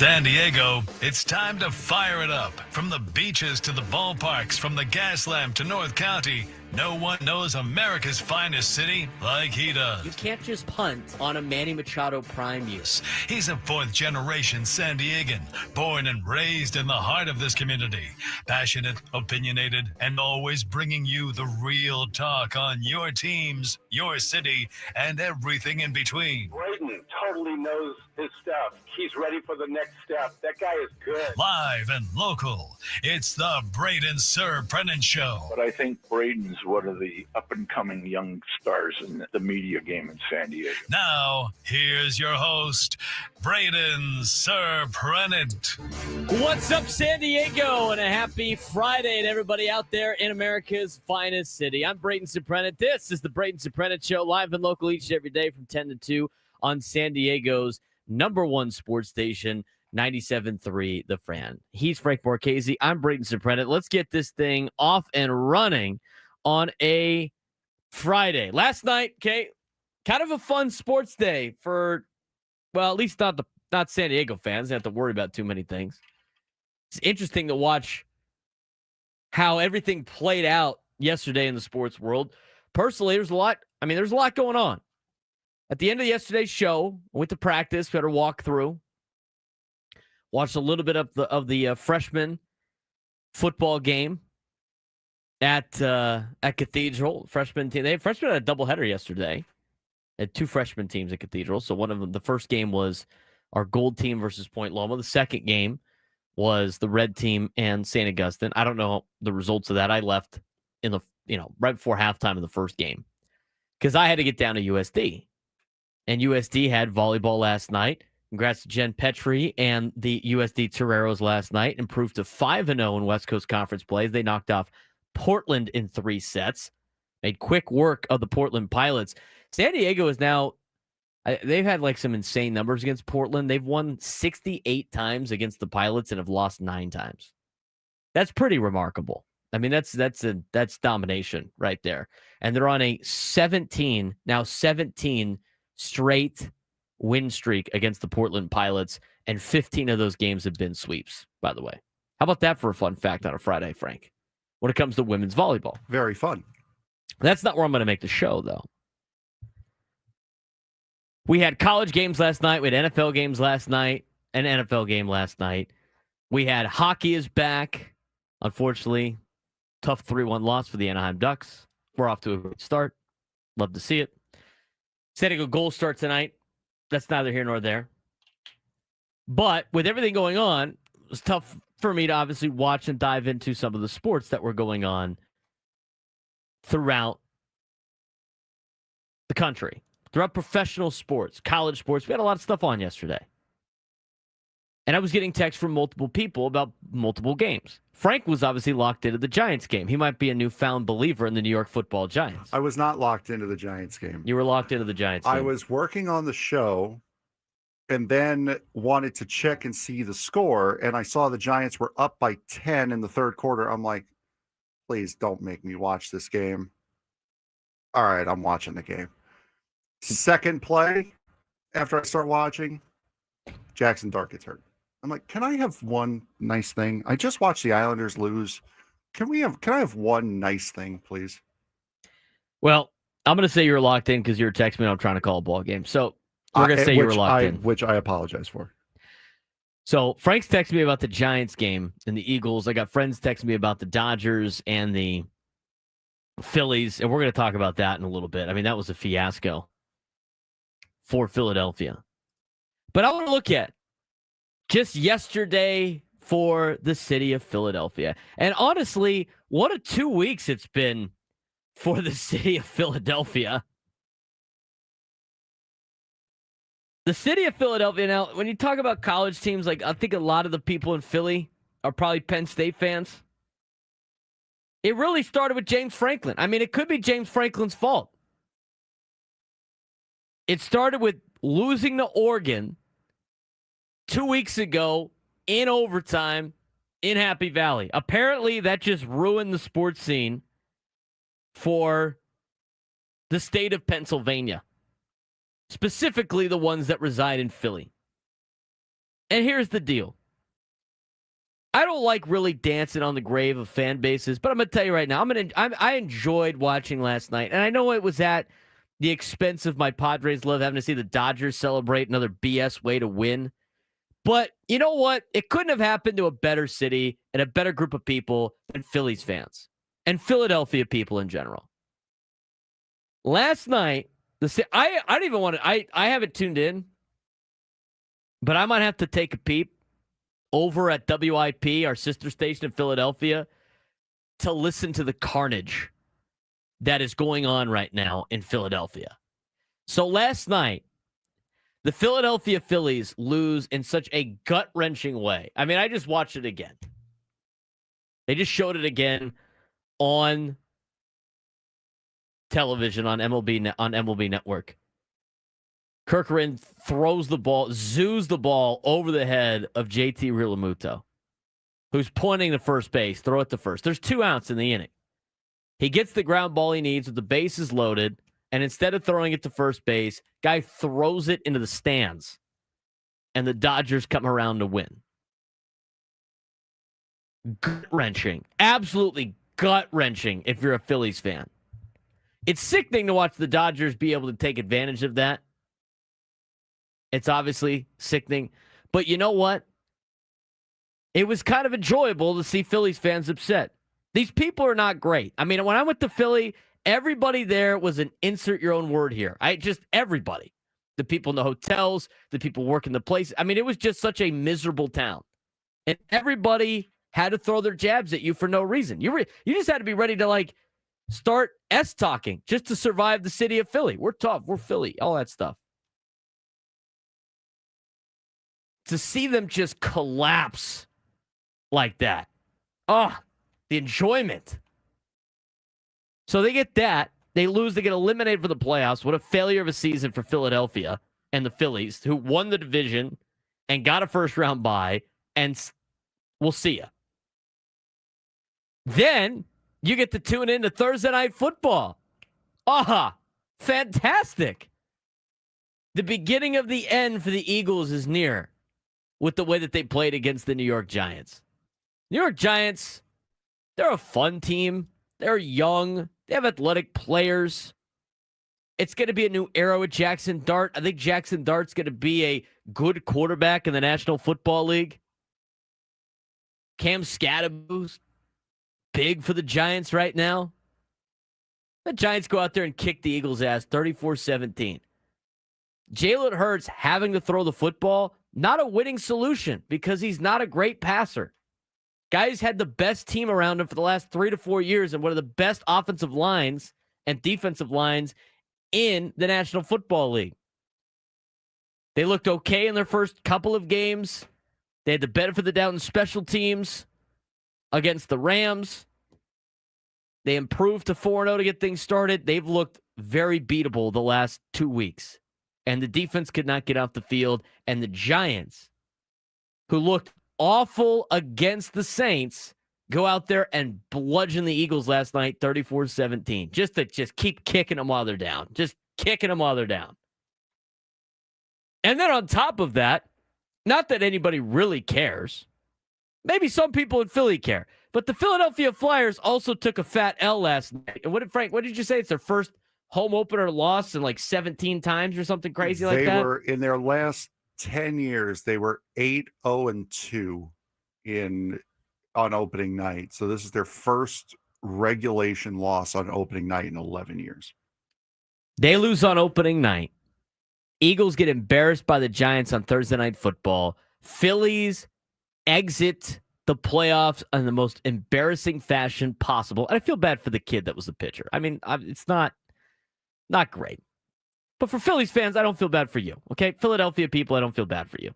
San Diego, it's time to fire it up. From the beaches to the ballparks, from the Gaslamp to North County, no one knows America's finest city like he does. You can't just punt on a Manny Machado prime year. He's a fourth-generation San Diegan, born and raised in the heart of this community. Passionate, opinionated, and always bringing you the real talk on your teams, your city, and everything in between. Braden totally knows his stuff. He's ready for the next step. That guy is good. Live and local, it's the Braden Surprenant Show. But I think Braden's one of the up-and-coming young stars in the media game in San Diego. Now, here's your host, Braden Surprenant. What's up, San Diego? And a happy Friday to everybody out there in America's finest city. I'm Braden Surprenant. This is the Braden Surprenant Show, live and local each and every day from 10 to 2 on San Diego's number one sports station, 97.3 The Fan. He's Frank Marchese. I'm Braden Surprenant. Let's get this thing off and running on a Friday. Last night, okay, kind of a fun sports day for, well, at least not San Diego fans. They have to worry about too many things. It's interesting to watch how everything played out yesterday in the sports world. Personally, there's a lot going on. At the end of yesterday's show, I went to practice, we had a walk through, watched a little bit of the freshman football game at Cathedral. Freshman team. Freshmen had a doubleheader yesterday. They had two freshman teams at Cathedral. So one of them, the first game was our gold team versus Point Loma. The second game was the red team and St. Augustine. I don't know the results of that. I left in the right before halftime of the first game because I had to get down to USD. And USD had volleyball last night. Congrats to Jen Petrie and the USD Toreros last night. Improved to 5-0 in West Coast Conference play. They knocked off Portland in 3 sets. Made quick work of the Portland Pilots. San Diego is now, they've had like some insane numbers against Portland. They've won 68 times against the Pilots and have lost 9 times. That's pretty remarkable. I mean, that's domination right there. And they're on a 17 straight win streak against the Portland Pilots, and 15 of those games have been sweeps, by the way. How about that for a fun fact on a Friday, Frank? When it comes to women's volleyball. Very fun. That's not where I'm going to make the show, though. We had college games last night. We had NFL games last night. An NFL game last night. We had hockey is back. Unfortunately, tough 3-1 loss for the Anaheim Ducks. We're off to a great start. Love to see it. San Diego goal start tonight. That's neither here nor there. But with everything going on, it was tough for me to obviously watch and dive into some of the sports that were going on throughout the country, throughout professional sports, college sports. We had a lot of stuff on yesterday. And I was getting texts from multiple people about multiple games. Frank was obviously locked into the Giants game. He might be a newfound believer in the New York Football Giants. I was not locked into the Giants game. You were locked into the Giants game. I was working on the show and then wanted to check and see the score, and I saw the Giants were up by 10 in the third quarter. I'm like, please don't make me watch this game. All right, I'm watching the game. Second play, after I start watching, Jackson Dart gets hurt. I'm like, can I have one nice thing? I just watched the Islanders lose. Can I have one nice thing, please? Well, I'm going to say you're locked in because you're texting me. I'm trying to call a ball game. So we're going to say you were locked in. Which I apologize for. So Frank's texting me about the Giants game and the Eagles. I got friends texting me about the Dodgers and the Phillies, and we're going to talk about that in a little bit. I mean, that was a fiasco for Philadelphia. But I want to look at just yesterday for the city of Philadelphia. And honestly, what a 2 weeks it's been for the city of Philadelphia. The city of Philadelphia, now, when you talk about college teams, like I think a lot of the people in Philly are probably Penn State fans. It really started with James Franklin. I mean, it could be James Franklin's fault. It started with losing to Oregon 2 weeks ago in overtime in Happy Valley. Apparently, that just ruined the sports scene for the state of Pennsylvania, specifically the ones that reside in Philly. And here's the deal. I don't like really dancing on the grave of fan bases, but I'm going to tell you right now, I enjoyed watching last night, and I know it was at the expense of my Padres love having to see the Dodgers celebrate another BS way to win. But you know what? It couldn't have happened to a better city and a better group of people than Phillies fans and Philadelphia people in general. Last night, I don't even want to, I haven't tuned in, but I might have to take a peep over at WIP, our sister station in Philadelphia, to listen to the carnage that is going on right now in Philadelphia. So last night, the Philadelphia Phillies lose in such a gut-wrenching way. I mean, I just watched it again. They just showed it again on television on MLB Network. Kerkering throws the ball, zoos the ball over the head of JT Realmuto, who's pointing to first base. Throw it to first. There's 2 outs in the inning. He gets the ground ball he needs with the bases loaded, and instead of throwing it to first base, guy throws it into the stands, and the Dodgers come around to win. Gut-wrenching. Absolutely gut-wrenching if you're a Phillies fan. It's sickening to watch the Dodgers be able to take advantage of that. It's obviously sickening. But you know what? It was kind of enjoyable to see Phillies fans upset. These people are not great. I mean, when I went to Philly, everybody there was an insert your own word here. Everybody. The people in the hotels, the people working the place. I mean, it was just such a miserable town. And everybody had to throw their jabs at you for no reason. You just had to be ready to, start S-talking just to survive the city of Philly. We're tough. We're Philly. All that stuff. To see them just collapse like that. Oh, the enjoyment. So they get that. They lose. They get eliminated for the playoffs. What a failure of a season for Philadelphia and the Phillies, who won the division and got a first-round bye, and we'll see you. Then you get to tune in to Thursday Night Football. Ah, fantastic. The beginning of the end for the Eagles is near with the way that they played against the New York Giants. New York Giants, they're a fun team. They're young. They have athletic players. It's going to be a new era with Jackson Dart. I think Jackson Dart's going to be a good quarterback in the National Football League. Cam Scadaboo's big for the Giants right now. The Giants go out there and kick the Eagles' ass 34-17. Jalen Hurts having to throw the football, not a winning solution because he's not a great passer. Guys had the best team around him for the last 3 to 4 years and one of the best offensive lines and defensive lines in the National Football League. They looked okay in their first couple of games. They had the benefit of the doubt in special teams against the Rams. They improved to 4-0 to get things started. They've looked very beatable the last 2 weeks. And the defense could not get off the field. And the Giants, who looked awful against the Saints, go out there and bludgeon the Eagles last night 34-17. Just keep kicking them while they're down. Just kicking them while they're down. And then on top of that, not that anybody really cares. Maybe some people in Philly care. But the Philadelphia Flyers also took a fat L last night. And what did you say? It's their first home opener loss in 17 times or something crazy like that? They were, in their last 10 years, they were 8-0-2 on opening night. So this is their first regulation loss on opening night in 11 years. They lose on opening night. Eagles get embarrassed by the Giants on Thursday Night Football. Phillies exit the playoffs in the most embarrassing fashion possible. And I feel bad for the kid that was the pitcher. I mean, it's not great. But for Phillies fans, I don't feel bad for you. Okay? Philadelphia people, I don't feel bad for you.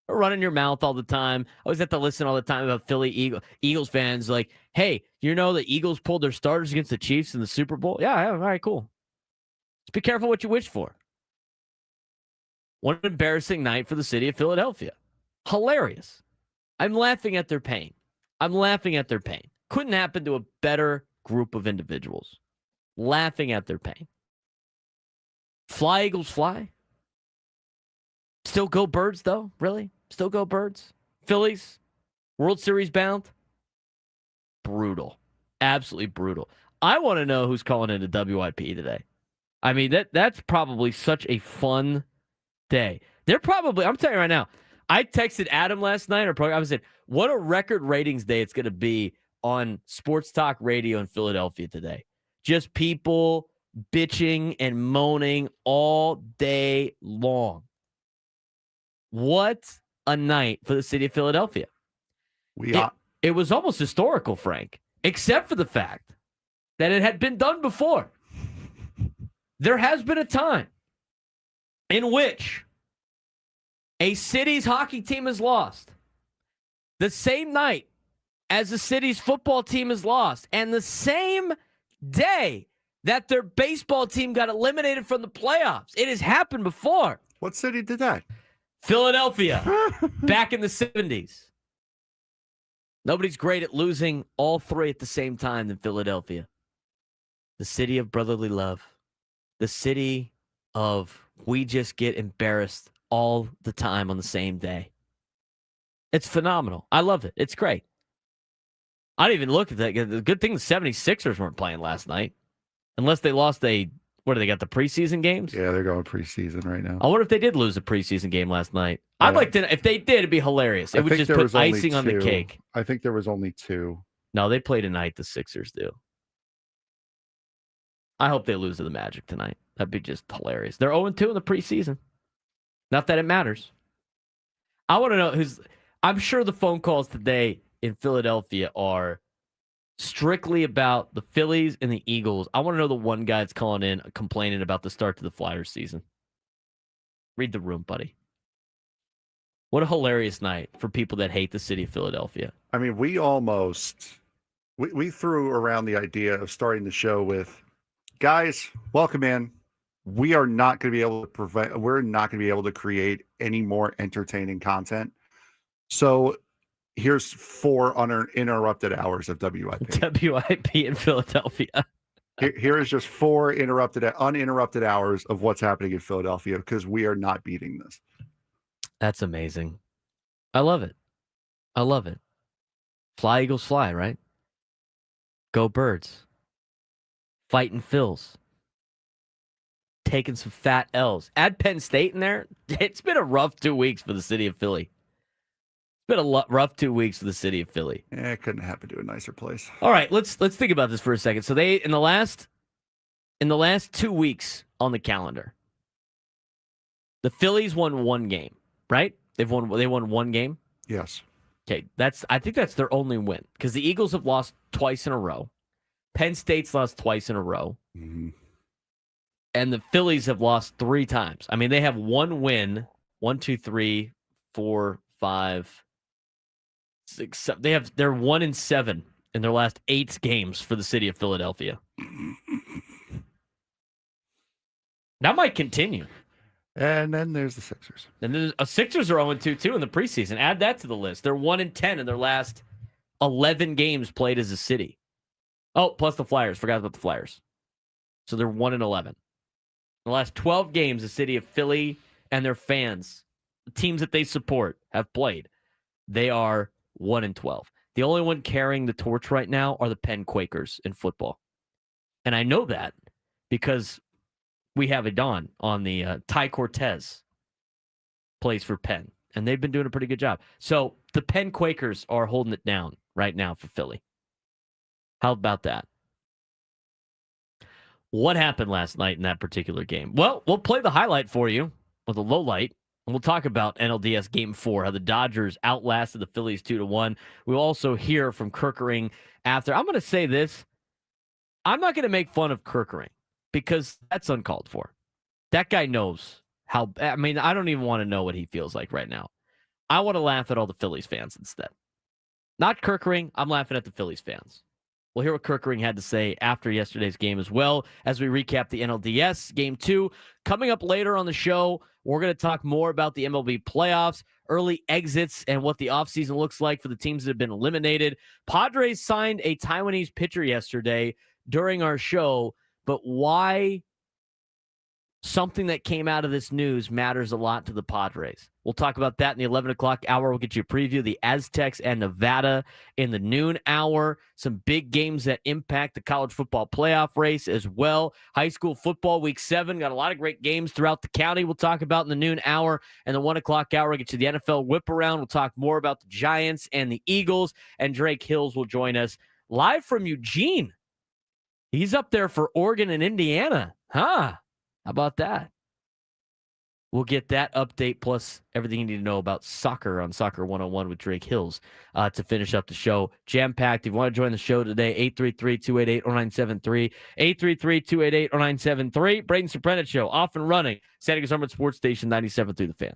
We're running your mouth all the time. I always have to listen all the time about Eagles fans like, hey, you know the Eagles pulled their starters against the Chiefs in the Super Bowl? Yeah, all right, cool. Just be careful what you wish for. What an embarrassing night for the city of Philadelphia. Hilarious. I'm laughing at their pain. Couldn't happen to a better group of individuals. Laughing at their pain. Fly, Eagles, fly. Still go Birds, though? Really? Still go Birds. Phillies, World Series bound. Brutal. Absolutely brutal. I want to know who's calling in a WIP today. I mean, that's probably such a fun day. They're probably, I'm telling you right now, I texted Adam last night, I said, what a record ratings day it's going to be on sports talk radio in Philadelphia today. Just people bitching and moaning all day long. What a night for the city of Philadelphia. It was almost historical, Frank, except for the fact that it had been done before. There has been a time in which a city's hockey team is lost the same night as the city's football team is lost, and the same day that their baseball team got eliminated from the playoffs. It has happened before. What city did that? Philadelphia, back in the 70s. Nobody's great at losing all three at the same time than Philadelphia. The city of brotherly love. The city of we just get embarrassed all the time on the same day. It's phenomenal. I love it. It's great. I didn't even look at that. The good thing the 76ers weren't playing last night. Unless they lost what do they got, the preseason games? Yeah, they're going preseason right now. I wonder if they did lose a preseason game last night. I'd like to, if they did, it'd be hilarious. It would just put icing on the cake. I think there was only 2. No, they play tonight, the Sixers do. I hope they lose to the Magic tonight. That'd be just hilarious. They're 0-2 in the preseason. Not that it matters. I want to know I'm sure the phone calls today in Philadelphia are strictly about the Phillies and the Eagles. I want to know the one guy that's calling in complaining about the start to the Flyers season. Read the room, buddy. What a hilarious night for people that hate the city of Philadelphia. I mean, we threw around the idea of starting the show with, guys, welcome in. We are not going to be able to we're not going to be able to create any more entertaining content. So here's 4 uninterrupted hours of WIP. WIP in Philadelphia. Here is just 4 uninterrupted hours of what's happening in Philadelphia, because we are not beating this. That's amazing. I love it. I love it. Fly, Eagles, fly, right? Go Birds. Fighting Phils. Taking some fat L's. Add Penn State in there. It's been a rough 2 weeks for the city of Philly. It's been a rough 2 weeks for the city of Philly. Yeah, it couldn't happen to a nicer place. All right, let's think about this for a second. So they in the last 2 weeks on the calendar, the Phillies won 1 game, right? They won 1 game. Yes. Okay, I think that's their only win, because the Eagles have lost twice in a row. Penn State's lost twice in a row. Mm-hmm. And the Phillies have lost 3 times. I mean, they have 1 win. 1, 2, 3, 4, 5, 6, 7. They're 1-7 in their last 8 games for the city of Philadelphia. That might continue. And then there's the Sixers. And the Sixers are 0-2 too in the preseason. Add that to the list. They're 1-10 in their last 11 games played as a city. Oh, plus the Flyers. Forgot about the Flyers. So they're 1-11. The last 12 games, the city of Philly and their fans, the teams that they support, have played. They are 1-12. The only one carrying the torch right now are the Penn Quakers in football. And I know that because we have a Don on the Ty Cortez plays for Penn, and they've been doing a pretty good job. So the Penn Quakers are holding it down right now for Philly. How about that? What happened last night in that particular game? Well, we'll play the highlight for you with a low light, and we'll talk about NLDS Game 4, how the Dodgers outlasted the Phillies 2-1. We'll also hear from Kerkering after. I'm going to say this. I'm not going to make fun of Kerkering because that's uncalled for. That guy knows how. I mean, I don't even want to know what he feels like right now. I want to laugh at all the Phillies fans instead. Not Kerkering. I'm laughing at the Phillies fans. We'll hear what Kerkering had to say after yesterday's game, as well as we recap the NLDS Game 2. Coming up later on the show, we're going to talk more about the MLB playoffs, early exits, and what the offseason looks like for the teams that have been eliminated. Padres signed a Taiwanese pitcher yesterday during our show, but why something that came out of this news matters a lot to the Padres. We'll talk about that in the 11 o'clock hour. We'll get you a preview of the Aztecs and Nevada in the noon hour. Some big games that impact the college football playoff race as well. High school football week 7. Got a lot of great games throughout the county we'll talk about in the noon hour. And the 1 o'clock hour, we'll get you the NFL whip around. We'll talk more about the Giants and the Eagles. And Drake Hills will join us live from Eugene. He's up there for Oregon and Indiana. How about that? We'll get that update plus everything you need to know about soccer on Soccer 101 with Drake Hills to finish up the show. Jam-packed. If you want to join the show today, 833-288-0973. 833-288-0973. Braden Surprenant Show, off and running. San Diego Summer Sports Station 97 through the Fan.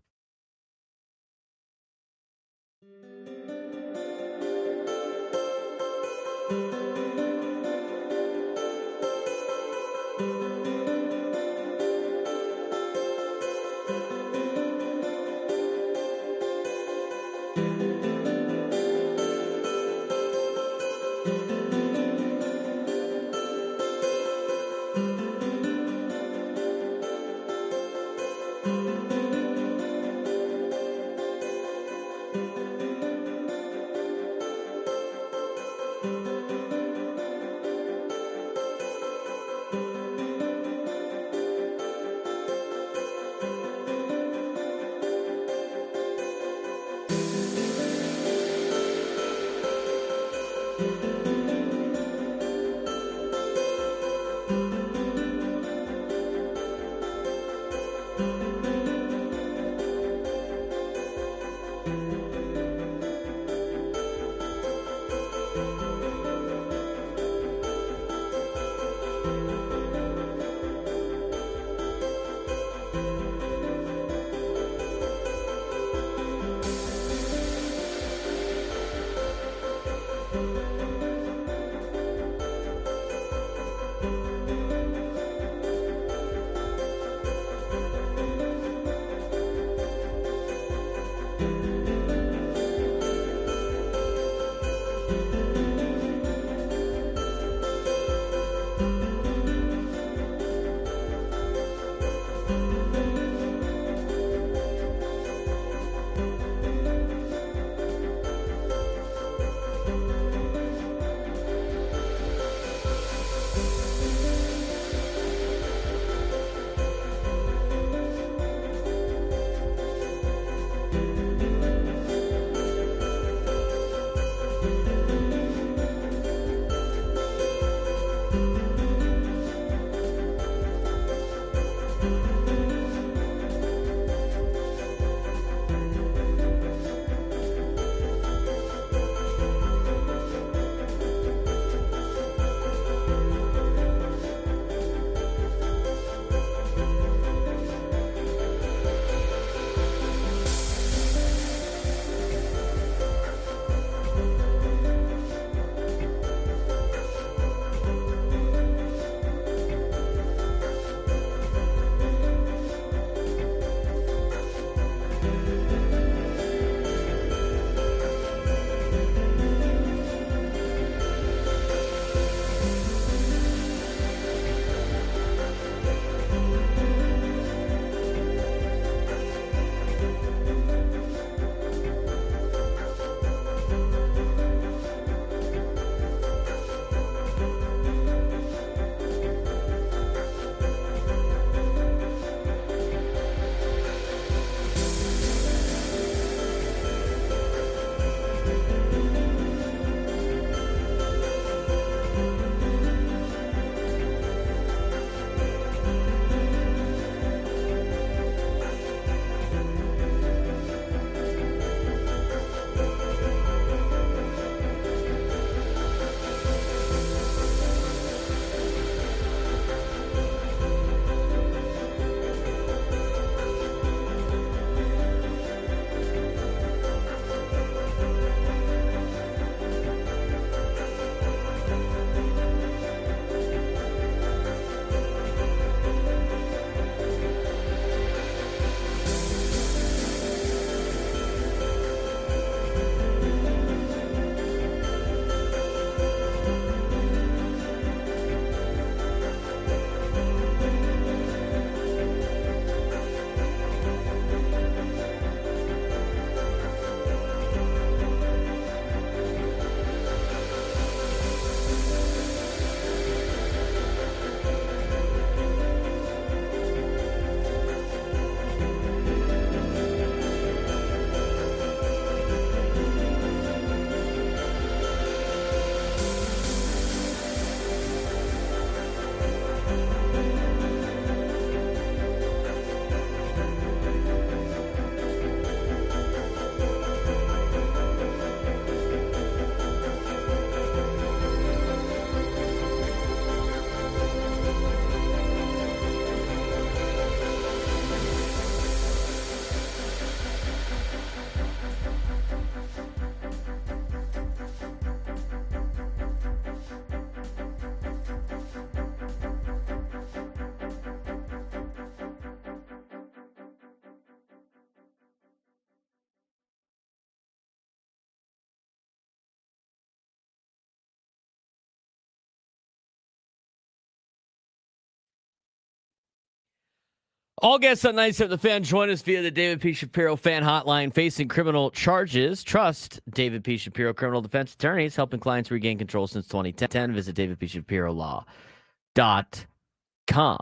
All guests on 97 The Fan join us via the David P. Shapiro Fan Hotline. Facing criminal charges, trust David P. Shapiro criminal defense attorneys, helping clients regain control since 2010. Visit davidpshapirolaw.com.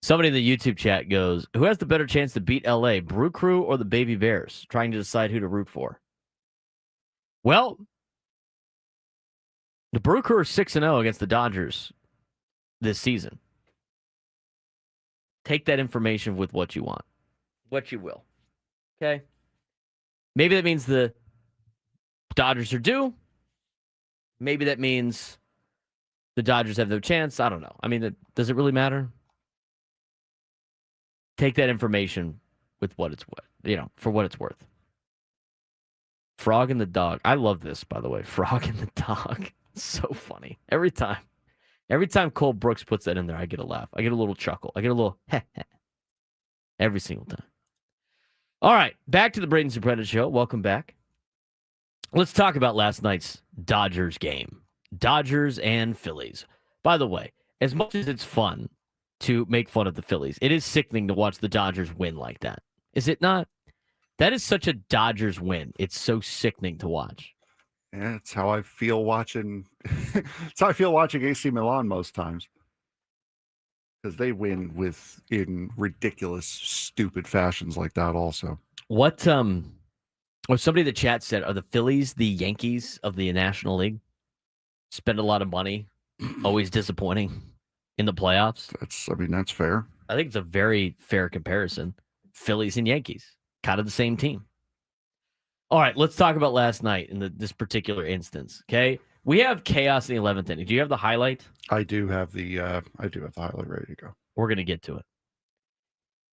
Somebody in the YouTube chat goes, who has the better chance to beat LA, Brew Crew or the Baby Bears? Trying to decide who to root for. Well, the Brew Crew are 6-0 against the Dodgers this season. Take that information with what you want. What you will. Okay? Maybe that means the Dodgers are due. Maybe that means the Dodgers have no chance. I don't know. I mean, does it really matter? Take that information with what it's worth, for what it's worth. Frog and the dog. I love this, by the way. Frog and the dog. It's so funny. Every time Cole Brooks puts that in there, I get a laugh. I get a little chuckle. I get a little heh. Every single time. All right, back to the Braden Surprenant Show. Welcome back. Let's talk about last night's Dodgers game. Dodgers and Phillies. By the way, as much as it's fun to make fun of the Phillies, it is sickening to watch the Dodgers win like that. Is it not? That is such a Dodgers win. It's so sickening to watch. Yeah, it's how I feel watching. It's how I feel watching AC Milan most times, because they win in ridiculous, stupid fashions like that. Also, what somebody in the chat said, are the Phillies the Yankees of the National League? Spend a lot of money, always disappointing in the playoffs. That's fair. I think it's a very fair comparison. Phillies and Yankees, kind of the same team. All right, let's talk about last night in this particular instance. Okay, we have chaos in the 11th inning. Do you have the highlight? I do have the highlight ready to go. We're gonna get to it.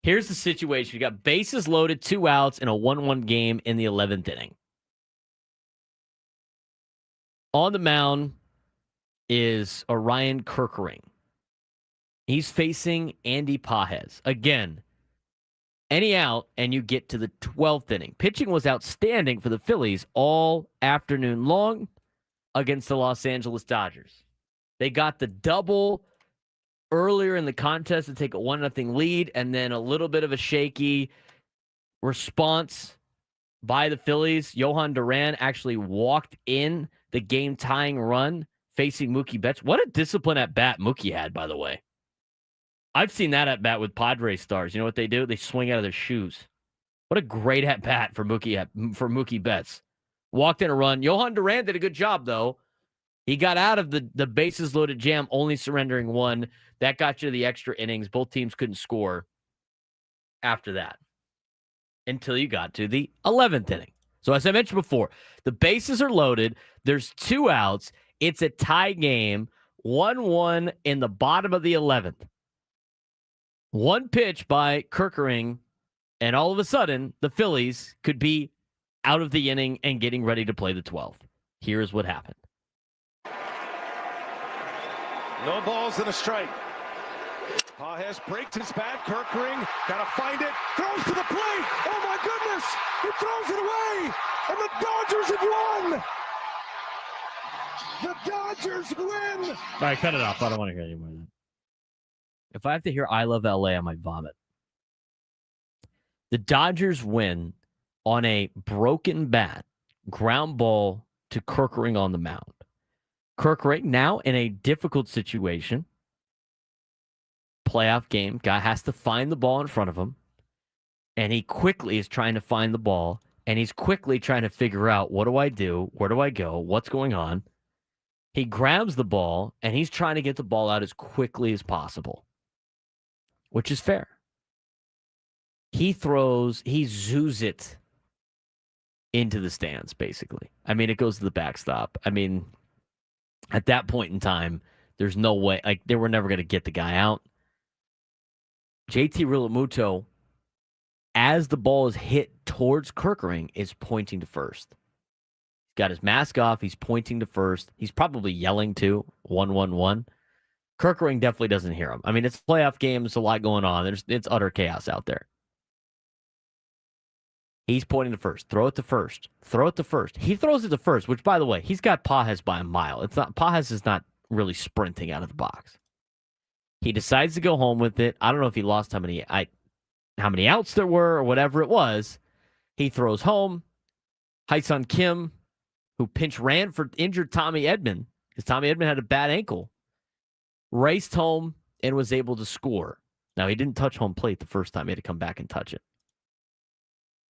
Here's the situation: you got bases loaded, 2 outs in a 1-1 game in the 11th inning. On the mound is Orion Kerkering. He's facing Andy Pages again. Any out, and you get to the 12th inning. Pitching was outstanding for the Phillies all afternoon long against the Los Angeles Dodgers. They got the double earlier in the contest to take a 1-0 lead, and then a little bit of a shaky response by the Phillies. Johan Duran actually walked in the game-tying run facing Mookie Betts. What a discipline at bat Mookie had, by the way. I've seen that at bat with Padres stars. You know what they do? They swing out of their shoes. What a great at bat for Mookie Betts. Walked in a run. Johan Duran did a good job, though. He got out of the bases loaded jam, only surrendering 1. That got you to the extra innings. Both teams couldn't score after that until you got to the 11th inning. So as I mentioned before, the bases are loaded. There's 2 outs. It's a tie game, 1-1 in the bottom of the 11th. One pitch by Kerkering, and all of a sudden, the Phillies could be out of the inning and getting ready to play the 12th. Here's what happened. No balls and a strike. Pages breaks his bat. Kerkering gotta find it. Throws to the plate. Oh my goodness! He throws it away, and the Dodgers have won. The Dodgers win. All right, cut it off. I don't want to hear any more of that. If I have to hear I Love LA, I might vomit. The Dodgers win on a broken bat, ground ball to Kerkering on the mound. Kerkering now in a difficult situation. Playoff game. Guy has to find the ball in front of him. And he quickly is trying to find the ball. And he's quickly trying to figure out, what do I do? Where do I go? What's going on? He grabs the ball, and he's trying to get the ball out as quickly as possible, which is fair. He zoos it into the stands, basically. I mean, it goes to the backstop. I mean, at that point in time, there's no way. Like, they were never going to get the guy out. JT Realmuto, as the ball is hit towards Kerkering, is pointing to first. He's got his mask off. He's pointing to first. He's probably yelling, too. 1-1-1. Kerkering definitely doesn't hear him. I mean, it's a playoff game. There's a lot going on. It's utter chaos out there. He's pointing to first. Throw it to first. Throw it to first. He throws it to first, which, by the way, he's got Pages by a mile. Pages is not really sprinting out of the box. He decides to go home with it. I don't know if he lost how many. how many outs there were or whatever it was. He throws home. Hyun Kim, who pinch ran for injured Tommy Edman, because Tommy Edman had a bad ankle, raced home and was able to score. Now, he didn't touch home plate the first time. He had to come back and touch it.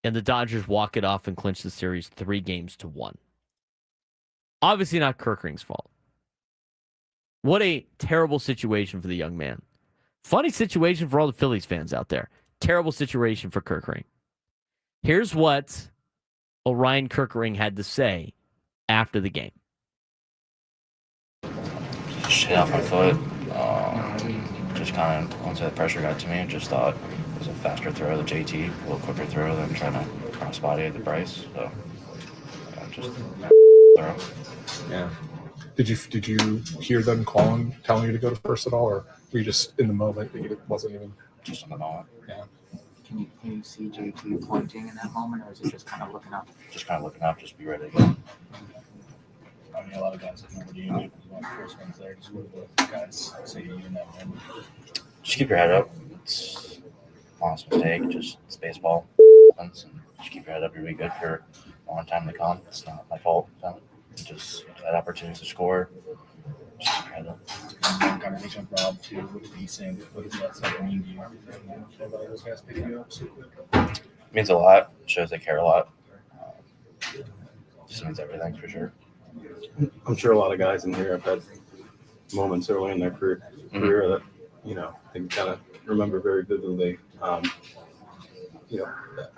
And the Dodgers walk it off and clinch the series 3-1. Obviously not Kerkering's fault. What a terrible situation for the young man. Funny situation for all the Phillies fans out there. Terrible situation for Kerkering. Here's what Orion Kerkering had to say after the game. Shit off my foot. Just kind of, once that pressure got to me, just thought it was a faster throw to JT, a little quicker throw than trying to cross body at the Bryce. So, just throw. Yeah. Did you hear them telling you to go to first at all, or were you just in the moment? It wasn't even Just in the moment. Yeah. Can you see JT pointing in that moment, or is it just kind of looking up? Just kind of looking up, just be ready to go. I mean, a lot of guys have never do one of the first ones there. Just what do the guys say to you in that moment? Just keep your head up. It's an honest mistake. Just it's baseball. And just keep your head up. You'll be good for a long time to come. It's not my fault. Just had opportunities to score. Just keep your head up. Conversation with Rob too. What did he say? What does that say mean to you? About those guys picking you up so quick? It means a lot. It shows they care a lot. Just means everything for sure. I'm sure a lot of guys in here have had moments early in their career that, they kind of remember very vividly. How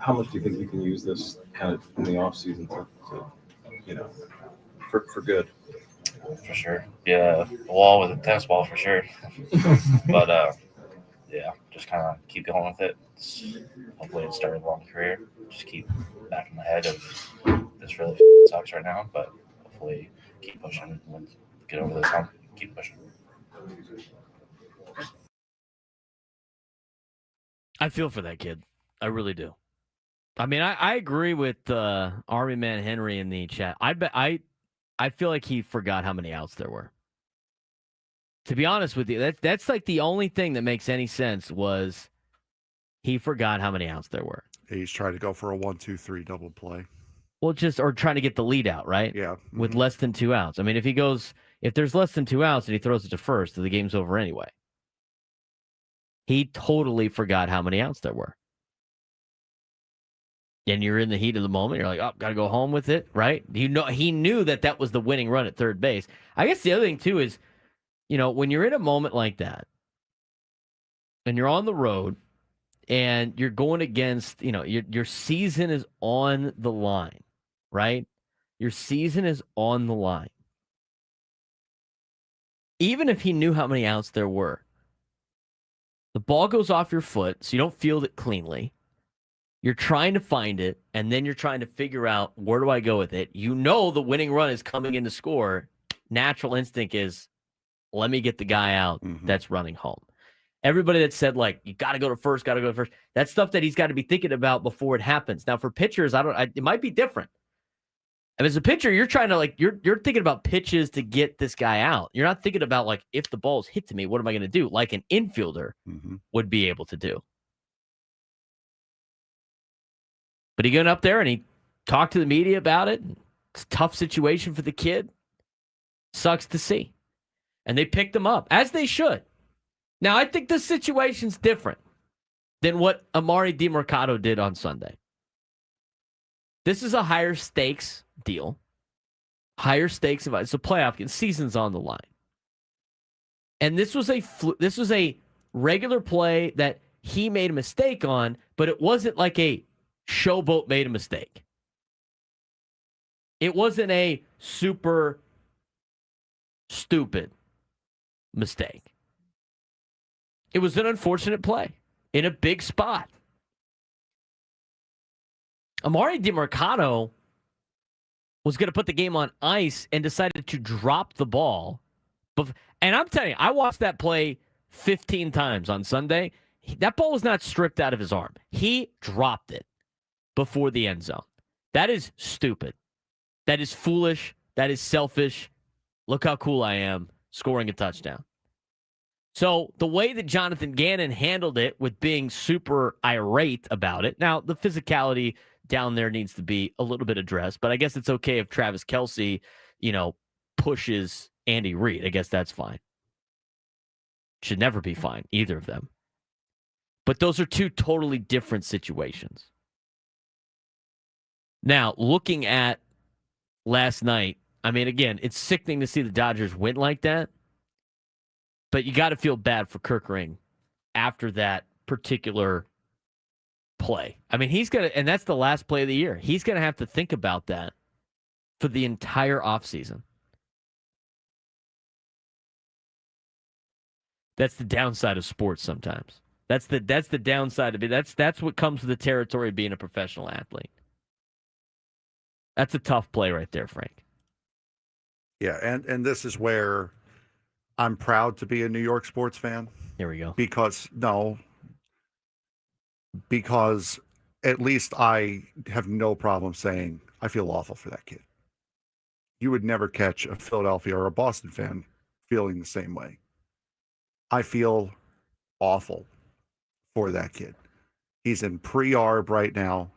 much do you think you can use this kind of in the off season to for good? For sure. Yeah, a wall with a tennis ball for sure. But, just kind of keep going with it. Hopefully it started a long career. Just keep back in the head of this really sucks right now, but hopefully keep pushing and get over this hump. Keep pushing. I feel for that kid. I really do. I mean, I agree with Army Man Henry in the chat. I feel like he forgot how many outs there were. To be honest with you, that's like the only thing that makes any sense was he forgot how many outs there were. He's trying to go for a 1-2-3 double play. Well, or trying to get the lead out, right? Yeah. With less than 2 outs. I mean, if there's less than 2 outs and he throws it to first, the game's over anyway. He totally forgot how many outs there were. And you're in the heat of the moment. You're like, oh, got to go home with it, right? He knew that was the winning run at third base. I guess the other thing, too, is, when you're in a moment like that and you're on the road and you're going against, your season is on the line, right? Your season is on the line. Even if he knew how many outs there were, the ball goes off your foot, so you don't field it cleanly. You're trying to find it, and then you're trying to figure out, where do I go with it? The winning run is coming in to score. Natural instinct is, let me get the guy out that's running home. Everybody that said, you got to go to first, that's stuff that he's got to be thinking about before it happens. Now, for pitchers, it might be different. I mean, as a pitcher, you're trying to, you're thinking about pitches to get this guy out. You're not thinking about, if the ball's hit to me, what am I going to do? Like an infielder would be able to do. But he got up there and he talked to the media about it. It's a tough situation for the kid. Sucks to see. And they picked him up, as they should. Now, I think this situation's different than what Amari DiMercato did on Sunday. This is a higher stakes deal. Higher stakes. It's a playoff game. Season's on the line. And this was a regular play that he made a mistake on, but it wasn't like a showboat made a mistake. It wasn't a super stupid mistake. It was an unfortunate play in a big spot. Amari DiMercato was going to put the game on ice and decided to drop the ball. And I'm telling you, I watched that play 15 times on Sunday. That ball was not stripped out of his arm. He dropped it before the end zone. That is stupid. That is foolish. That is selfish. Look how cool I am scoring a touchdown. So the way that Jonathan Gannon handled it with being super irate about it, now the physicality down there needs to be a little bit addressed, but I guess it's okay if Travis Kelce, pushes Andy Reid. I guess that's fine. Should never be fine, either of them. But those are two totally different situations. Now, looking at last night, I mean, again, it's sickening to see the Dodgers win like that. But you got to feel bad for Kerkering after that particular play. I mean, he's going to, and that's the last play of the year. He's going to have to think about that for the entire offseason. That's the downside of sports sometimes. That's the downside of it. That's what comes with the territory of being a professional athlete. That's a tough play right there, Frank. Yeah, and this is where I'm proud to be a New York sports fan. Here we go. Because at least I have no problem saying I feel awful for that kid. You would never catch a Philadelphia or a Boston fan feeling the same way. I feel awful for that kid. He's in pre-arb right now.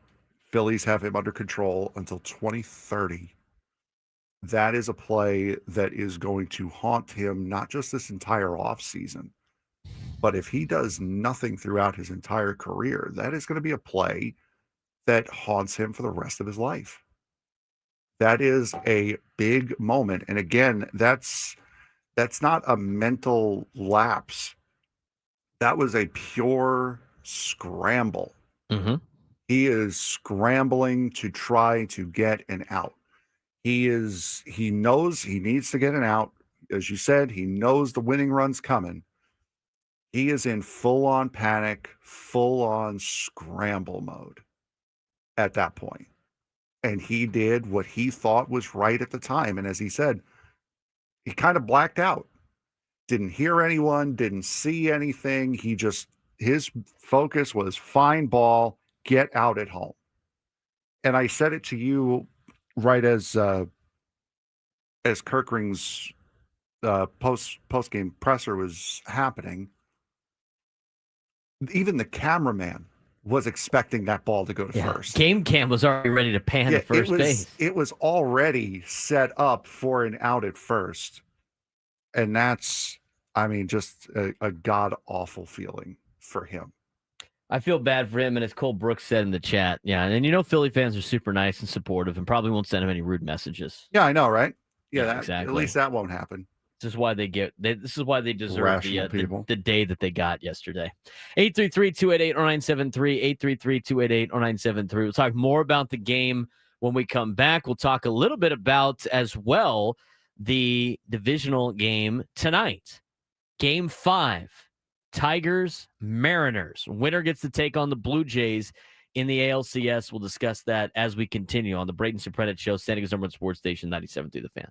Phillies have him under control until 2030. That is a play that is going to haunt him, not just this entire offseason, but if he does nothing throughout his entire career, that is going to be a play that haunts him for the rest of his life. That is a big moment. And again, that's not a mental lapse. That was a pure scramble. Mm-hmm. He is scrambling to try to get an out. He knows he needs to get an out. As you said, he knows the winning run's coming. He is in full-on panic, full-on scramble mode at that point. And he did what he thought was right at the time. And as he said, he kind of blacked out. Didn't hear anyone, didn't see anything. His focus was find ball, get out at home. And I said it to you right as Kerkering's post-game presser was happening. Even the cameraman was expecting that ball to go to first. Game cam was already ready to pan at first base. It was already set up for an out at first. And that's, just a god-awful feeling for him. I feel bad for him, and as Cole Brooks said in the chat, and Philly fans are super nice and supportive and probably won't send him any rude messages. Yeah, I know, right? Yeah, exactly. At least that won't happen. This is why they deserve the day that they got yesterday. 833-288-0973, 833-288-0973. We'll talk more about the game when we come back. We'll talk a little bit about, as well, the divisional game tonight. Game 5. Tigers, Mariners. Winner gets to take on the Blue Jays in the ALCS. We'll discuss that as we continue on the Braden Surprenant Show, San Diego's #1 sports station, 97.3 The Fan.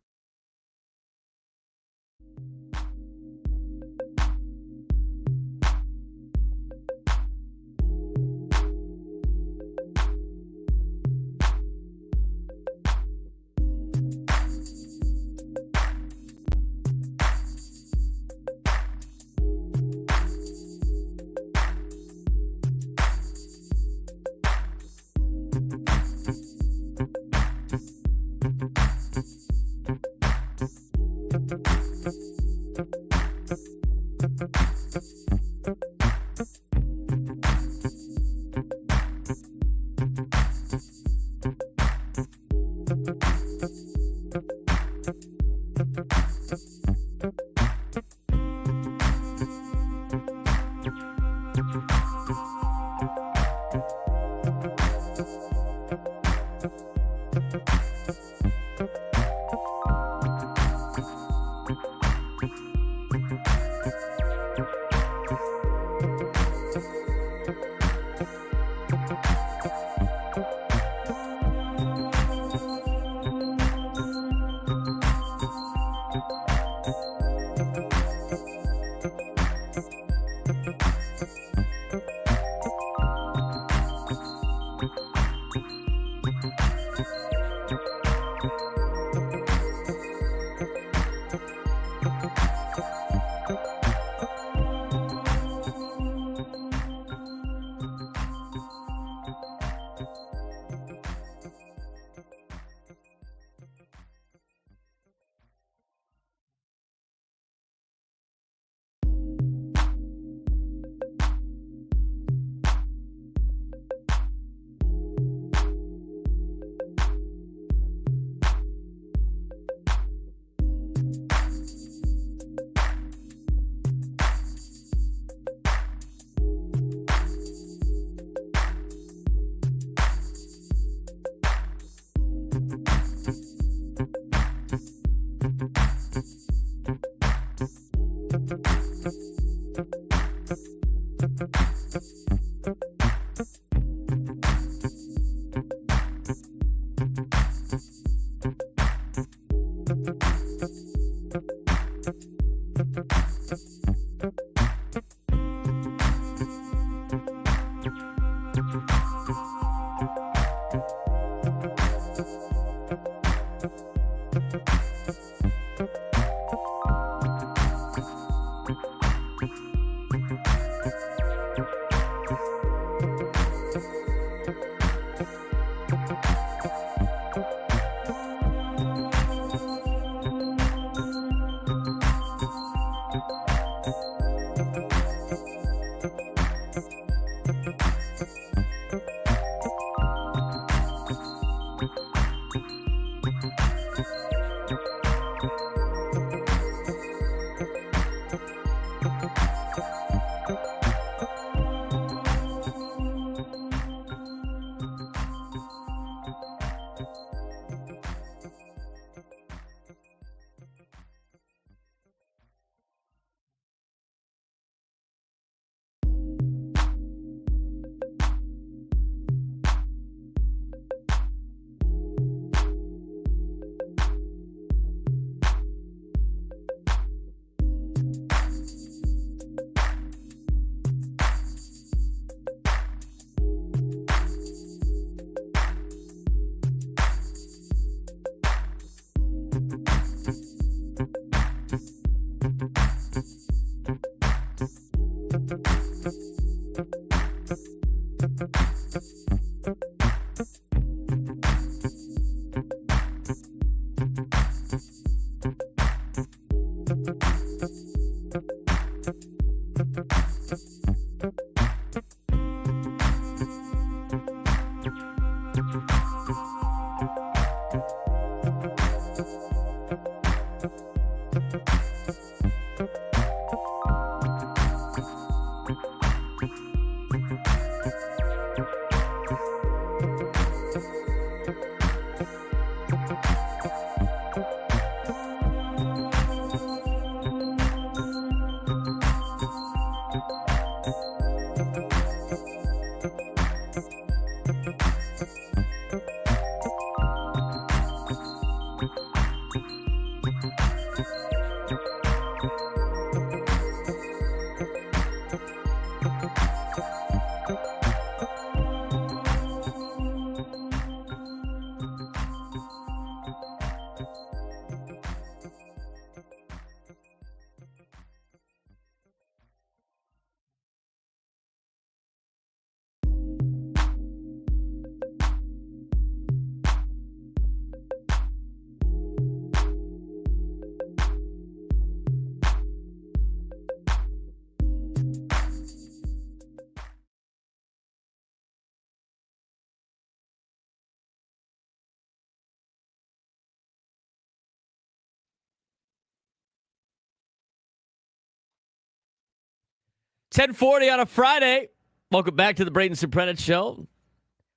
10:40 on a Friday. Welcome back to the Braden Surprenant Show. It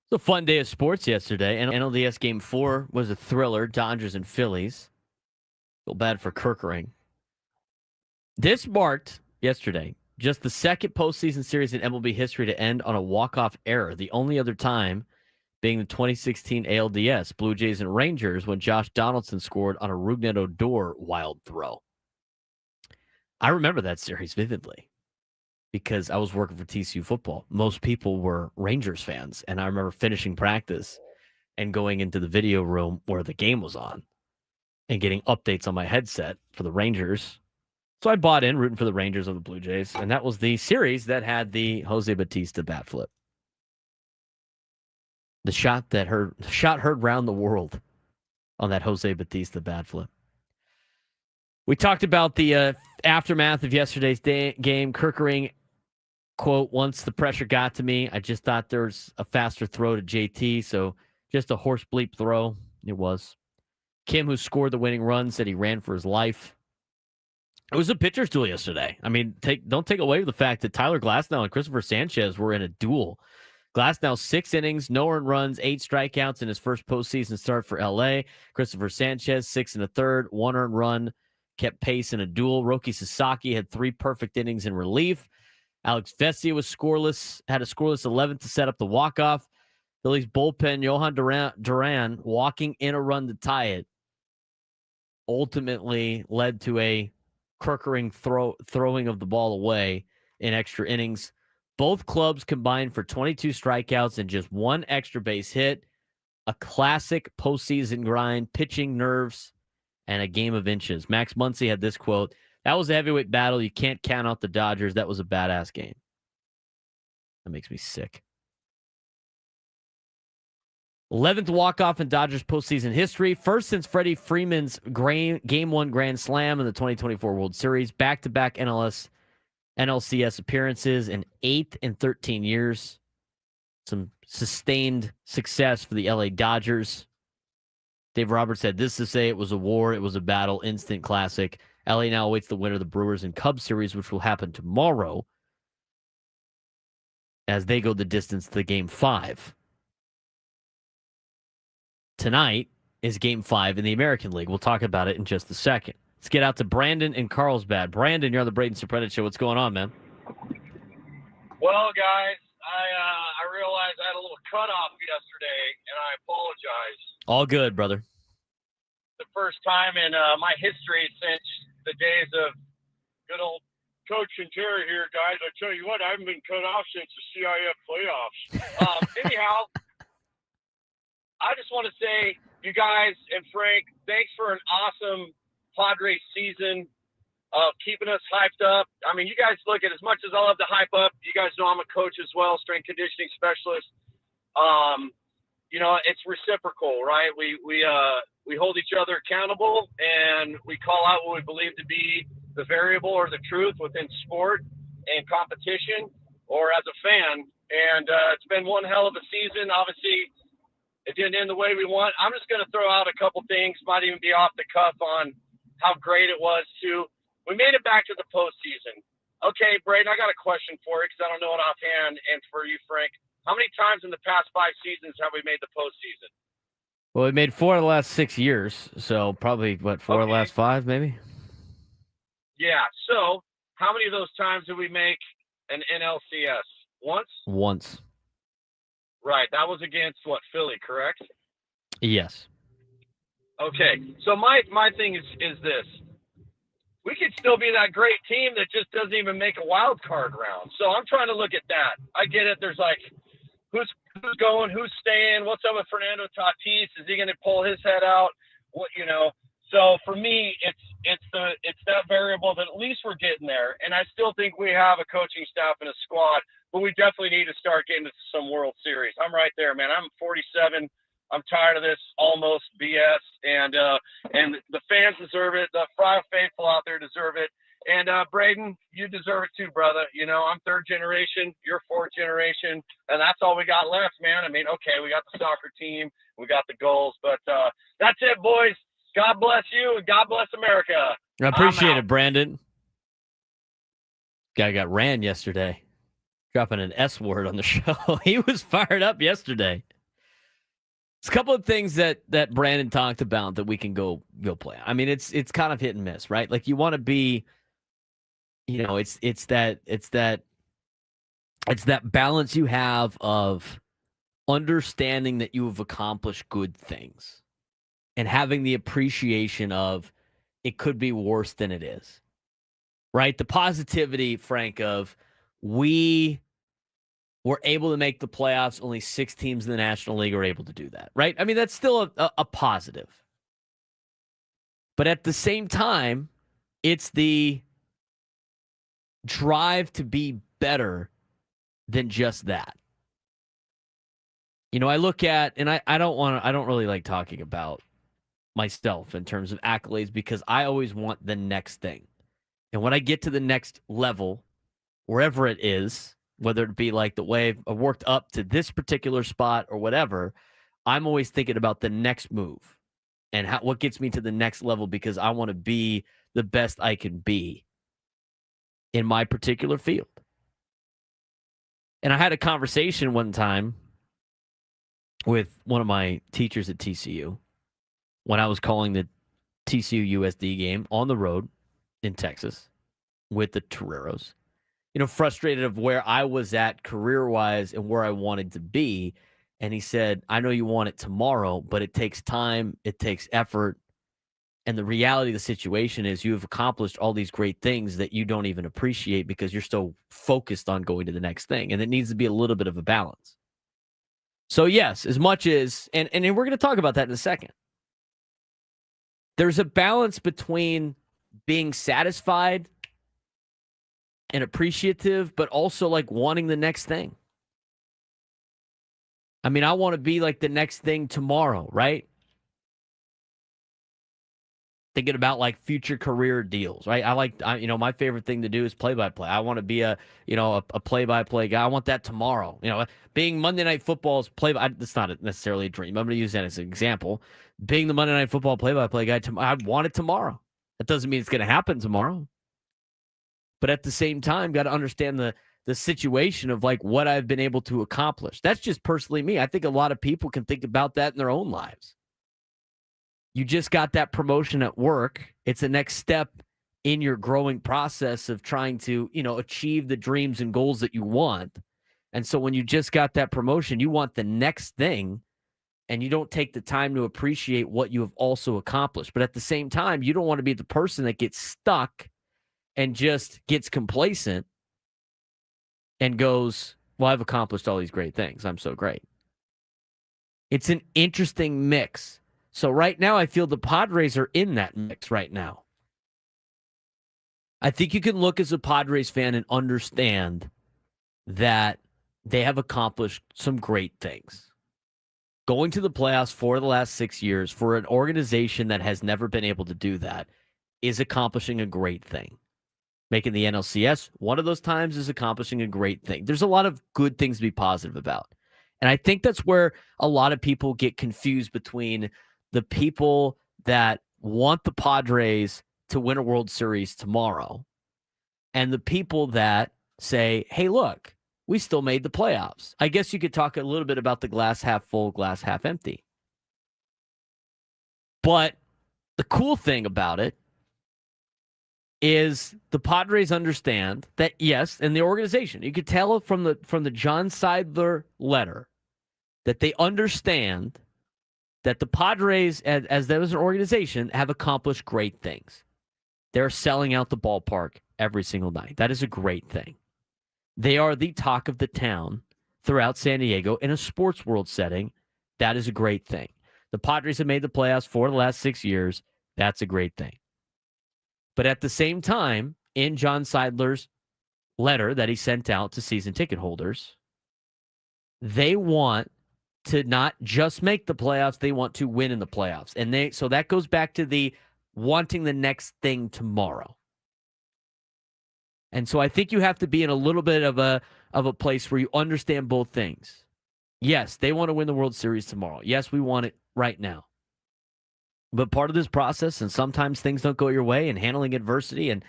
was a fun day of sports yesterday. And NLDS Game 4 was a thriller, Dodgers and Phillies. Feel bad for Kerkering. This marked, yesterday, just the second postseason series in MLB history to end on a walk-off error. The only other time being the 2016 ALDS, Blue Jays and Rangers, when Josh Donaldson scored on a Rougned Odor wild throw. I remember that series vividly, because I was working for TCU football. Most people were Rangers fans, and I remember finishing practice and going into the video room where the game was on and getting updates on my headset for the Rangers. So I bought in, rooting for the Rangers of the Blue Jays, and that was the series that had the Jose Bautista bat flip. The shot heard round the world on that Jose Bautista bat flip. We talked about the aftermath of yesterday's game. Kerkering, quote, once the pressure got to me, I just thought there was a faster throw to JT, so just a horse bleep throw. It was. Kim, who scored the winning run, said he ran for his life. It was a pitcher's duel yesterday. I mean, don't take away the fact that Tyler Glasnow and Christopher Sanchez were in a duel. Glasnow, 6 innings, no earned runs, 8 strikeouts in his first postseason start for LA. Christopher Sanchez, 6 1/3, 1 earned run, kept pace in a duel. Roki Sasaki had 3 perfect innings in relief. Alex Vesia was scoreless, had a scoreless 11th to set up the walk-off. Phillies bullpen, Johan Duran walking in a run to tie it, ultimately led to a Kerkering throwing of the ball away in extra innings. Both clubs combined for 22 strikeouts and just 1 extra base hit. A classic postseason grind, pitching nerves and a game of inches. Max Muncy had this quote: "That was a heavyweight battle. You can't count out the Dodgers. That was a badass game." That makes me sick. 11th walk-off in Dodgers postseason history. First since Freddie Freeman's Game 1 Grand Slam in the 2024 World Series. Back-to-back NLCS appearances in 8 and 13 years. Some sustained success for the LA Dodgers. Dave Roberts said, "This to say it was a war, it was a battle, instant classic. LA now awaits the winner of the Brewers and Cubs series, which will happen tomorrow as they go the distance to Game 5. Tonight is Game 5 in the American League. We'll talk about it in just a second. Let's get out to Brandon in Carlsbad. Brandon, you're on the Braden Surprenant Show. What's going on, man? Well, guys, I realized I had a little cutoff yesterday, and I apologize. All good, brother. The first time in my history since the days of good old Coach and Terry here, guys. I tell you what, I haven't been cut off since the CIF playoffs. Anyhow, I just want to say, you guys and Frank, thanks for an awesome Padres season of keeping us hyped up. I mean, you guys look at, as much as I love to hype up, you guys know I'm a coach as well, strength conditioning specialist. You know, it's reciprocal, right? We hold each other accountable, and we call out what we believe to be the variable or the truth within sport and competition or as a fan. And it's been one hell of a season. Obviously, it didn't end the way we want. I'm just going to throw out a couple things, might even be off the cuff, on how great it was too. We made it back to the postseason. Okay, Braden, I got a question for you because I don't know it offhand, and for you, Frank. How many times in the past 5 seasons have we made the postseason? Well, we made 4 of the last 6 years, so probably, 4 of the last 5, maybe? Yeah, so how many of those times did we make an NLCS? Once? Once. Right, that was against, Philly, correct? Yes. Okay, so my thing is this. We could still be that great team that just doesn't even make a wild card round. So I'm trying to look at that. I get it. There's who's going, who's staying, what's up with Fernando Tatis? Is he going to pull his head out? So for me, it's that variable that at least we're getting there. And I still think we have a coaching staff and a squad, but we definitely need to start getting to some World Series. I'm right there, man. I'm 47. I'm tired of this almost BS, and the fans deserve it. The Fry faithful out there deserve it. And Braden, you deserve it too, brother. You know, I'm 3rd generation, you're 4th generation, and that's all we got left, man. I mean, okay, we got the soccer team, we got the goals, but that's it, boys. God bless you, and God bless America. I appreciate it, Brandon. Guy got ran yesterday, dropping an S word on the show. He was fired up yesterday. It's a couple of things that Brandon talked about that we can go play. I mean, it's kind of hit and miss, right? Like, you want to be, you know, it's that balance you have of understanding that you have accomplished good things and having the appreciation of it could be worse than it is, right? The positivity, Frank, of we were able to make the playoffs. Only 6 teams in the National League are able to do that, right? I mean, that's still a positive. But at the same time, it's the drive to be better than just that. You know, I look at, and I don't really like talking about myself in terms of accolades because I always want the next thing. And when I get to the next level, wherever it is, whether it be like the way I worked up to this particular spot or whatever, I'm always thinking about the next move and what gets me to the next level because I want to be the best I can be in my particular field. And I had a conversation one time with one of my teachers at TCU when I was calling the TCU USD game on the road in Texas with the Toreros. You know, frustrated of where I was at career-wise and where I wanted to be. And he said, I know you want it tomorrow, but it takes time, it takes effort. And the reality of the situation is you have accomplished all these great things that you don't even appreciate because you're so focused on going to the next thing. And it needs to be a little bit of a balance. So yes, as much as, and we're going to talk about that in a second. There's a balance between being satisfied and appreciative, but also like wanting the next thing. I mean, I want to be like the next thing tomorrow, right? Thinking about like future career deals, right? My favorite thing to do is play-by-play. I want to be a play-by-play guy. I want that tomorrow. Being Monday Night Football's that's not necessarily a dream. I'm going to use that as an example. Being the Monday Night Football play-by-play guy, I want it tomorrow. That doesn't mean it's going to happen tomorrow. But at the same time, got to understand the situation of like what I've been able to accomplish. That's just personally me. I think a lot of people can think about that in their own lives. You just got that promotion at work. It's the next step in your growing process of trying to, achieve the dreams and goals that you want. And so when you just got that promotion, you want the next thing, and you don't take the time to appreciate what you have also accomplished. But at the same time, you don't want to be the person that gets stuck and just gets complacent and goes, well, I've accomplished all these great things. I'm so great. It's an interesting mix. So right now, I feel the Padres are in that mix right now. I think you can look as a Padres fan and understand that they have accomplished some great things. Going to the playoffs for the last 6 years for an organization that has never been able to do that is accomplishing a great thing. Making the NLCS one of those times is accomplishing a great thing. There's a lot of good things to be positive about. And I think that's where a lot of people get confused between the people that want the Padres to win a World Series tomorrow and the people that say, hey, look, we still made the playoffs. I guess you could talk a little bit about the glass half full, glass half empty. But the cool thing about it is the Padres understand that, yes, and the organization, you could tell from the John Seidler letter that they understand that the Padres, as an organization, have accomplished great things. They're selling out the ballpark every single night. That is a great thing. They are the talk of the town throughout San Diego in a sports world setting. That is a great thing. The Padres have made the playoffs for the last 6 years. That's a great thing. But at the same time, in John Seidler's letter that he sent out to season ticket holders, they want to not just make the playoffs, they want to win in the playoffs. And so that goes back to the wanting the next thing tomorrow. And so I think you have to be in a little bit of a place where you understand both things. Yes, they want to win the World Series tomorrow. Yes, we want it right now. But part of this process, and sometimes things don't go your way, and handling adversity, and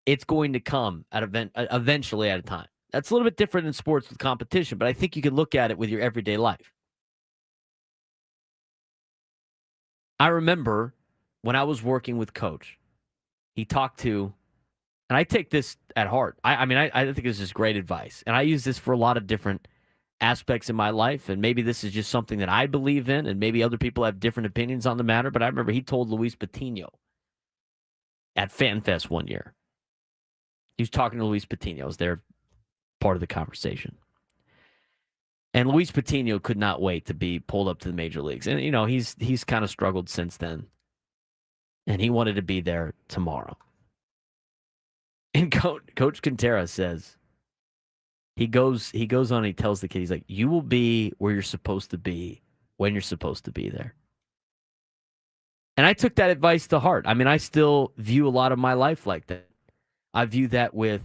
it's going to come eventually at a time. That's a little bit different in sports with competition, but I think you can look at it with your everyday life. I remember when I was working with Coach, he talked to, and I take this at heart. I think this is great advice, and I use this for a lot of different aspects in my life, and maybe this is just something that I believe in, and maybe other people have different opinions on the matter, but I remember he told Luis Patino at FanFest one year. He was talking to Luis Patino. I was there, part of the conversation. And Luis Patino could not wait to be pulled up to the major leagues. And, he's kind of struggled since then. And he wanted to be there tomorrow. And Coach Quintero says, he goes on and he tells the kid, he's like, you will be where you're supposed to be when you're supposed to be there. And I took that advice to heart. I mean, I still view a lot of my life like that. I view that with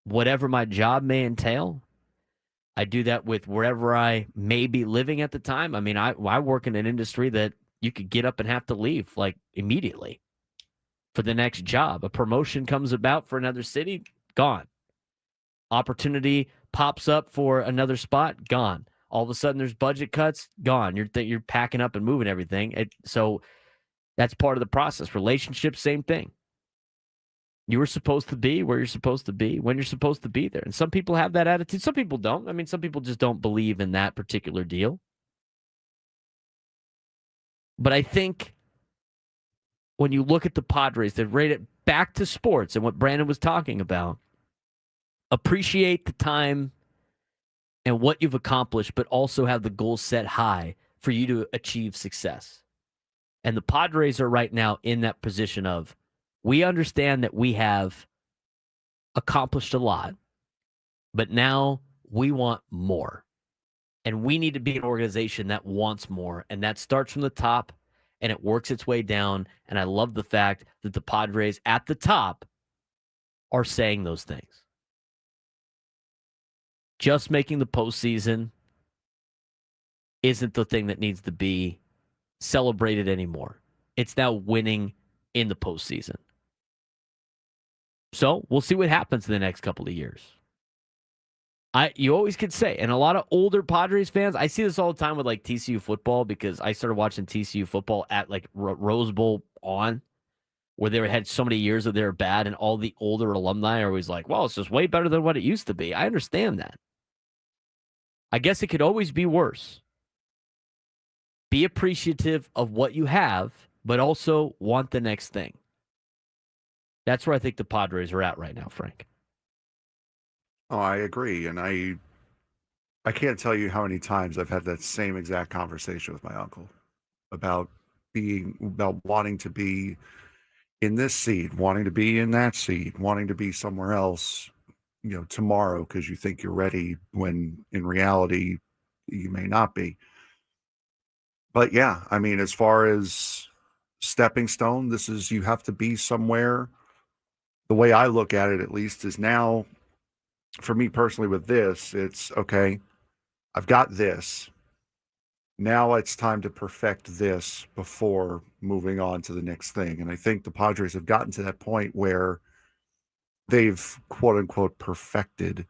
whatever my job may entail. I do that with wherever I may be living at the time. I mean, I work in an industry that you could get up and have to leave like immediately for the next job. A promotion comes about for another city, gone. Opportunity pops up for another spot, gone. All of a sudden there's budget cuts, gone. You're packing up and moving everything. So that's part of the process. Relationships, same thing. You were supposed to be where you're supposed to be when you're supposed to be there. And some people have that attitude. Some people don't. I mean, some people just don't believe in that particular deal. But I think when you look at the Padres, they rate it back to sports and what Brandon was talking about. Appreciate the time and what you've accomplished, but also have the goals set high for you to achieve success. And the Padres are right now in that position of, we understand that we have accomplished a lot, but now we want more. And we need to be an organization that wants more. And that starts from the top and it works its way down. And I love the fact that the Padres at the top are saying those things. Just making the postseason isn't the thing that needs to be celebrated anymore. It's now winning in the postseason. So we'll see what happens in the next couple of years. You always could say, and a lot of older Padres fans, I see this all the time with like TCU football, because I started watching TCU football at like Rose Bowl on, where they had so many years that they were bad, and all the older alumni are always like, well, it's just way better than what it used to be. I understand that. I guess it could always be worse. Be appreciative of what you have, but also want the next thing. That's where I think the Padres are at right now, Frank. Oh, I agree. And I can't tell you how many times I've had that same exact conversation with my uncle about wanting to be in this seed, wanting to be in that seed, wanting to be somewhere else, tomorrow, because you think you're ready, when in reality you may not be. But yeah, I mean, as far as stepping stone, you have to be somewhere. The way I look at it, at least, is now, for me personally with this, it's okay, I've got this. Now it's time to perfect this before moving on to the next thing. And I think the Padres have gotten to that point where they've, quote unquote, perfected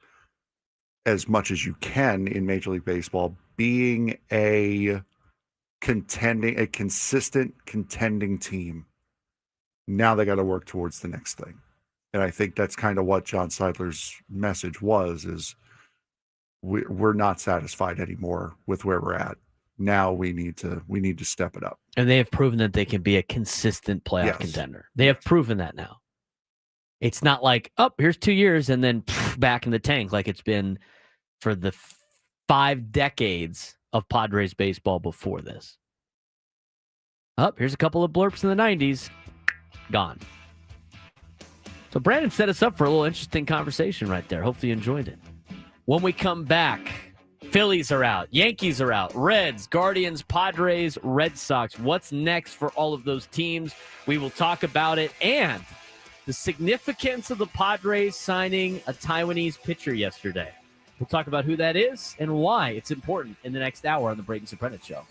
as much as you can in Major League Baseball, being a consistent contending team. Now they got to work towards the next thing. And I think that's kind of what John Seidler's message is we're not satisfied anymore with where we're at. Now we need to step it up. And they have proven that they can be a consistent playoff contender. They have proven that now. It's not like, here's 2 years and then back in the tank like it's been for the 5 decades of Padres baseball before this. Here's a couple of blurps in the 90s. Gone. So Brandon set us up for a little interesting conversation right there. Hopefully you enjoyed it. When we come back, Phillies are out. Yankees are out. Reds, Guardians, Padres, Red Sox. What's next for all of those teams? We will talk about it and the significance of the Padres signing a Taiwanese pitcher yesterday. We'll talk about who that is and why it's important in the next hour on the Braden Surprenant Show.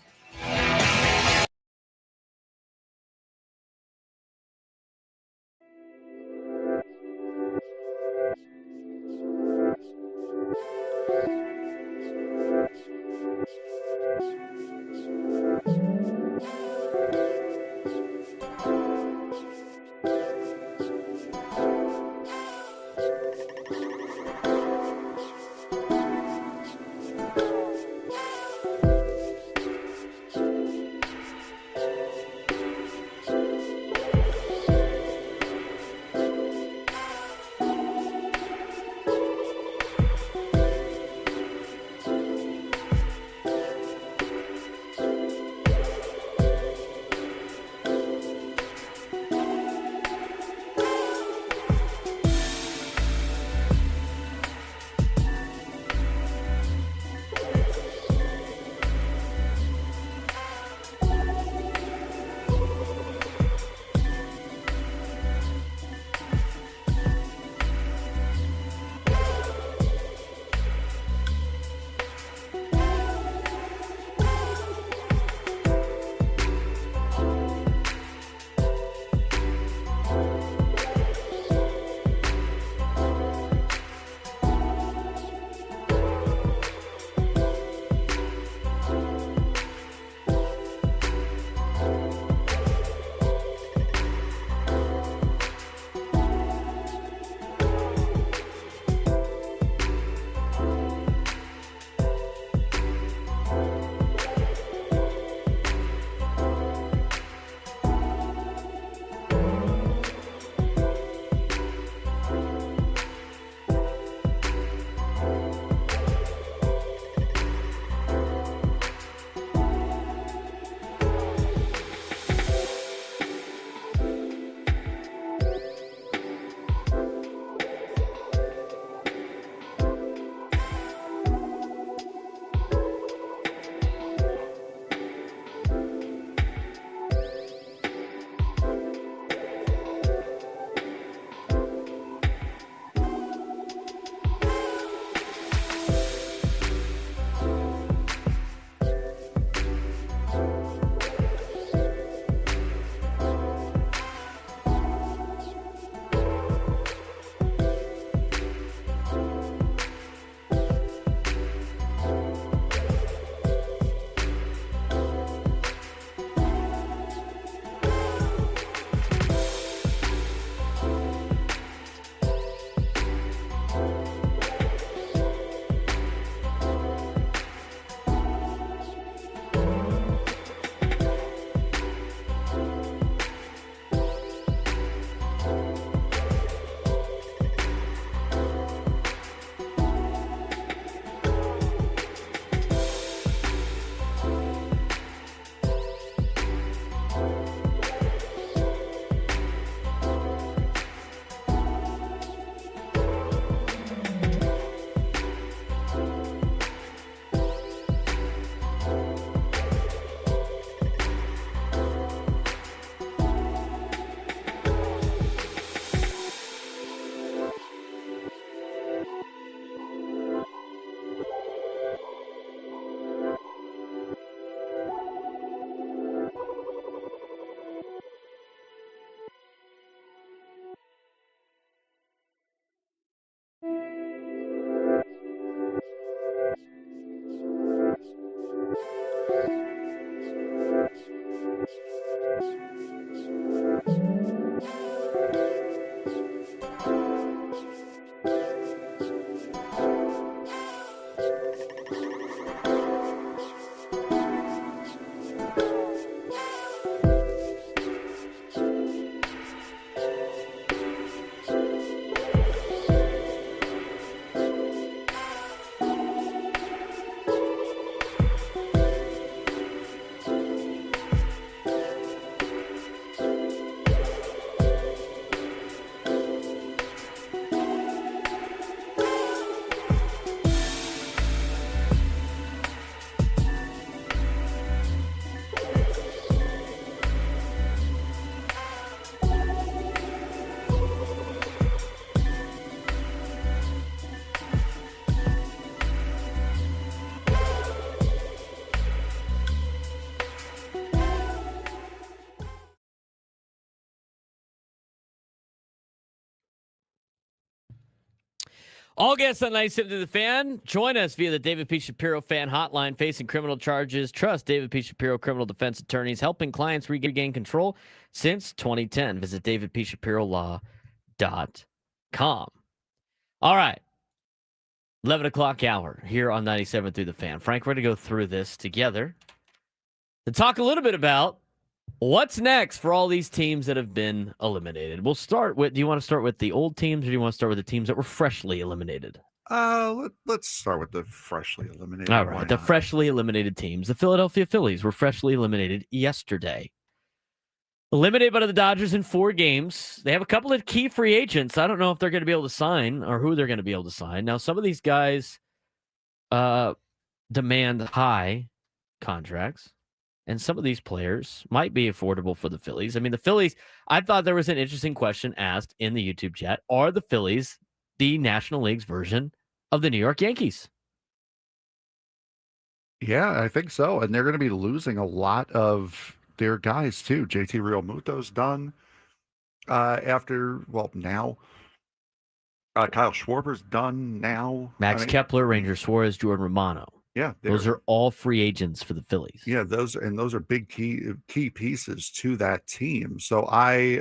All guests on 97 to the Fan, join us via the David P. Shapiro Fan Hotline. Facing criminal charges, trust David P. Shapiro criminal defense attorneys, helping clients regain control since 2010. Visit davidpshapirolaw.com. All right. 11 o'clock hour here on 97 through the Fan. Frank, we're going to go through this together to talk a little bit about what's next for all these teams that have been eliminated. We'll start with, do you want to start with the old teams or do you want to start with the teams that were freshly eliminated? Let's start with the freshly eliminated. All right, the freshly eliminated teams. The Philadelphia Phillies were freshly eliminated yesterday. Eliminated by the Dodgers in 4 games. They have a couple of key free agents. I don't know if they're going to be able to sign or who they're going to be able to sign. Now, some of these guys demand high contracts, and some of these players might be affordable for the Phillies. I mean, the Phillies, I thought there was an interesting question asked in the YouTube chat. Are the Phillies the National League's version of the New York Yankees? Yeah, I think so. And they're going to be losing a lot of their guys too. JT Realmuto's done now. Kyle Schwarber's done now. Max Kepler, Ranger Suarez, Jordan Romano. Yeah, those are all free agents for the Phillies. Yeah, those are big key pieces to that team. So I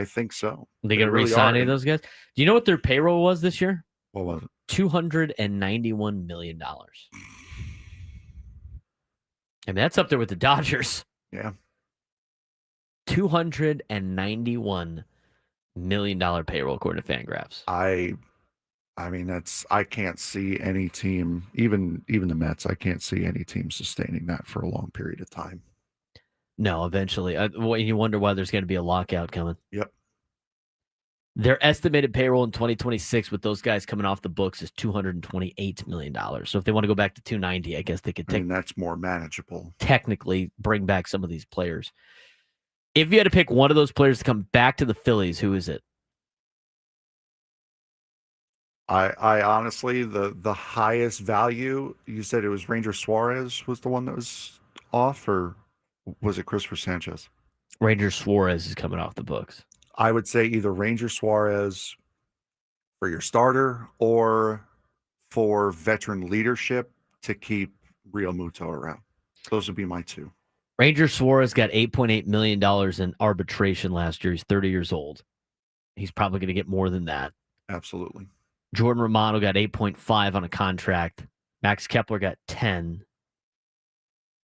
think so. They going to re-sign any of those guys? Do you know what their payroll was this year? What was it? $291 million. I mean, that's up there with the Dodgers. Yeah. $291 million payroll according to Fangraphs. I mean, I can't see any team, even the Mets, I can't see any team sustaining that for a long period of time. No, eventually. You wonder why there's going to be a lockout coming. Yep. Their estimated payroll in 2026 with those guys coming off the books is $228 million. So if they want to go back to 290, I guess they could that's more manageable. Technically bring back some of these players. If you had to pick one of those players to come back to the Phillies, who is it? I honestly, the highest value, you said it was Ranger Suarez was the one that was off, or was it Christopher Sanchez? Ranger Suarez is coming off the books. I would say either Ranger Suarez for your starter or for veteran leadership to keep Realmuto around. Those would be my two. Ranger Suarez got $8.8 million in arbitration last year. He's 30 years old. He's probably going to get more than that. Absolutely. Jordan Romano got 8.5 on a contract. Max Kepler got 10.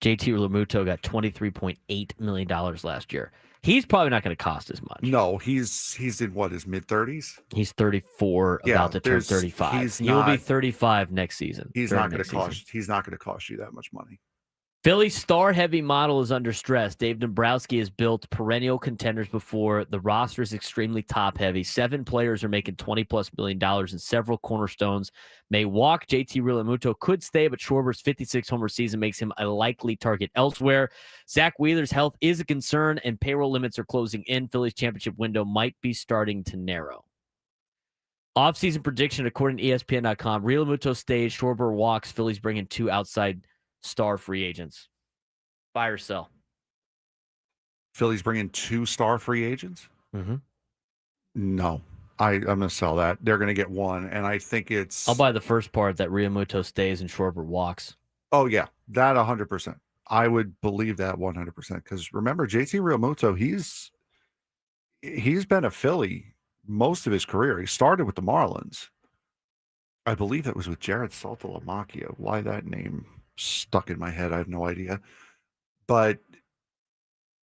JT Realmuto got $23.8 million last year. He's probably not going to cost as much. No, he's in what, his mid-30s? He's 34, about to turn 35. He will be 35 next season. He's not going to cost you that much money. Philly's star-heavy model is under stress. Dave Dombrowski has built perennial contenders before. The roster is extremely top-heavy. 7 players are making $20+ million, and several cornerstones may walk. JT Realmuto could stay, but Schwarber's 56-homer season makes him a likely target elsewhere. Zach Wheeler's health is a concern, and payroll limits are closing in. Philly's championship window might be starting to narrow. Offseason prediction, according to ESPN.com, Realmuto stays, Schwarber walks. Phillies bring in 2 outside star free agents. Buy or sell? Phillies bring in 2 star free agents? Mm-hmm. No. I'm going to sell that. They're going to get 1, and I think it's... I'll buy the first part that Realmuto stays and Schwarber walks. Oh, yeah. That 100%. I would believe that 100%, because remember, JT Realmuto, he's been a Philly most of his career. He started with the Marlins. I believe it was with Jared Saltalamacchia. Why that name stuck in my head, I have no idea. But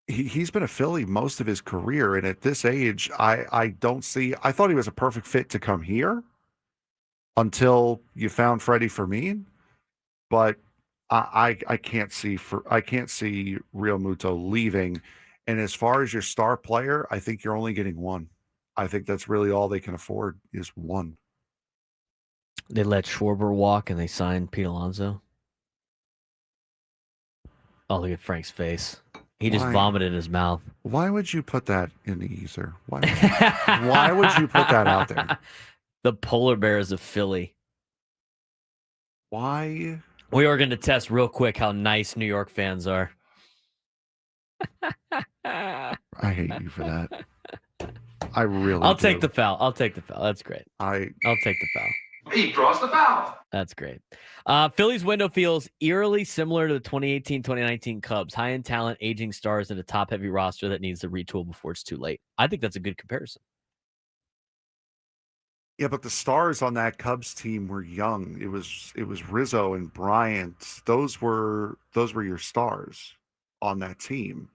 he's been a Philly most of his career, and at this age, I don't see... I thought he was a perfect fit to come here until you found Freddie Fermin, but I can't see Realmuto leaving. And as far as your star player, I think you're only getting 1. I think that's really all they can afford is 1. They let Schwarber walk and they signed Pete Alonso. Oh, look at Frank's face. He just vomited in his mouth. Why would you put that in the ether? Why would you put that out there? The polar bears of Philly. Why? We are going to test real quick how nice New York fans are. I hate you for that. I really I'll take the foul. I'll take the foul. That's great. I'll take the foul. He draws the foul. That's great. Phillies window feels eerily similar to the 2018-2019 Cubs. High in talent, aging stars, and a top-heavy roster that needs to retool before it's too late. I think that's a good comparison. Yeah, but the stars on that Cubs team were young. It was Rizzo and Bryant. Those were your stars on that team.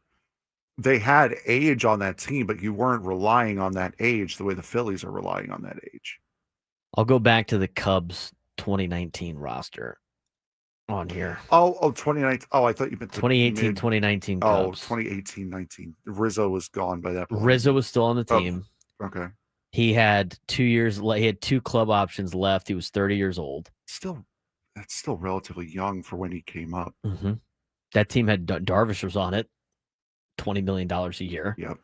They had age on that team, but you weren't relying on that age the way the Phillies are relying on that age. I'll go back to the Cubs 2019 roster on here. 2019. Oh, I thought you meant 2018-2019 Cubs. 2018-19. Rizzo was gone by that point. Rizzo was still on the team. Okay. He had 2 years. He had 2 club options left. He was 30 years old. That's still relatively young for when he came up. Mm-hmm. That team had Darvish was on it, $20 million a year. Yep.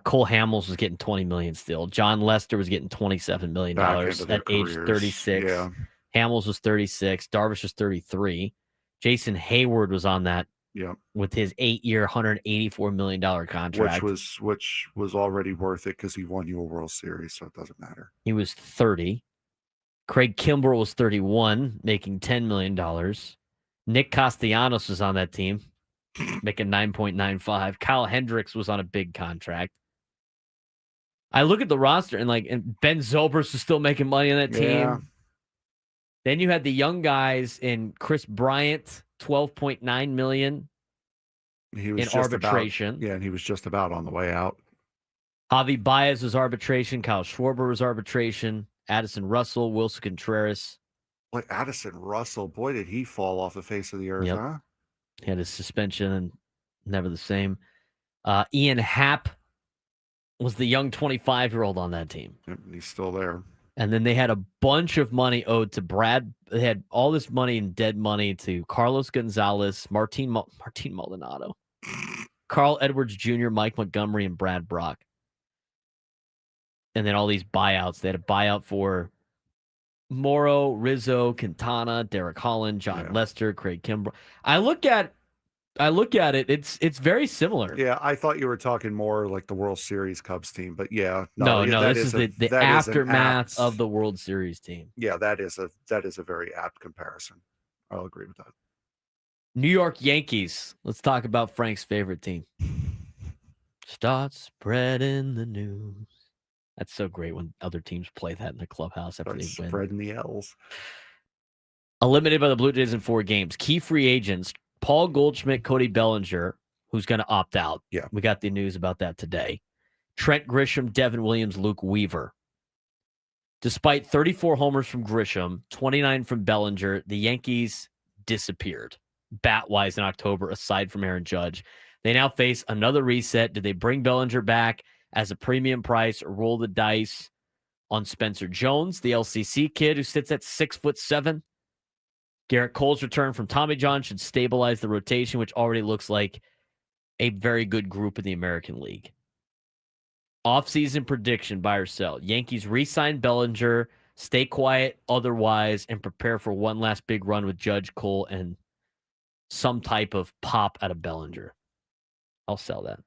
Cole Hamels was getting $20 million still. John Lester was getting $27 million at age 36. Yeah. Hamels was 36. Darvish was 33. Jason Hayward was on that. Yep. With his 8-year, $184 million contract, which was already worth it because he won you a World Series, so it doesn't matter. He was 30. Craig Kimbrell was 31, making $10 million. Nick Castellanos was on that team, making 9.95. Kyle Hendricks was on a big contract. I look at the roster and Ben Zobrist is still making money on that team. Yeah. Then you had the young guys in Chris Bryant, $12.9 million he was in arbitration. And he was just about on the way out. Javi Baez was arbitration. Kyle Schwarber was arbitration. Addison Russell, Wilson Contreras. Boy, Addison Russell, boy, did he fall off the face of the earth, huh? He had his suspension and never the same. Ian Happ was the young 25-year-old on that team. Yep, he's still there. And then they had a bunch of money owed to Brad. They had all this money in dead money to Carlos Gonzalez, Martin Maldonado, Carl Edwards Jr., Mike Montgomery, and Brad Brock. And then all these buyouts. They had a buyout for Morrow, Rizzo, Quintana, Derek Holland, John Lester, Craig Kimbrell. I look at it. It's very similar. Yeah, I thought you were talking more like the World Series Cubs team, but yeah, no. This is the aftermath of the World Series team. Yeah, that is a very apt comparison. I'll agree with that. New York Yankees. Let's talk about Frank's favorite team. Start spreading the news. That's so great when other teams play that in the clubhouse after they win. Spreading the L's. Eliminated by the Blue Jays in 4 games. Key free agents. Paul Goldschmidt, Cody Bellinger, who's going to opt out. Yeah. We got the news about that today. Trent Grisham, Devin Williams, Luke Weaver. Despite 34 homers from Grisham, 29 from Bellinger, the Yankees disappeared bat-wise in October, aside from Aaron Judge. They now face another reset. Did they bring Bellinger back as a premium price or roll the dice on Spencer Jones, the LCC kid who sits at 6'7"? Garrett Cole's return from Tommy John should stabilize the rotation, which already looks like a very good group in the American League. Off-season prediction, buy or sell. Yankees re-sign Bellinger, stay quiet otherwise, and prepare for one last big run with Judge, Cole, and some type of pop out of Bellinger. I'll sell that.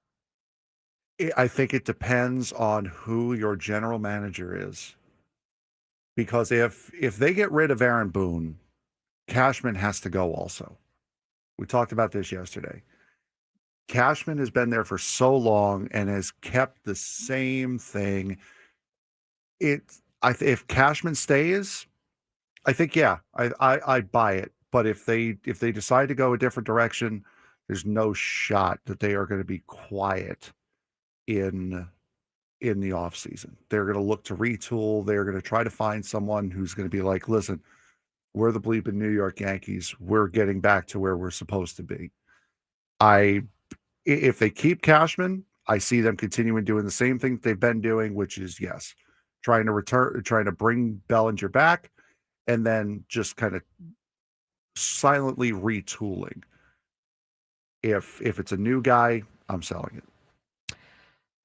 I think it depends on who your general manager is. Because if they get rid of Aaron Boone, Cashman has to go also. We talked about this yesterday. Cashman has been there for so long and has kept the same thing. If Cashman stays, I think, I buy it. But if they decide to go a different direction, there's no shot that they are going to be quiet in the offseason. They're going to look to retool. They're going to try to find someone who's going to be like, listen, we're the bleeping New York Yankees. We're getting back to where we're supposed to be. If they keep Cashman, I see them continuing doing the same thing they've been doing, which is, trying to bring Bellinger back and then just kind of silently retooling. If it's a new guy, I'm selling it.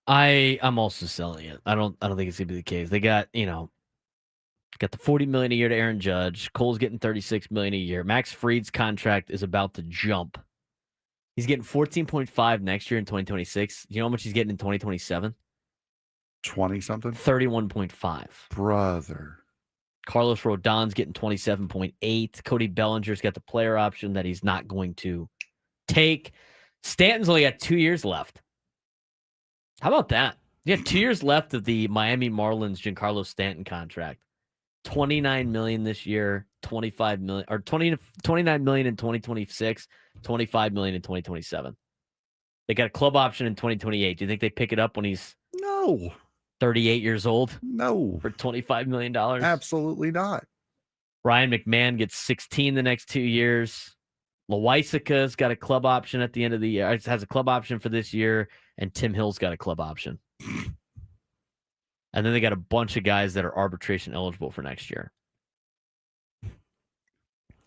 I'm also selling it. I don't think it's gonna be the case. They got the $40 million a year to Aaron Judge. Cole's getting $36 million a year. Max Fried's contract is about to jump. He's getting $14.5 next year in 2026. You know how much he's getting in 2027? 20-something? 31.5. Brother. Carlos Rodon's getting 27.8. Cody Bellinger's got the player option that he's not going to take. Stanton's only got 2 years left. How about that? You got 2 years left of the Miami Marlins Giancarlo Stanton contract. $29 million this year, $29 million in 2026, $25 million in 2027. They got a club option in 2028. Do you think they pick it up when he's No. 38 years old? No. For $25 million? Absolutely not. Ryan McMahon gets 16 the next 2 years. Loaisiga's got a club option at the end of the year. It has a club option for this year, and Tim Hill's got a club option. And then they got a bunch of guys that are arbitration eligible for next year.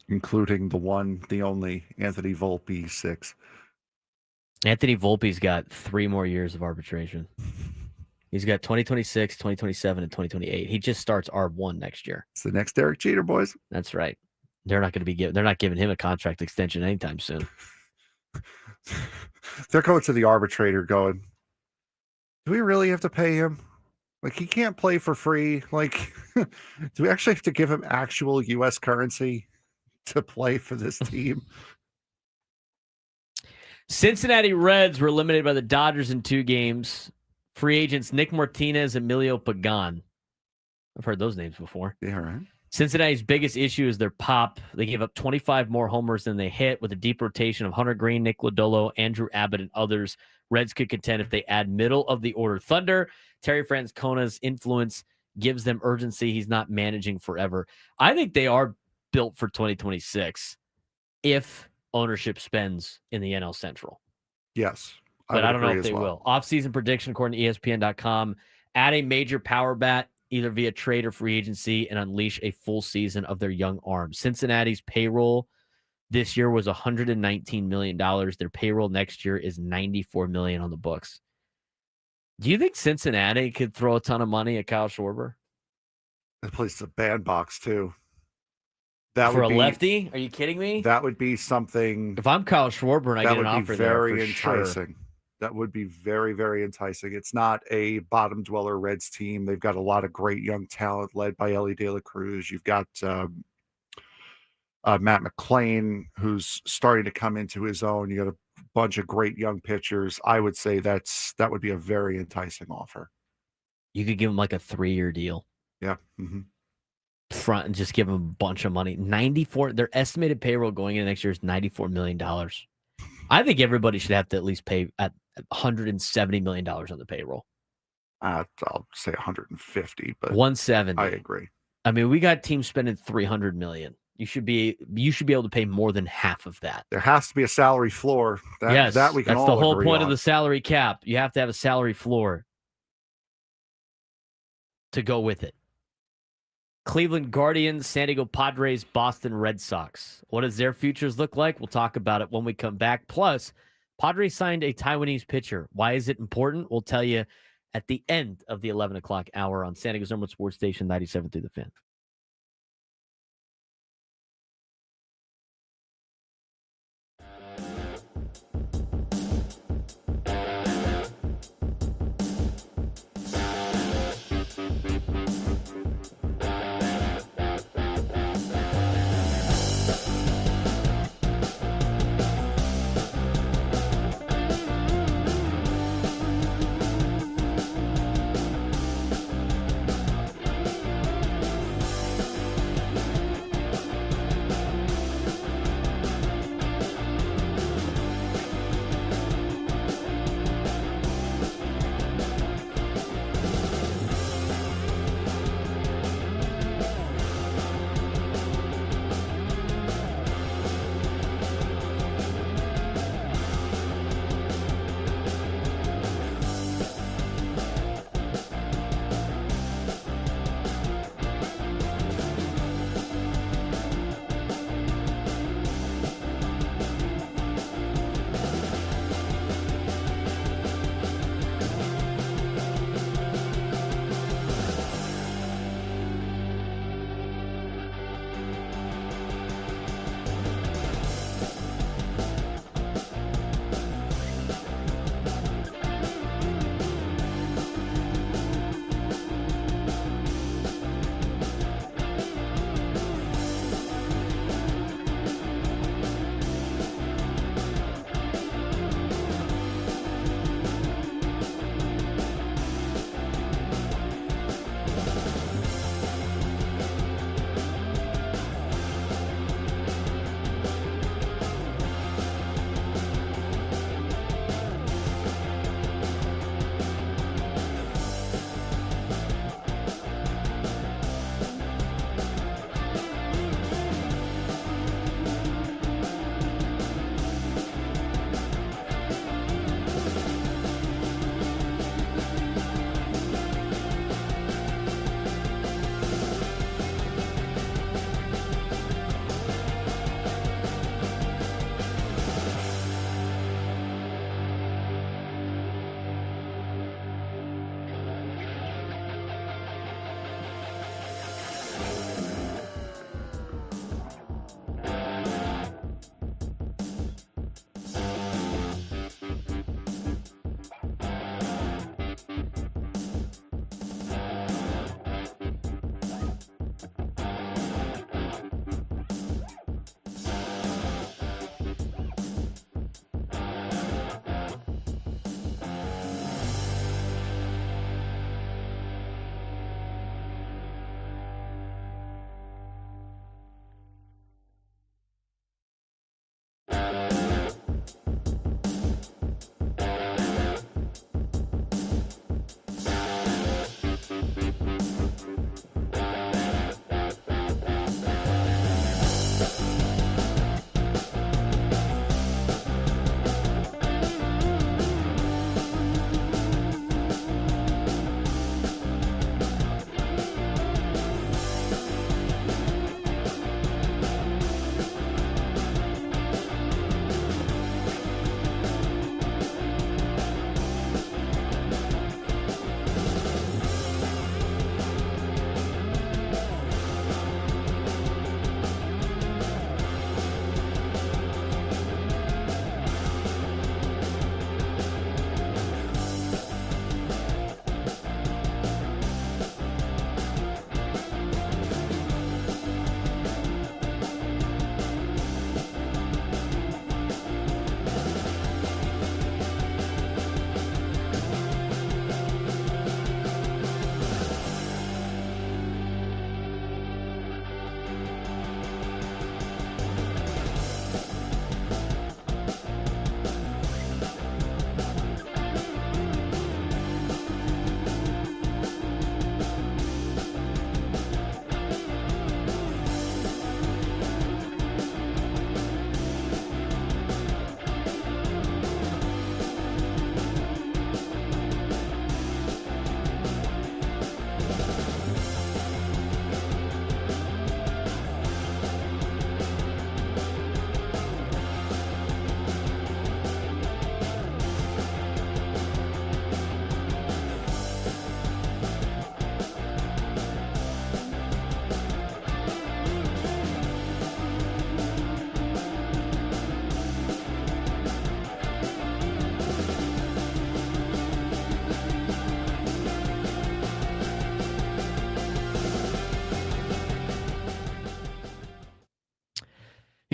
Including the one, the only, Anthony Volpe, 6. Anthony Volpe's got 3 more years of arbitration. He's got 2026, 2027, and 2028. He just starts R1 next year. It's the next Derek Jeter, boys. That's right. They're not going to be they're not giving him a contract extension anytime soon. They're going to the arbitrator going, do we really have to pay him? Like, he can't play for free. Like, do we actually have to give him actual U.S. currency to play for this team? Cincinnati Reds were eliminated by the Dodgers in 2 games. Free agents Nick Martinez, Emilio Pagan. I've heard those names before. Yeah, right. Cincinnati's biggest issue is their pop. They gave up 25 more homers than they hit with a deep rotation of Hunter Green, Nick Lodolo, Andrew Abbott, and others. Reds could contend if they add middle of the order Thunder. Terry Francona's influence gives them urgency. He's not managing forever. I think they are built for 2026 if ownership spends in the NL Central. Yes. But I don't know if they will. Off-season prediction, according to ESPN.com, add a major power bat, either via trade or free agency, and unleash a full season of their young arms. Cincinnati's payroll this year was $119 million. Their payroll next year is $94 million on the books. Do you think Cincinnati could throw a ton of money at Kyle Schwarber? That place is a bandbox, too. That for would a be, lefty? Are you kidding me? That would be something. If I'm Kyle Schwarber and I get an offer there, very enticing. Sure. That would be very, very enticing. It's not a bottom dweller Reds team. They've got a lot of great young talent led by Ellie De La Cruz. You've got Matt McClain, who's starting to come into his own. You got a bunch of great young pitchers. I would say that would be a very enticing offer. You could give him like a 3-year deal. Yeah. Mm-hmm. Front and just give them a bunch of money. 94. Their estimated payroll going into next year is $94 million. I think everybody should have to at least pay at $170 million on the payroll. I'll say 150, but 170. I agree. I mean, we got teams spending $300 million. You should be able to pay more than half of that. There has to be a salary floor. Yes, that we can that's all the whole agree point on. of the salary cap. You have to have a salary floor to go with it. Cleveland Guardians, San Diego Padres, Boston Red Sox. What does their futures look like? We'll talk about it when we come back. Plus, Padres signed a Taiwanese pitcher. Why is it important? We'll tell you at the end of the 11 o'clock hour on San Diego's number 1 sports station, 97 through the Fan.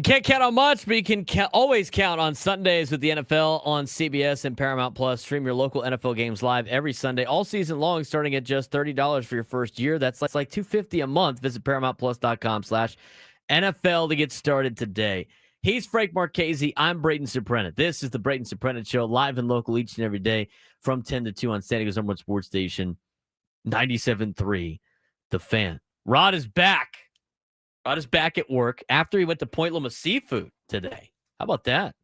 can't count on much, but you can always count on Sundays with the NFL on CBS and Paramount Plus. Stream your local NFL games live every Sunday, all season long, starting at just $30 for your first year. That's like $250 a month. Visit ParamountPlus.com/NFL to get started today. He's Frank Marchese. I'm Braden Surprenant. This is the Braden Surprenant Show, live and local each and every day from 10 to 2 on San Diego's number one sports station, 97.3 The Fan. Rod is back. Rod is back at work after he went to Point Loma Seafood today. How about that?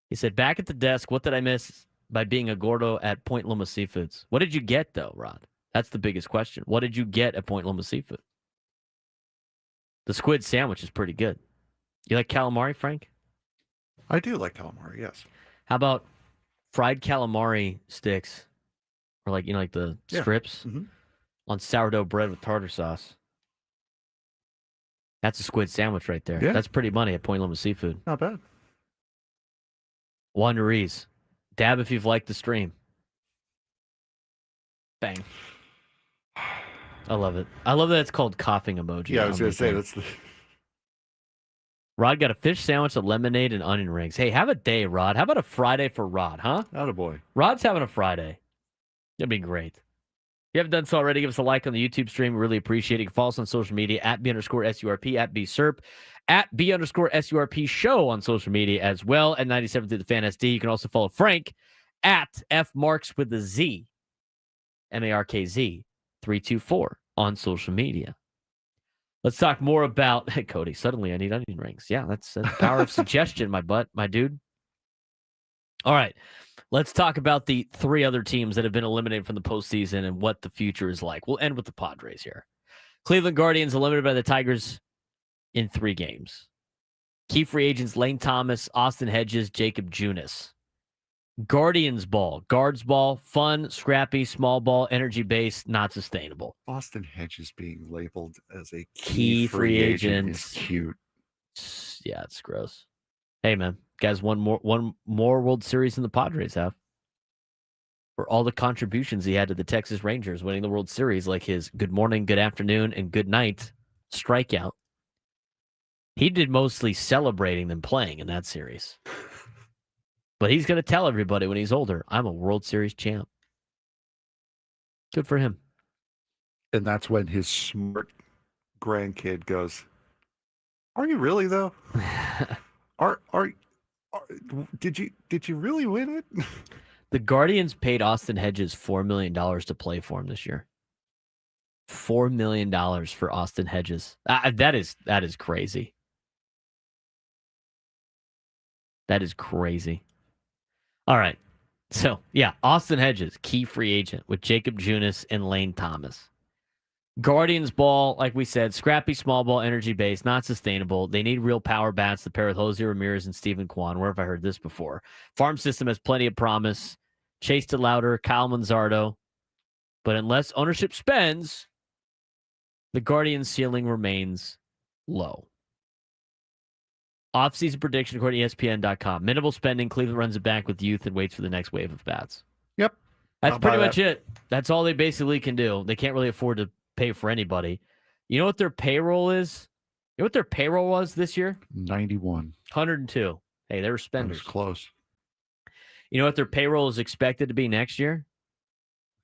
He said, back at the desk, what did I miss by being a gordo at Point Loma Seafoods? What did you get, though, Rod? That's the biggest question. What did you get at Point Loma Seafood? The squid sandwich is pretty good. You like calamari, Frank? I do like calamari, yes. How about fried calamari sticks? Or like the strips on sourdough bread with tartar sauce. That's a squid sandwich right there. Yeah. That's pretty money at Point Loma Seafood. Not bad. Wanderees. Dab if you've liked the stream. Bang. I love it. I love that it's called coughing emoji. Yeah, I was going to say, that's the... Rod got a fish sandwich, a lemonade, and onion rings. Hey, have a day, Rod. How about a Friday for Rod, huh? Attaboy. Rod's having a Friday. That'd be great. If you haven't done so already, give us a like on the YouTube stream. We really appreciate it. You can follow us on social media at B_SURP, at BSURP, at B_SURP show on social media as well, at 97 through the Fan SD. You can also follow Frank at FMarks with the Z, MARKZ 324 on social media. Let's talk more about Cody. Suddenly I need onion rings. Yeah, that's the power of suggestion, my dude. All right. Let's talk about the three other teams that have been eliminated from the postseason and what the future is like. We'll end with the Padres here. Cleveland Guardians eliminated by the Tigers in 3 games. Key free agents Lane Thomas, Austin Hedges, Jacob Junis. Guardians ball, guards ball, fun, scrappy, small ball, energy base, not sustainable. Austin Hedges being labeled as a Key free agent is cute. Yeah, it's gross. Hey, man, guys, one more World Series than the Padres have. For all the contributions he had to the Texas Rangers winning the World Series, like his good morning, good afternoon, and good night strikeout. He did mostly celebrating than playing in that series. But he's going to tell everybody when he's older, I'm a World Series champ. Good for him. And that's when his smart grandkid goes, are you really, though? Did you really win it? The Guardians paid Austin Hedges $4 million to play for him this year. $4 million for Austin Hedges. That is crazy. That is crazy. All right. So, yeah, Austin Hedges, key free agent with Jacob Junis and Lane Thomas. Guardians ball, like we said, scrappy small ball, energy base, not sustainable. They need real power bats to pair with Jose Ramirez and Steven Kwan. Where have I heard this before? Farm system has plenty of promise. Chase DeLauder, Kyle Manzardo. But unless ownership spends, the Guardians' ceiling remains low. Off-season prediction according to ESPN.com. Minimal spending. Cleveland runs it back with youth and waits for the next wave of bats. Yep. That's pretty much it. That's all they basically can do. They can't really afford to pay for anybody. You know what their payroll is? You know what their payroll was this year? 91. 102. Hey, they were spenders. That was close. You know what their payroll is expected to be next year?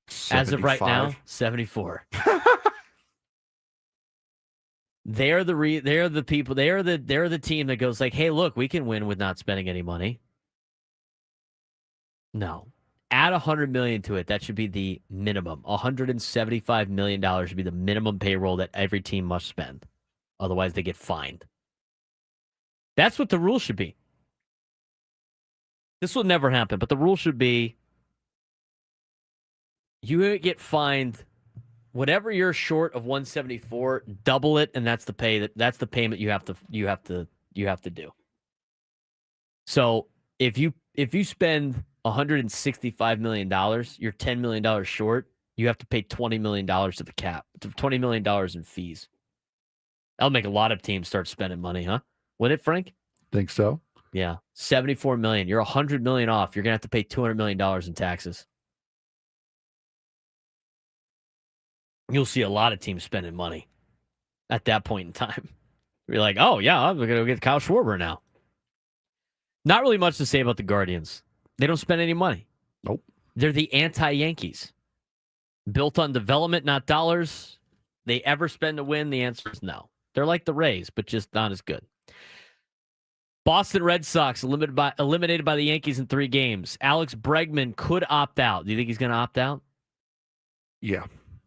75. As of right now, 74. They're the people. They're the team that goes like, hey, look, we can win with not spending any money. No. Add $100 million to it. That should be the minimum. $175 million should be the minimum payroll that every team must spend. Otherwise, they get fined. That's what the rule should be. This will never happen, but the rule should be you get fined whatever you're short of 174, double it, and that's the payment you have to do. So if you spend $165 million, you're $10 million short, you have to pay $20 million to the cap, to $20 million in fees. That'll make a lot of teams start spending money, huh? Would it, Frank? Think so. Yeah. $74 million. You're $100 million off. You're going to have to pay $200 million in taxes. You'll see a lot of teams spending money at that point in time. You're like, oh, yeah, I'm going to get Kyle Schwarber now. Not really much to say about the Guardians. They don't spend any money. Nope. They're the anti-Yankees. Built on development, not dollars. They ever spend to win? The answer is no. They're like the Rays, but just not as good. Boston Red Sox eliminated by the Yankees in 3 games. Alex Bregman could opt out. Do you think he's going to opt out? Yeah.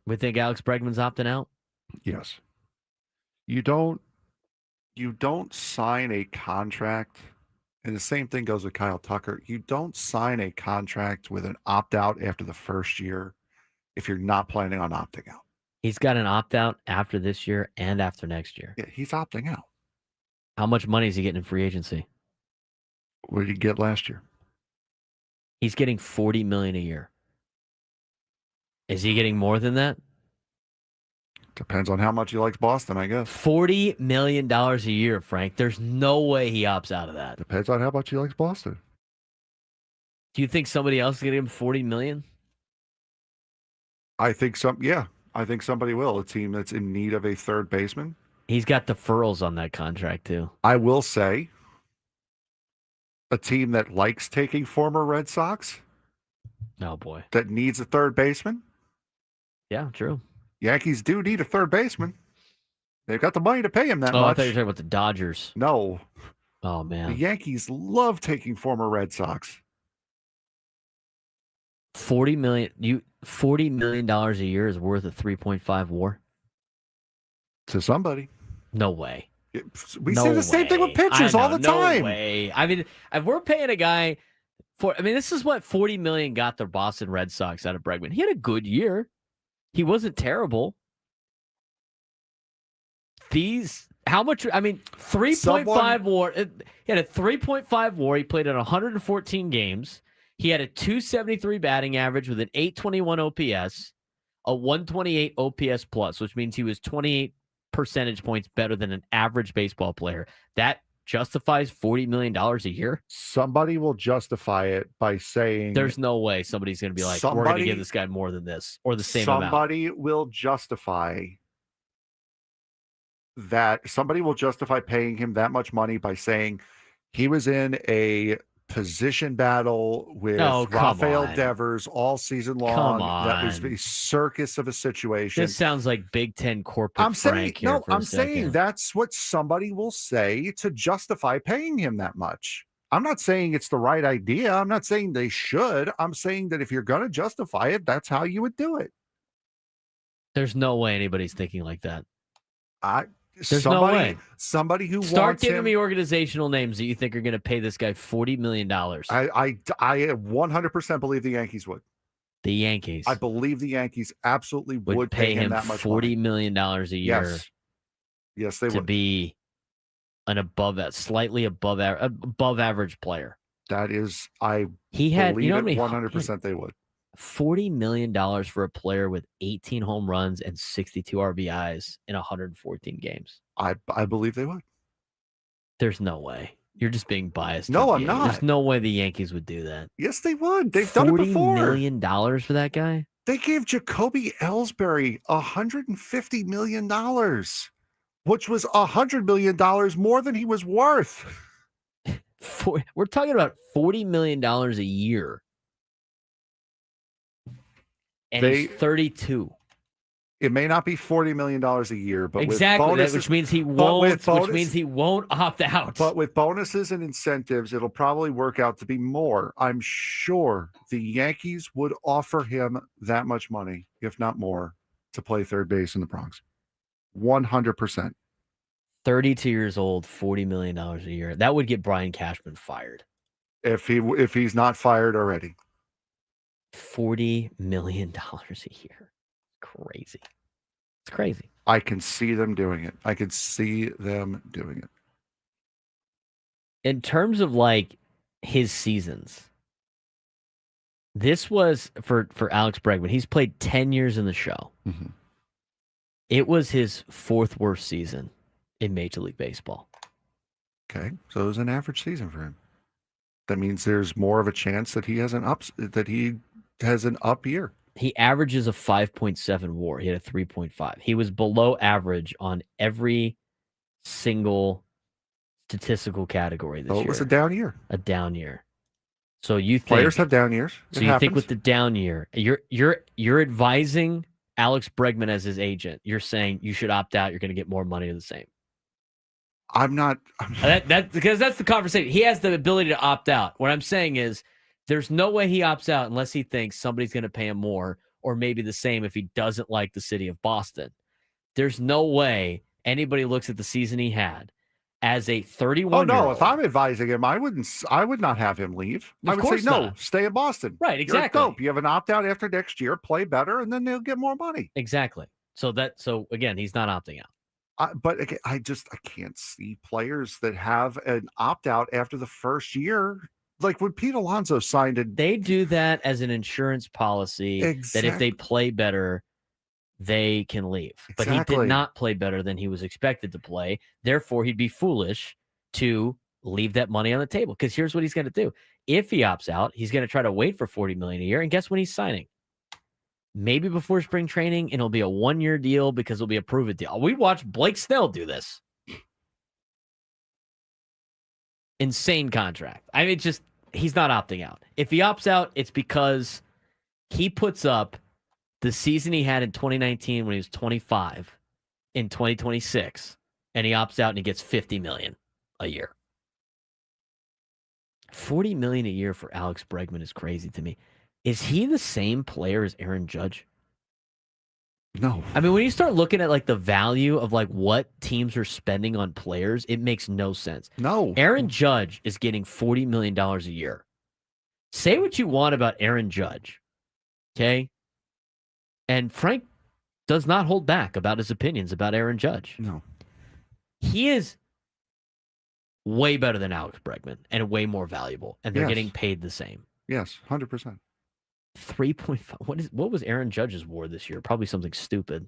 We think Alex Bregman's opting out? Yes. You don't sign a contract, and the same thing goes with Kyle Tucker. You don't sign a contract with an opt-out after the first year if you're not planning on opting out. He's got an opt-out after this year and after next year. Yeah, he's opting out. How much money is he getting in free agency? What did he get last year? He's getting $40 million a year. Is he getting more than that? Depends on how much he likes Boston, I guess. $40 million a year, Frank. There's no way he opts out of that. Depends on how much he likes Boston. Do you think somebody else is going to give him $40 million? I think somebody will. A team that's in need of a third baseman. He's got deferrals on that contract, too. I will say, a team that likes taking former Red Sox. Oh, boy. That needs a third baseman. Yeah, true. Yankees do need a third baseman. They've got the money to pay him that much. I thought you were talking about the Dodgers. No. Oh, man. The Yankees love taking former Red Sox. $40 million a year is worth a 3.5 WAR To somebody. No way. We say the same thing with pitchers all the time. No way. I mean, if we're paying a guy this is what $40 million got the Boston Red Sox out of Bregman. He had a good year. He wasn't terrible. How much? I mean, 3.5 WAR. He had a 3.5 WAR. He played in 114 games. He had a 273 batting average with an 821 OPS, a 128 OPS plus, which means he was 28 percentage points better than an average baseball player. That justifies $40 million a year? Somebody will justify it by saying... There's no way somebody's going to be like, we're going to give this guy more than this or the same amount. Somebody will justify that. Somebody will justify paying him that much money by saying he was in a position battle with Rafael Devers all season long. That was a circus of a situation. This sounds like Big Ten corporate. I'm saying that's what somebody will say to justify paying him that much. I'm not saying it's the right idea. I'm not saying they should. I'm saying that if you're going to justify it, that's how you would do it. There's no way anybody's thinking like that. There's no way. Somebody who start giving me organizational names that you think are going to pay this guy $40 million. I 100% believe the Yankees would. The Yankees. I believe the Yankees absolutely would pay him that much $40 million a year. Yes, they would. To be an slightly above average player. That is, believe it 100% they would. $40 million for a player with 18 home runs and 62 RBIs in 114 games. I believe they would. There's no way. You're just being biased. No, I'm not. There's no way the Yankees would do that. Yes, they would. They've done it before. $40 million for that guy? They gave Jacoby Ellsbury $150 million, which was $100 million more than he was worth. We're talking about $40 million a year. And he's 32. It may not be $40 million a year, but exactly, with bonuses, which means he won't opt out. But with bonuses and incentives, it'll probably work out to be more. I'm sure the Yankees would offer him that much money, if not more, to play third base in the Bronx. 100%. 32 years old, $40 million a year. That would get Brian Cashman fired. If he's not fired already. $40 million a year. Crazy. It's crazy. I can see them doing it. In terms of like his seasons, this was for Alex Bregman. He's played 10 years in the show. Mm-hmm. It was his 4th worst season in Major League Baseball. Okay, so it was an average season for him. That means there's more of a chance that he has an up year. He averages a 5.7 WAR. He had a 3.5. He was below average on every single statistical category this year. It was a down year. A down year. So you think Players have down years. So you think with the down year, you're advising Alex Bregman as his agent. You're saying you should opt out. You're going to get more money or the same. I'm not. Because that's the conversation. He has the ability to opt out. What I'm saying is there's no way he opts out unless he thinks somebody's going to pay him more or maybe the same if he doesn't like the city of Boston. There's no way anybody looks at the season he had as a 31-year-old. Oh, no. If I'm advising him, I would not have him leave. I would say, no, stay in Boston. Right, exactly. You're dope. You have an opt-out after next year, play better, and then they'll get more money. Exactly. So again, he's not opting out. But again, I can't see players that have an opt-out after the first year. Like when Pete Alonso signed it. They do that as an insurance policy that if they play better, they can leave. But he did not play better than he was expected to play. Therefore, he'd be foolish to leave that money on the table. Because here's what he's going to do. If he opts out, he's going to try to wait for $40 million a year. And guess when he's signing? Maybe before spring training, and it'll be a 1-year deal because it'll be a prove-it deal. We watched Blake Snell do this. Insane contract. I mean, he's not opting out. If he opts out, it's because he puts up the season he had in 2019 when he was 25 in 2026, and he opts out and he gets $50 million a year. $40 million a year for Alex Bregman is crazy to me. Is he the same player as Aaron Judge? No. I mean, when you start looking at like the value of like what teams are spending on players, it makes no sense. No. Aaron Judge is getting $40 million a year. Say what you want about Aaron Judge. Okay? And Frank does not hold back about his opinions about Aaron Judge. No. He is way better than Alex Bregman and way more valuable, and they're getting paid the same. Yes, 100%. 3.5. What was Aaron Judge's WAR this year? Probably something stupid.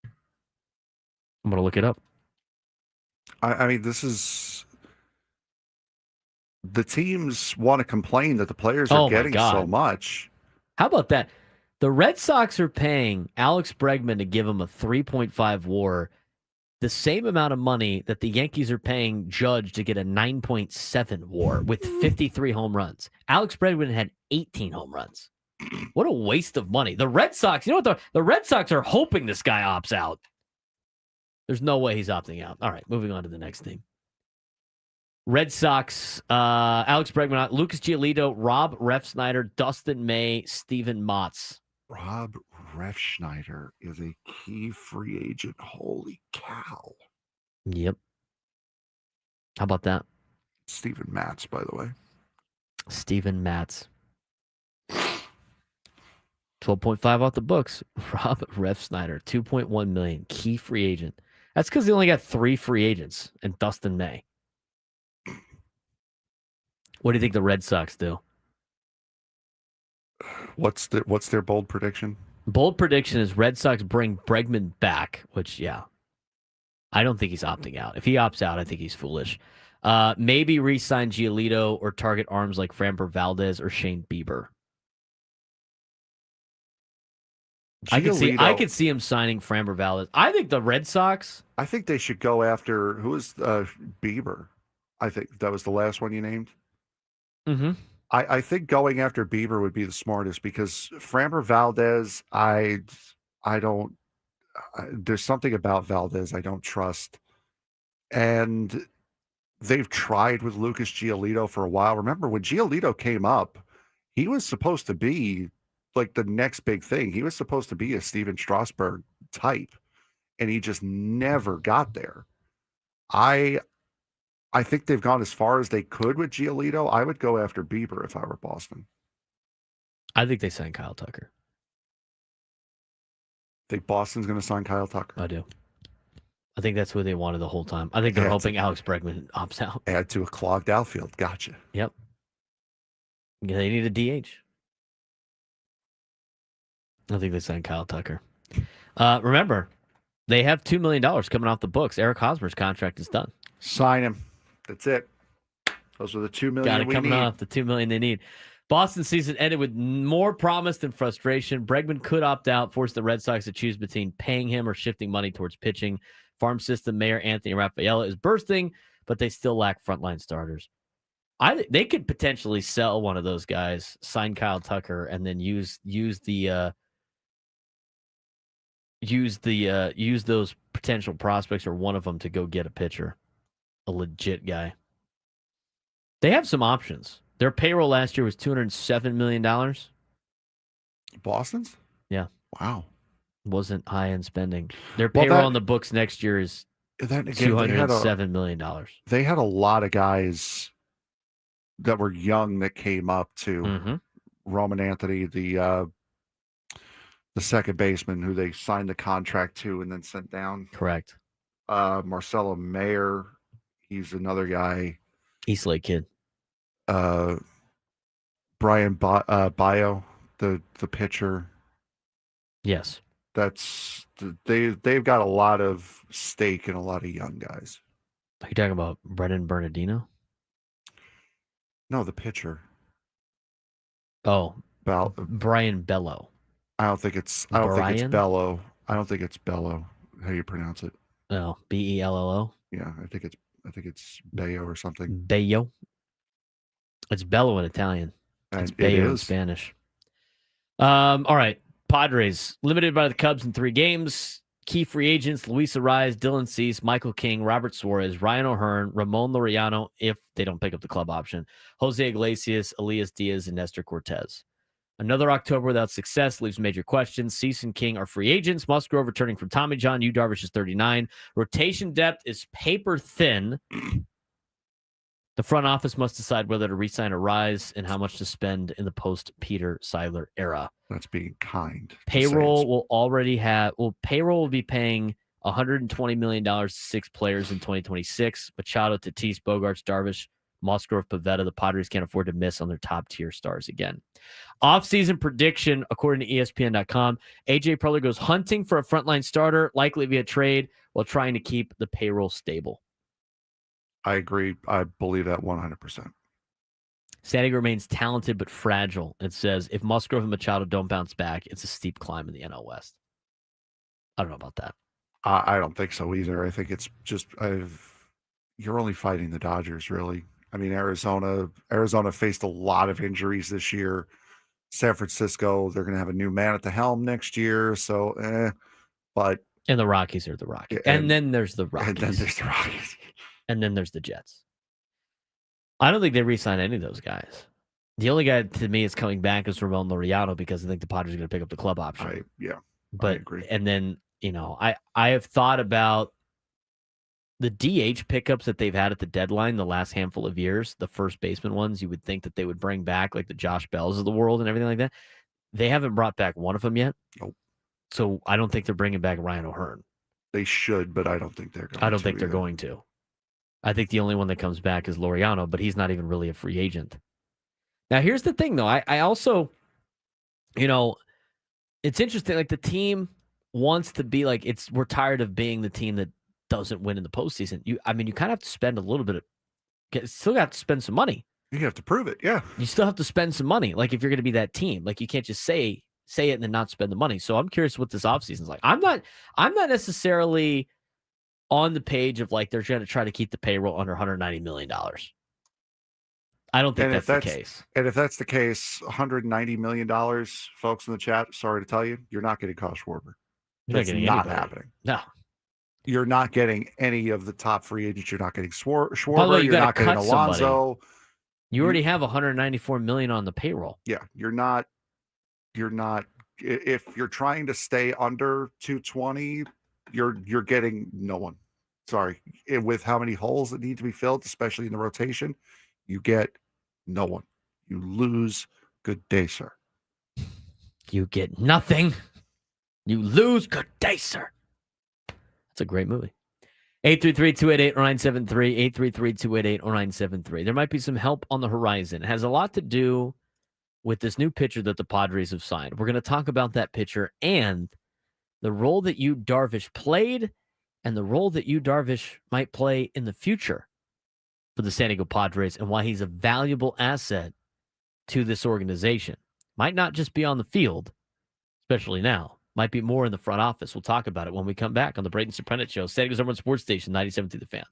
I'm going to look it up. I mean, this is... The teams want to complain that the players are getting so much. How about that? The Red Sox are paying Alex Bregman to give him a 3.5 WAR, the same amount of money that the Yankees are paying Judge to get a 9.7 WAR with 53 home runs. Alex Bregman had 18 home runs. What a waste of money. The Red Sox, you know what? The Red Sox are hoping this guy opts out. There's no way he's opting out. All right, moving on to the next team. Red Sox, Alex Bregman, Lucas Giolito, Rob Refsnyder, Dustin May, Steven Matz. Rob Refsnyder is a key free agent. Holy cow. Yep. How about that? Steven Matz, by the way. Steven Matz. 12.5 off the books. Rob Refsnyder, 2.1 million. Key free agent. That's because they only got 3 free agents and Dustin May. What do you think the Red Sox do? What's their bold prediction? Bold prediction is Red Sox bring Bregman back, which, yeah. I don't think he's opting out. If he opts out, I think he's foolish. Maybe re-sign Giolito or target arms like Framber Valdez or Shane Bieber. I could see him signing Framber Valdez. I think the Red Sox. I think they should go after who is Bieber. I think that was the last one you named. Mm-hmm. I think going after Bieber would be the smartest because Framber Valdez, I don't. There's something about Valdez I don't trust, and they've tried with Lucas Giolito for a while. Remember when Giolito came up, he was supposed to be like the next big thing. He was supposed to be a Steven Strasburg type, and he just never got there. I think they've gone as far as they could with Giolito. I would go after Bieber if I were Boston. I think they sign Kyle Tucker. Think Boston's going to sign Kyle Tucker? I do. I think that's what they wanted the whole time. I think they're hoping Alex Bregman opts out. Add to a clogged outfield. Gotcha. Yep. Yeah, they need a DH. I think they signed Kyle Tucker. Remember, they have $2 million coming off the books. Eric Hosmer's contract is done. Sign him. That's it. Those are the $2 million Got it we coming need. off the $2 million they need. Boston's season ended with more promise than frustration. Bregman could opt out, force the Red Sox to choose between paying him or shifting money towards pitching. Farm system mayor Anthony Raffaella is bursting, but they still lack frontline starters. They could potentially sell one of those guys, sign Kyle Tucker, and then use those potential prospects or one of them to go get a pitcher, a legit guy. They have some options. Their payroll last year was $207 million. Boston's? Yeah. Wow. Wasn't high-end spending. Their payroll on the books next year is $207 million. They had a lot of guys that were young that came up too. Mm-hmm. Roman Anthony, the second baseman who they signed the contract to and then sent down. Correct. Marcelo Mayer, he's another guy. East Lake kid. Brian Bio, the pitcher. Yes. They've got a lot of stake and a lot of young guys. Are you talking about Brendan Bernardino? No, the pitcher. Oh, Brian Bello. I don't think it's Bello. I don't think it's Bello. How you pronounce it? Oh, Bello. Yeah, I think it's Bello or something. Bello. It's Bello in Italian. It's Bello in Spanish. All right. Padres limited by the Cubs in 3 games. Key free agents: Luis Arraez, Dylan Cease, Michael King, Robert Suarez, Ryan O'Hearn, Ramon Laureano, if they don't pick up the club option, Jose Iglesias, Elias Diaz, and Nestor Cortez. Another October without success leaves major questions. Cease and King are free agents. Musgrove returning from Tommy John. Yu Darvish is 39. Rotation depth is paper thin. The front office must decide whether to re-sign Arraez and how much to spend in the post-Peter Seidler era. That's being kind. Payroll will be paying $120 million to 6 players in 2026. Machado, Tatis, Bogarts, Darvish, Musgrove, Pivetta. The Padres can't afford to miss on their top-tier stars again. Off-season prediction, according to ESPN.com, AJ Preller goes hunting for a frontline starter, likely via trade, while trying to keep the payroll stable. I agree. I believe that 100%. San Diego remains talented but fragile. It says if Musgrove and Machado don't bounce back, it's a steep climb in the NL West. I don't know about that. I don't think so either. I think it's just you're only fighting the Dodgers, really. I mean, Arizona faced a lot of injuries this year. San Francisco, they're going to have a new man at the helm next year. So, but and the Rockies are the Rockies, and then there's the Rockies, and then there's the Rockies, and then there's the Jets. I don't think they re-sign any of those guys. The only guy to me is coming back is Ramon Laureano because I think the Padres are going to pick up the club option. I agree. And then I have thought about the DH pickups that they've had at the deadline the last handful of years, the first baseman ones. You would think that they would bring back like the Josh Bells of the world and everything like that. They haven't brought back one of them yet. Nope. So I don't think they're bringing back Ryan O'Hearn. They should, but I don't think they're going. I don't think they're going to. I think the only one that comes back is Laureano, but he's not even really a free agent. Now, here's the thing, though. I also, it's interesting. Like the team wants to be like we're tired of being the team that doesn't win in the postseason. You kind of have to spend a little bit still have to spend some money. You have to prove it. Yeah. You still have to spend some money. Like if you're going to be that team, like you can't just say it and then not spend the money. So I'm curious what this offseason is like. I'm not necessarily on the page of like they're going to try to keep the payroll under $190 million. I don't think that's the case. And if that's the case, $190 million, folks in the chat, sorry to tell you, you're not getting Kyle Schwarber. That's not happening. No. You're not getting any of the top free agents. You're not getting Schwarber. You're not getting Alonso. Somebody. You already have $194 million on the payroll. Yeah, you're not. If you're trying to stay under 220, you're getting no one. Sorry, with how many holes that need to be filled, especially in the rotation, you get no one. You lose. Good day, sir. You get nothing. You lose. Good day, sir. That's a great movie. 833-288-0973, 833-288-0973. There might be some help on the horizon. It has a lot to do with this new pitcher that the Padres have signed. We're going to talk about that pitcher and the role that Yu Darvish played and the role that Yu Darvish might play in the future for the San Diego Padres and why he's a valuable asset to this organization. Might not just be on the field, especially now, Might be more in the front office. We'll talk about it when we come back on the Braden Surprenant Show. San Diego's #1 sports station, 97 through the Fan.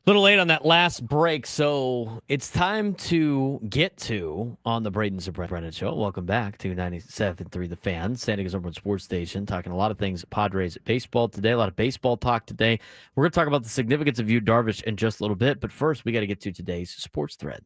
little late on that last break, so it's time to get to on the Braden Surprenant Show. Welcome back to 97.3 The Fan, San Diego's number one sports station, talking a lot of things Padres baseball today, a lot of baseball talk today. We're going to talk about the significance of Yu Darvish in just a little bit, but first we got to get to today's sports thread.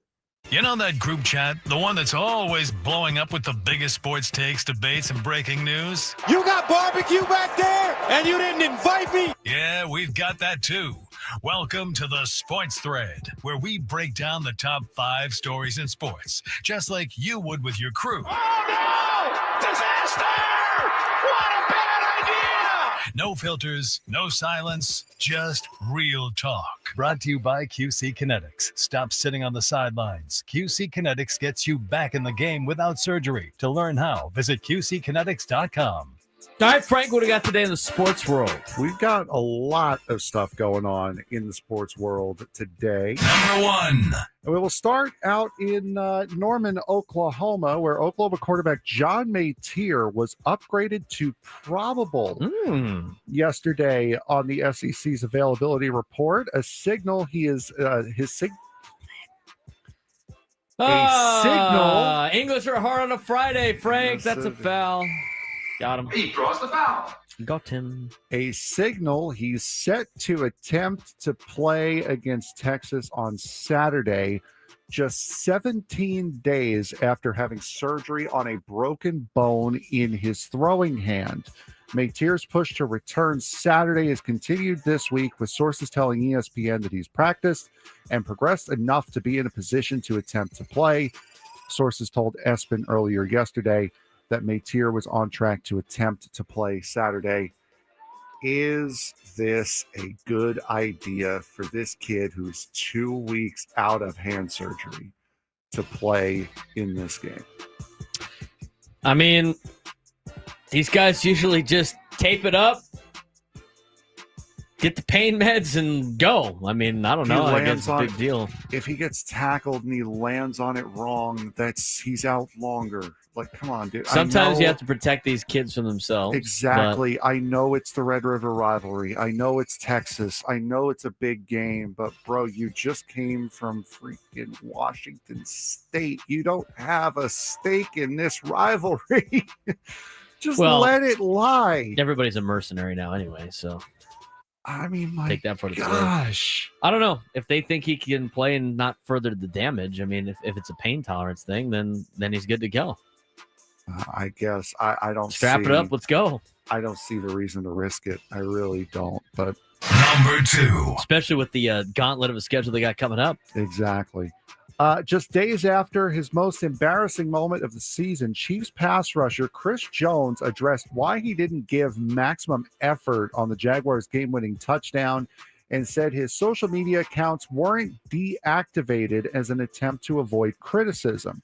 You know that group chat? The one that's always blowing up with the biggest sports takes, debates, and breaking news? You got barbecue back there, and you didn't invite me. Yeah, we've got that too. Welcome to the Sports Thread, where we break down the top 5 stories in sports, just like you would with your crew. Oh, no! Disaster! What a bad idea! No filters, no silence, just real talk. Brought to you by QC Kinetics. Stop sitting on the sidelines. QC Kinetics gets you back in the game without surgery. To learn how, visit QCkinetics.com. All right, Frank, what do we got today in the sports world? We've got a lot of stuff going on in the sports world today. Number 1. And we will start out in Norman, Oklahoma, where Oklahoma quarterback John Mateer was upgraded to probable yesterday on the SEC's availability report. A signal he is signal. English are hard on a Friday, Frank. That's a foul. Got him. He draws the foul. Got him. A signal he's set to attempt to play against Texas on Saturday, just 17 days after having surgery on a broken bone in his throwing hand. Mateer's push to return Saturday has continued this week, with sources telling ESPN that he's practiced and progressed enough to be in a position to attempt to play. Sources told ESPN earlier yesterday that Mateer was on track to attempt to play Saturday. Is this a good idea for this kid who's 2 weeks out of hand surgery to play in this game? I mean, these guys usually just tape it up, get the pain meds, and go. I mean, I don't know. I guess it's a big deal. If he gets tackled and he lands on it wrong, he's out longer. Like, come on, dude. Sometimes you have to protect these kids from themselves. Exactly. I know it's the Red River rivalry. I know it's Texas. I know it's a big game. But, bro, you just came from freaking Washington State. You don't have a stake in this rivalry. Just let it lie. Everybody's a mercenary now anyway, so. I mean, my take that for the gosh. I don't know if they think he can play and not further the damage. I mean, if it's a pain tolerance thing, then he's good to go. I guess I don't strap it up. Let's go. I don't see the reason to risk it. I really don't. But number 2, especially with the gauntlet of a schedule they got coming up. Exactly. Just days after his most embarrassing moment of the season, Chiefs pass rusher Chris Jones addressed why he didn't give maximum effort on the Jaguars' game-winning touchdown and said his social media accounts weren't deactivated as an attempt to avoid criticism.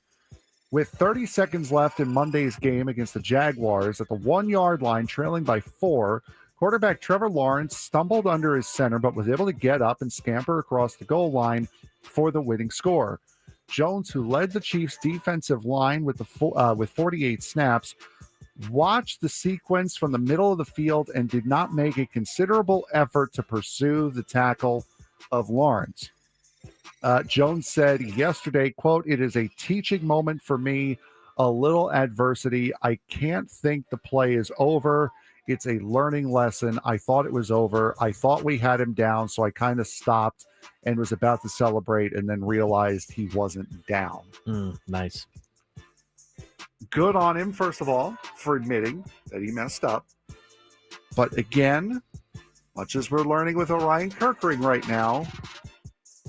With 30 seconds left in Monday's game against the Jaguars at the 1-yard line, trailing by 4, quarterback Trevor Lawrence stumbled under his center but was able to get up and scamper across the goal line for the winning score. Jones, who led the Chiefs' defensive line with 48 snaps, watched the sequence from the middle of the field and did not make a considerable effort to pursue the tackle of Lawrence. Jones said yesterday, quote, "It is a teaching moment for me, a little adversity. I can't think the play is over. It's a learning lesson. I thought it was over. I thought we had him down, so I kind of stopped and was about to celebrate and then realized he wasn't down." Nice. Good on him, first of all, for admitting that he messed up. But again, much as we're learning with Orion Kirkring right now,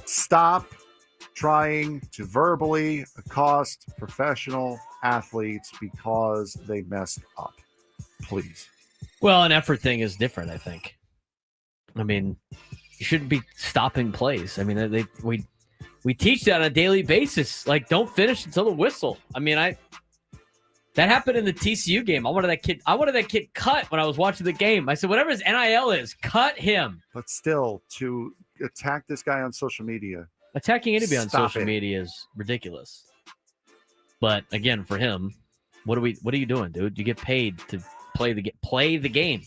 stop trying to verbally accost professional athletes because they messed up. Please. Well, an effort thing is different, I think. I mean, you shouldn't be stopping plays. I mean, we teach that on a daily basis. Like, don't finish until the whistle. I mean, that happened in the TCU game. I wanted that kid cut when I was watching the game. I said, whatever his NIL is, cut him. But still, to attack this guy on social media. Attacking anybody on social media is ridiculous. But again, for him, what are you doing, dude? You get paid to play the game.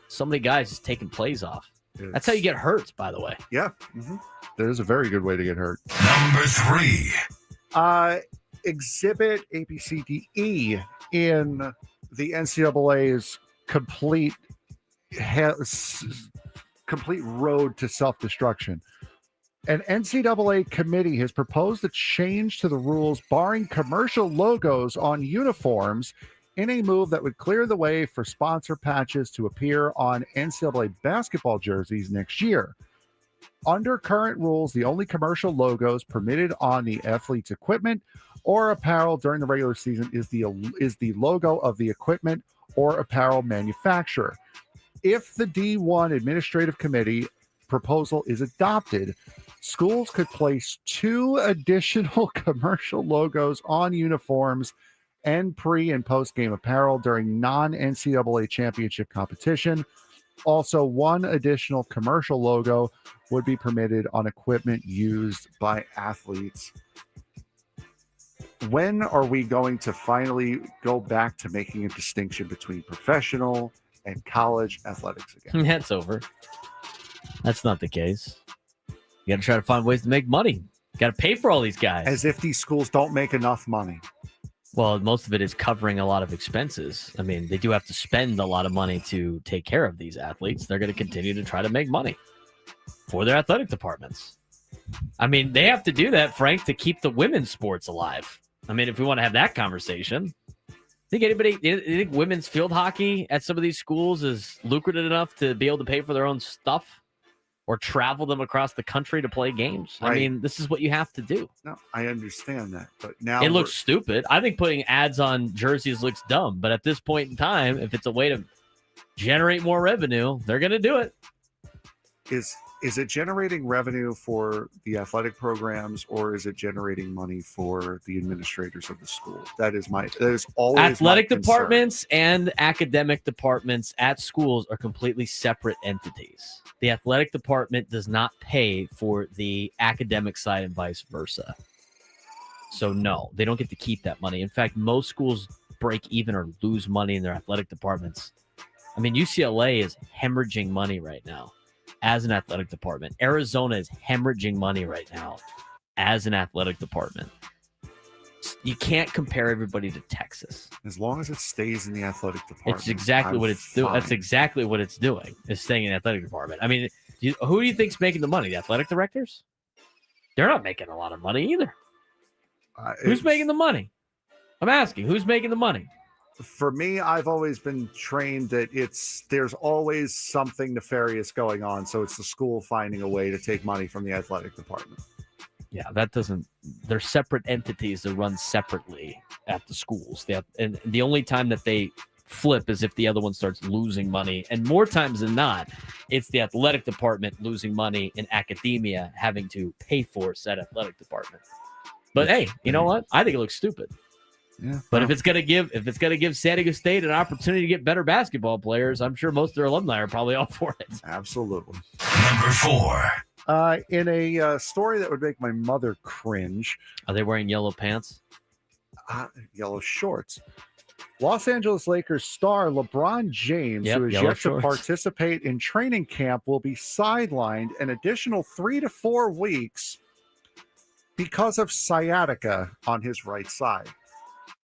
So many guys just taking plays off. That's how you get hurt, by the way. Yeah. That is a very good way to get hurt. Number 3. Exhibit ABCDE in the NCAA's complete road to self-destruction. An NCAA committee has proposed a change to the rules barring commercial logos on uniforms in a move that would clear the way for sponsor patches to appear on NCAA basketball jerseys next year. Under current rules, the only commercial logos permitted on the athlete's equipment or apparel during the regular season is the logo of the equipment or apparel manufacturer. If the D1 Administrative Committee proposal is adopted, schools could place 2 additional commercial logos on uniforms and pre- and post-game apparel during non-NCAA championship competition. Also, 1 additional commercial logo would be permitted on equipment used by athletes. When are we going to finally go back to making a distinction between professional and college athletics again? That's over. That's not the case. You got to try to find ways to make money. You got to pay for all these guys. As if these schools don't make enough money. Well, most of it is covering a lot of expenses. I mean, they do have to spend a lot of money to take care of these athletes. They're going to continue to try to make money for their athletic departments. I mean, they have to do that, Frank, to keep the women's sports alive. I mean, if we want to have that conversation, do you think women's field hockey at some of these schools is lucrative enough to be able to pay for their own stuff or travel them across the country to play games? Right. I mean, this is what you have to do. No, I understand that, but now it looks stupid. I think putting ads on jerseys looks dumb, but at this point in time, if it's a way to generate more revenue, they're going to do it. Is it generating revenue for the athletic programs, or is it generating money for the administrators of the school? That is always athletic departments and academic departments at schools are completely separate entities. The athletic department does not pay for the academic side and vice versa. So no, they don't get to keep that money. In fact, most schools break even or lose money in their athletic departments. I mean, UCLA is hemorrhaging money right now as an athletic department. Arizona is hemorrhaging money right now as an athletic department. You can't compare everybody to Texas. As long as it stays in the athletic department. It's exactly what it's doing. That's exactly what it's doing, is staying in the athletic department. I mean, who do you think's making the money? The athletic directors? They're not making a lot of money either. Who's making the money? I'm asking, who's making the money? For me, I've always been trained that there's always something nefarious going on. So it's the school finding a way to take money from the athletic department. Yeah, they're separate entities that run separately at the schools. And the only time that they flip is if the other one starts losing money. And more times than not, it's the athletic department losing money and academia having to pay for said athletic department. But hey, you know what? I think it looks stupid. Yeah, but if it's gonna give San Diego State an opportunity to get better basketball players, I'm sure most of their alumni are probably all for it. Absolutely. Number 4. In a story that would make my mother cringe. Are they wearing yellow pants? Yellow shorts. Los Angeles Lakers star LeBron James, who is yet to participate in training camp, will be sidelined an additional 3 to 4 weeks because of sciatica on his right side.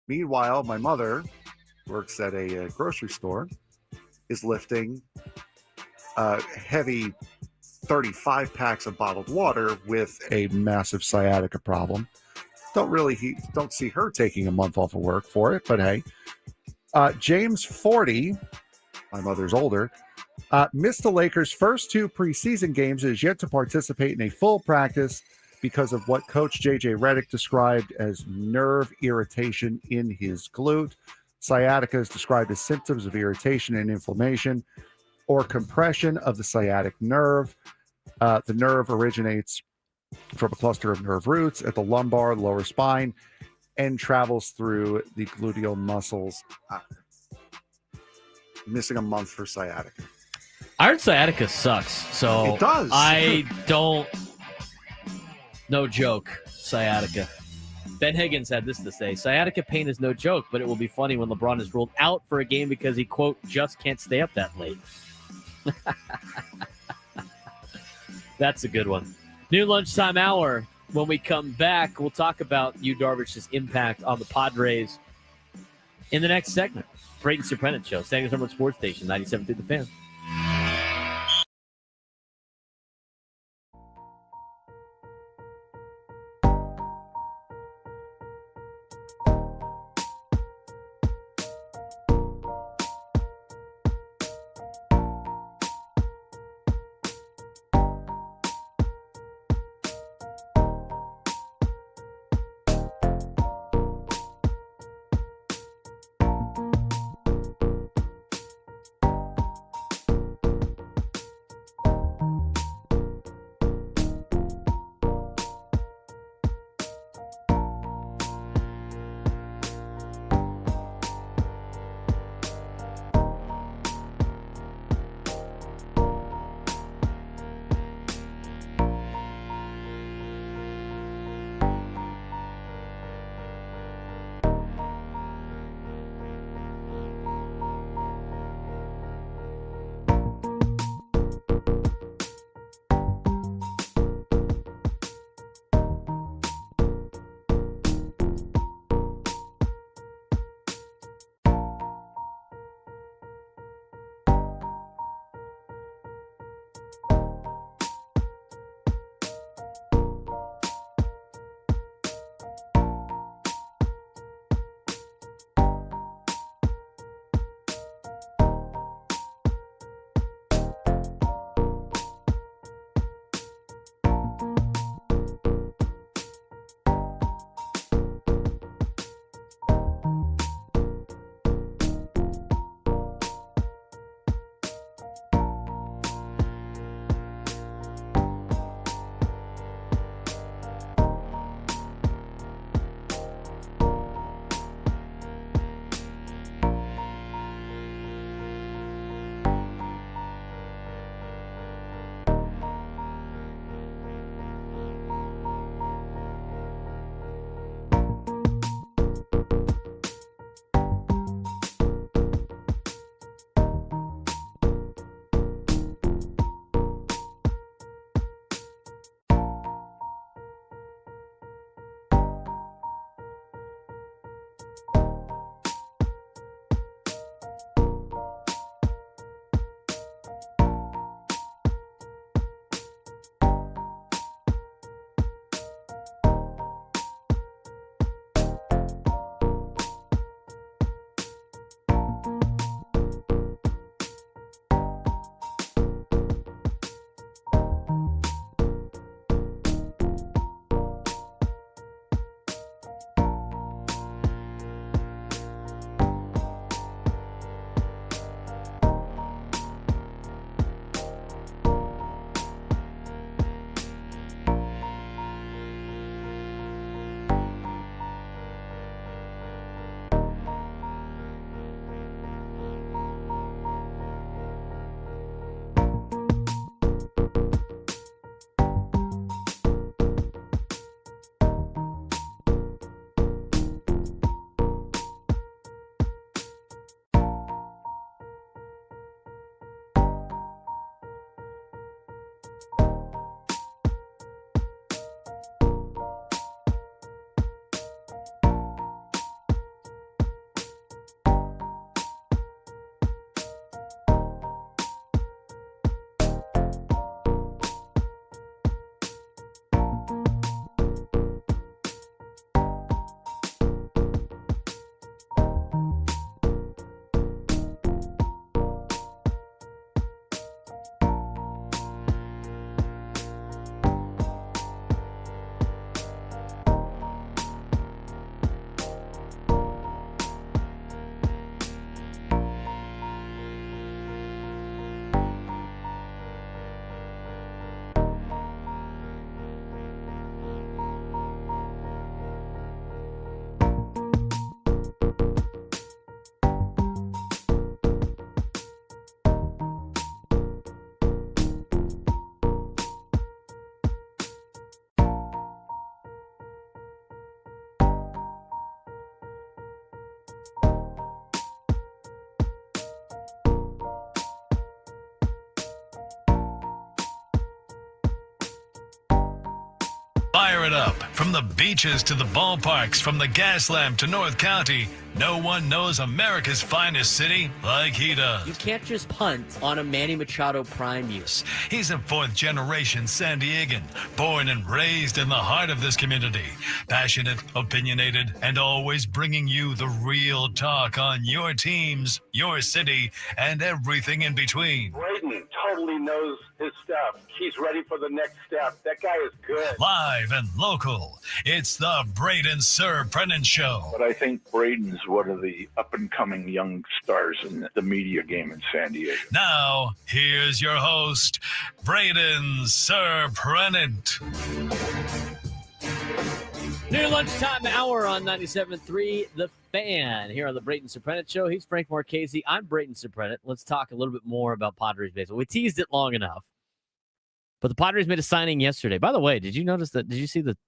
Meanwhile, my mother works at a grocery store, is lifting heavy 35 packs of bottled water with a massive sciatica problem. Don't see her taking a month off of work for it, but hey. James, 40, my mother's older, missed the Lakers' first 2 preseason games and is yet to participate in a full practice because of what Coach J.J. Redick described as nerve irritation in his glute. Sciatica is described as symptoms of irritation and inflammation or compression of the sciatic nerve. The nerve originates from a cluster of nerve roots at the lumbar, lower spine, and travels through the gluteal muscles. Missing a month for sciatica. I heard sciatica sucks, so it does. I don't. No joke, sciatica. Ben Higgins had this to say: sciatica pain is no joke, but it will be funny when LeBron is ruled out for a game because he, quote, just can't stay up that late. That's a good one. New lunchtime hour. When we come back, we'll talk about Yu Darvish's impact on the Padres in the next segment. Braden Surprenant Show, Sanger's number one sports station, 97.3 The Fan. stir it up. From the beaches to the ballparks, from the Gaslamp to North County, no one knows America's finest city like he does. You can't just punt on a Manny Machado prime year. He's a fourth-generation San Diegan, born and raised in the heart of this community. Passionate, opinionated, and always bringing you the real talk on your teams, your city, and everything in between. Braden totally knows his stuff. He's ready for the next step. That guy is good. Live and local, it's the Braden Surprenant Show. But I think Braden's one of the up-and-coming young stars in the media game in San Diego. Now, here's your host, Braden Surprenant. New lunchtime hour on 97.3 The Fan here on the Braden Surprenant Show. He's Frank Marchese. I'm Braden Surprenant. Let's talk a little bit more about Padres baseball. We teased it long enough. But the Padres made a signing yesterday. By the way, did you notice that? Did you see that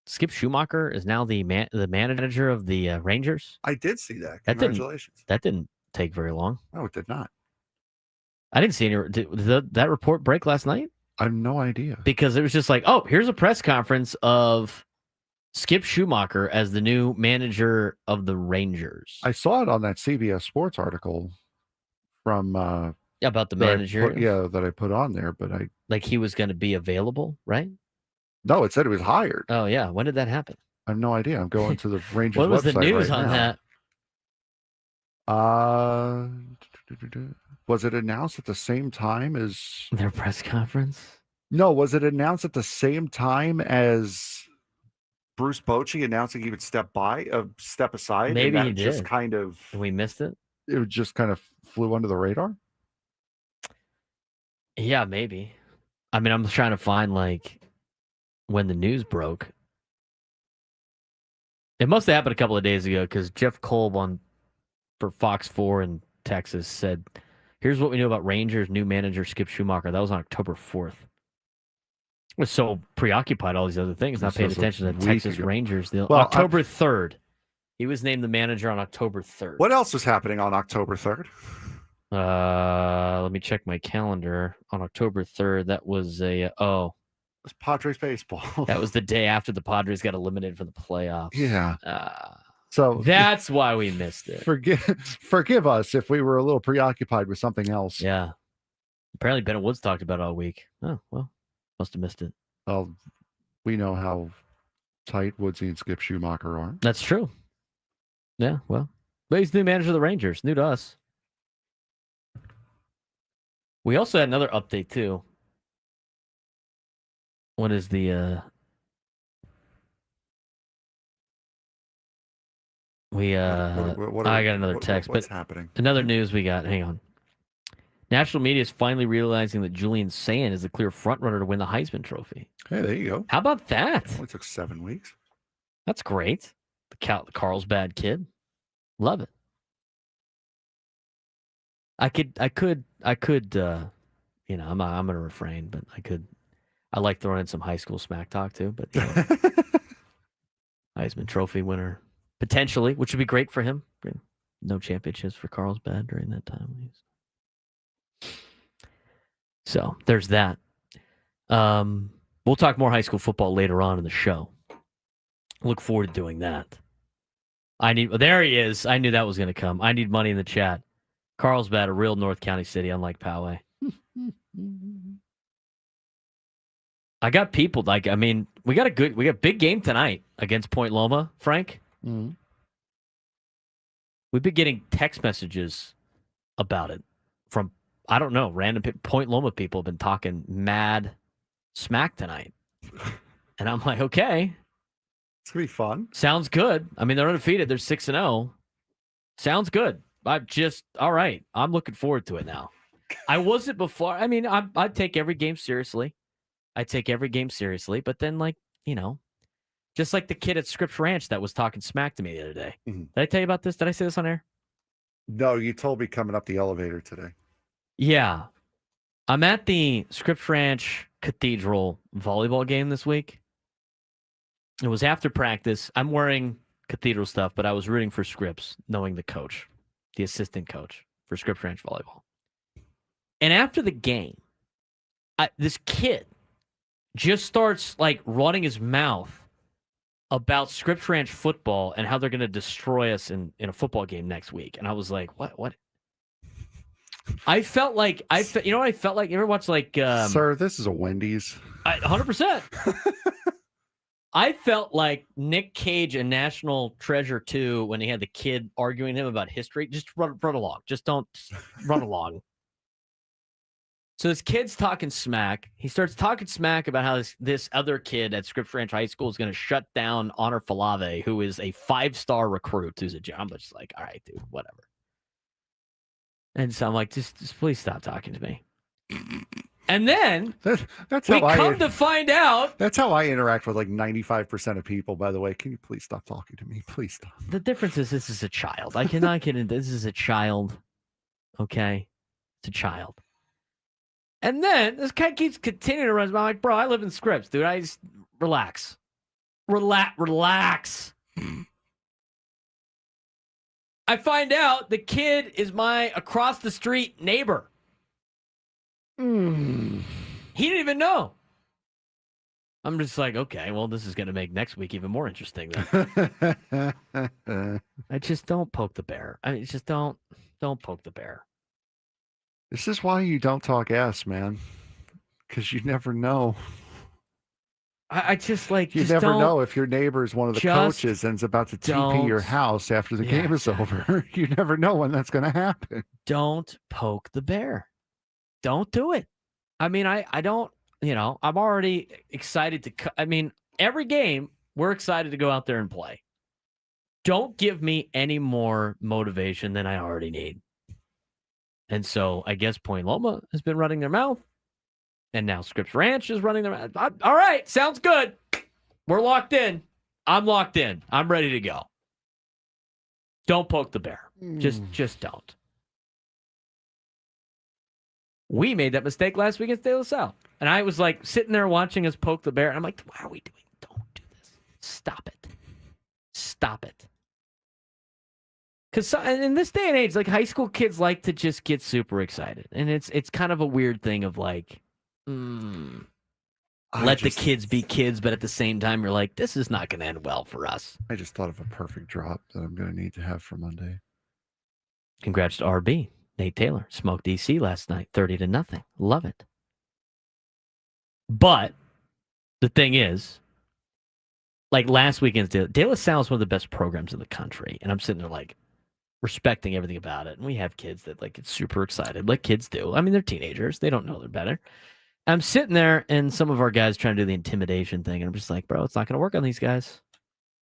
Skip Schumacher is now the manager of the Rangers? I did see that. Congratulations. That didn't take very long. No, it did not. I didn't see any. Did that report break last night? I have no idea. Because it was just like, oh, here's a press conference of Skip Schumacher as the new manager of the Rangers. I saw it on that CBS Sports article from about the manager. That I put on there, but like he was going to be available, right? No, it said he was hired. Oh yeah, when did that happen? I have no idea. I'm going to the Rangers. What was website the news right on now. that? Was it announced at the same time as their press conference? No, was it announced at the same time as Bruce Bochy announcing he would step aside? Maybe and he did. Just kind of we missed it. It just kind of flew under the radar. Yeah, maybe. I mean, I'm trying to find like when the news broke. It must have happened a couple of days ago because Jeff Kolb for Fox 4 in Texas said, "Here's what we know about Rangers' new manager Skip Schumacher." That was on October 4th. I was so preoccupied all these other things, not paying attention to the Texas Rangers. October 3rd. He was named the manager on October 3rd. What else was happening on October 3rd? Let me check my calendar. On October 3rd, that was it was Padres baseball. That was the day after the Padres got eliminated from the playoffs. Yeah. So that's why we missed it. Forgive us if we were a little preoccupied with something else. Yeah. Apparently Bennett Woods talked about it all week. Oh, well, must have missed it. Well, we know how tight Woodsy and Skip Schumacher are. That's true. Yeah, well. But he's the new manager of the Rangers. New to us. We also had another update, too. What is the... I got another text. What's but happening? Another news we got. Hang on. National media is finally realizing that Julian Sand is the clear frontrunner to win the Heisman Trophy. Hey, there you go. How about that? It only took 7 weeks. That's great. The Carlsbad kid. Love it. I could, I'm going to refrain, but I like throwing in some high school smack talk too, but Heisman Trophy winner, potentially, which would be great for him. No championships for Carlsbad during that time. So there's that. We'll talk more high school football later on in the show. Look forward to doing that. There he is. I knew that was going to come. I need money in the chat. Carlsbad, a real North County city, unlike Poway. I got people we got a big game tonight against Point Loma, Frank. Mm-hmm. We've been getting text messages about it from, I don't know, random Point Loma people have been talking mad smack tonight. And I'm like, okay. It's going to be fun. Sounds good. I mean, they're undefeated. They're 6-0. Sounds good. All right. I'm looking forward to it now. I wasn't before. I mean, I take every game seriously. But then, just like the kid at Scripps Ranch that was talking smack to me the other day. Mm-hmm. Did I tell you about this? Did I say this on air? No, you told me coming up the elevator today. Yeah. I'm at the Scripps Ranch Cathedral volleyball game this week. It was after practice. I'm wearing Cathedral stuff, but I was rooting for Scripps, knowing the coach, the assistant coach for Scripps Ranch volleyball. And after the game, this kid just starts like running his mouth about Scripps Ranch football and how they're going to destroy us in a football game next week. And I was like, what? I felt like, you know what I felt like? You ever watch like... Sir, this is a Wendy's. 100%. I felt like Nick Cage in National Treasure 2 when he had the kid arguing him about history. Just run along. Just run along. So this kid's talking smack. He starts talking smack about how this other kid at Scripps Ranch High School is going to shut down Honor Falave, who is a 5-star recruit who's a I'm just like, all right, dude, whatever. And so I'm like, just please stop talking to me. And then that's we how come to find out. That's how I interact with like 95% of people, by the way. Can you please stop talking to me? Please stop. The difference is this is a child. I cannot get into this. Is a child. Okay? It's a child. And then this guy keeps continuing to run. I'm like, bro, I live in Scripps, dude. I just relax. Relax. I find out the kid is my across the street neighbor. He didn't even know. I'm just like, okay, well, this is going to make next week even more interesting. Then. I just don't poke the bear. I mean, just don't poke the bear. This is why you don't talk ass, man. Because you never know. I just like... You never know if your neighbor is one of the coaches and is about to TP your house after the game is over. You never know when that's going to happen. Don't poke the bear. Don't do it. I mean, I don't, I'm already excited to, every game, we're excited to go out there and play. Don't give me any more motivation than I already need. And so I guess Point Loma has been running their mouth. And now Scripps Ranch is running their mouth. All right, sounds good. We're locked in. I'm locked in. I'm ready to go. Don't poke the bear. Just don't. We made that mistake last week against De La Salle. And I was like sitting there watching us poke the bear. And I'm like, why are we doing? Don't do this. Stop it. Stop it. Because in this day and age, like high school kids like to just get super excited. And it's kind of a weird thing of like, let the kids be kids. But at the same time, you're like, this is not going to end well for us. I just thought of a perfect drop that I'm going to need to have for Monday. Congrats to RB. Nate Taylor smoked DC last night, 30-0. Love it. But the thing is, like last weekend's De La Salle is one of the best programs in the country. And I'm sitting there like respecting everything about it. And we have kids that like get super excited, like kids do. I mean, they're teenagers. They don't know they're better. I'm sitting there and some of our guys trying to do the intimidation thing. And I'm just like, bro, it's not going to work on these guys.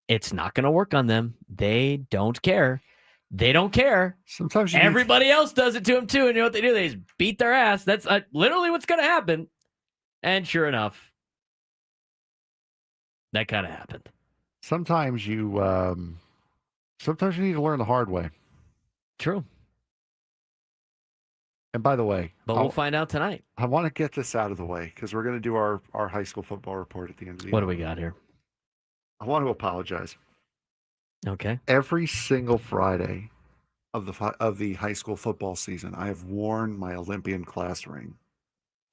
It's not going to work on them. They don't care. They don't care. Sometimes everybody else does it to them too. And you know what they do? They just beat their ass. That's literally what's going to happen. And sure enough, that kind of happened. Sometimes you need to learn the hard way. True. And by the way, but we'll find out tonight. I want to get this out of the way because we're going to do our high school football report at the end of the year. What do we got here? I want to apologize. Okay. Every single Friday of the high school football season, I have worn my Olympian class ring.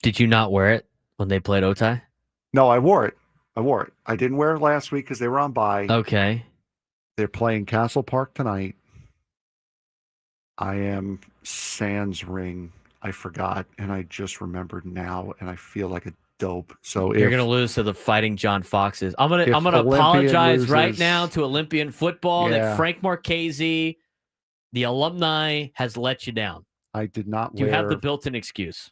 Did you not wear it when they played Otay? No, I wore it. I didn't wear it last week because they were on bye. Okay. They're playing Castle Park tonight. I am sans ring. I forgot, and I just remembered now, and I feel like a dope. So you're gonna lose to the Fighting John Foxes. I'm gonna apologize right now to Olympian football that Frank Marchese, the alumni, has let you down. I did not. You have the built-in excuse.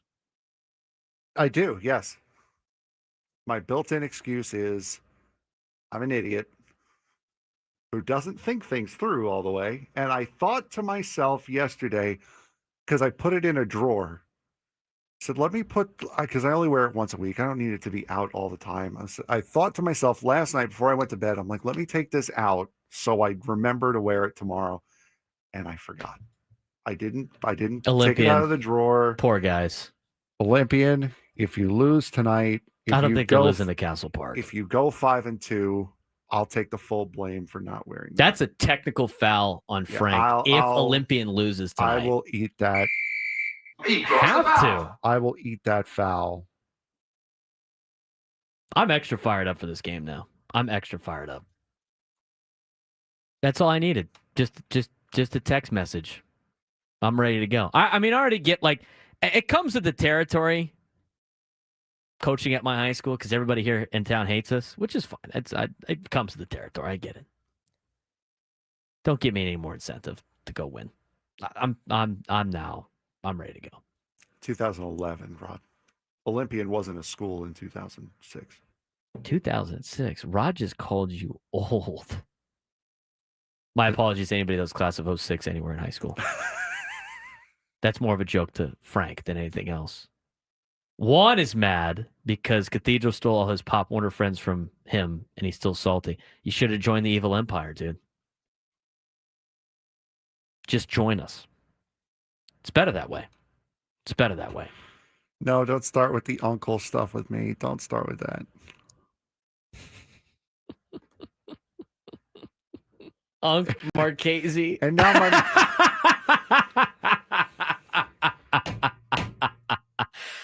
I do. Yes. My built-in excuse is I'm an idiot who doesn't think things through all the way. And I thought to myself yesterday, because I put it in a drawer, said, let me because I only wear it once a week. I don't need it to be out all the time. I thought to myself last night before I went to bed, I'm like, let me take this out so I remember to wear it tomorrow. And I forgot. I didn't Olympian, take it out of the drawer. Poor guys. Olympian, if you lose tonight, I don't think they're losing to Castle Park. If you go 5-2, I'll take the full blame for not wearing that. That's a technical foul on Frank. If Olympian loses tonight, I will eat that. Have to. I will eat that foul I'm extra fired up for this game now. I'm extra fired up. That's all I needed. Just a text message. I'm ready to go. I mean, I already get it comes with the territory. Coaching at my high school because everybody here in town hates us, which is fine. It comes with the territory. I get it. Don't give me any more incentive to go win. I'm ready to go. 2011, Rod. Olympian wasn't a school in 2006. 2006. Rod just called you old. My apologies to anybody that was class of 06 anywhere in high school. That's more of a joke to Frank than anything else. Juan is mad because Cathedral stole all his Pop Warner friends from him, and he's still salty. You should have joined the evil empire, dude. Just join us. It's better that way. It's better that way. No, don't start with the uncle stuff with me. Don't start with that. Unc Marchese. And now my...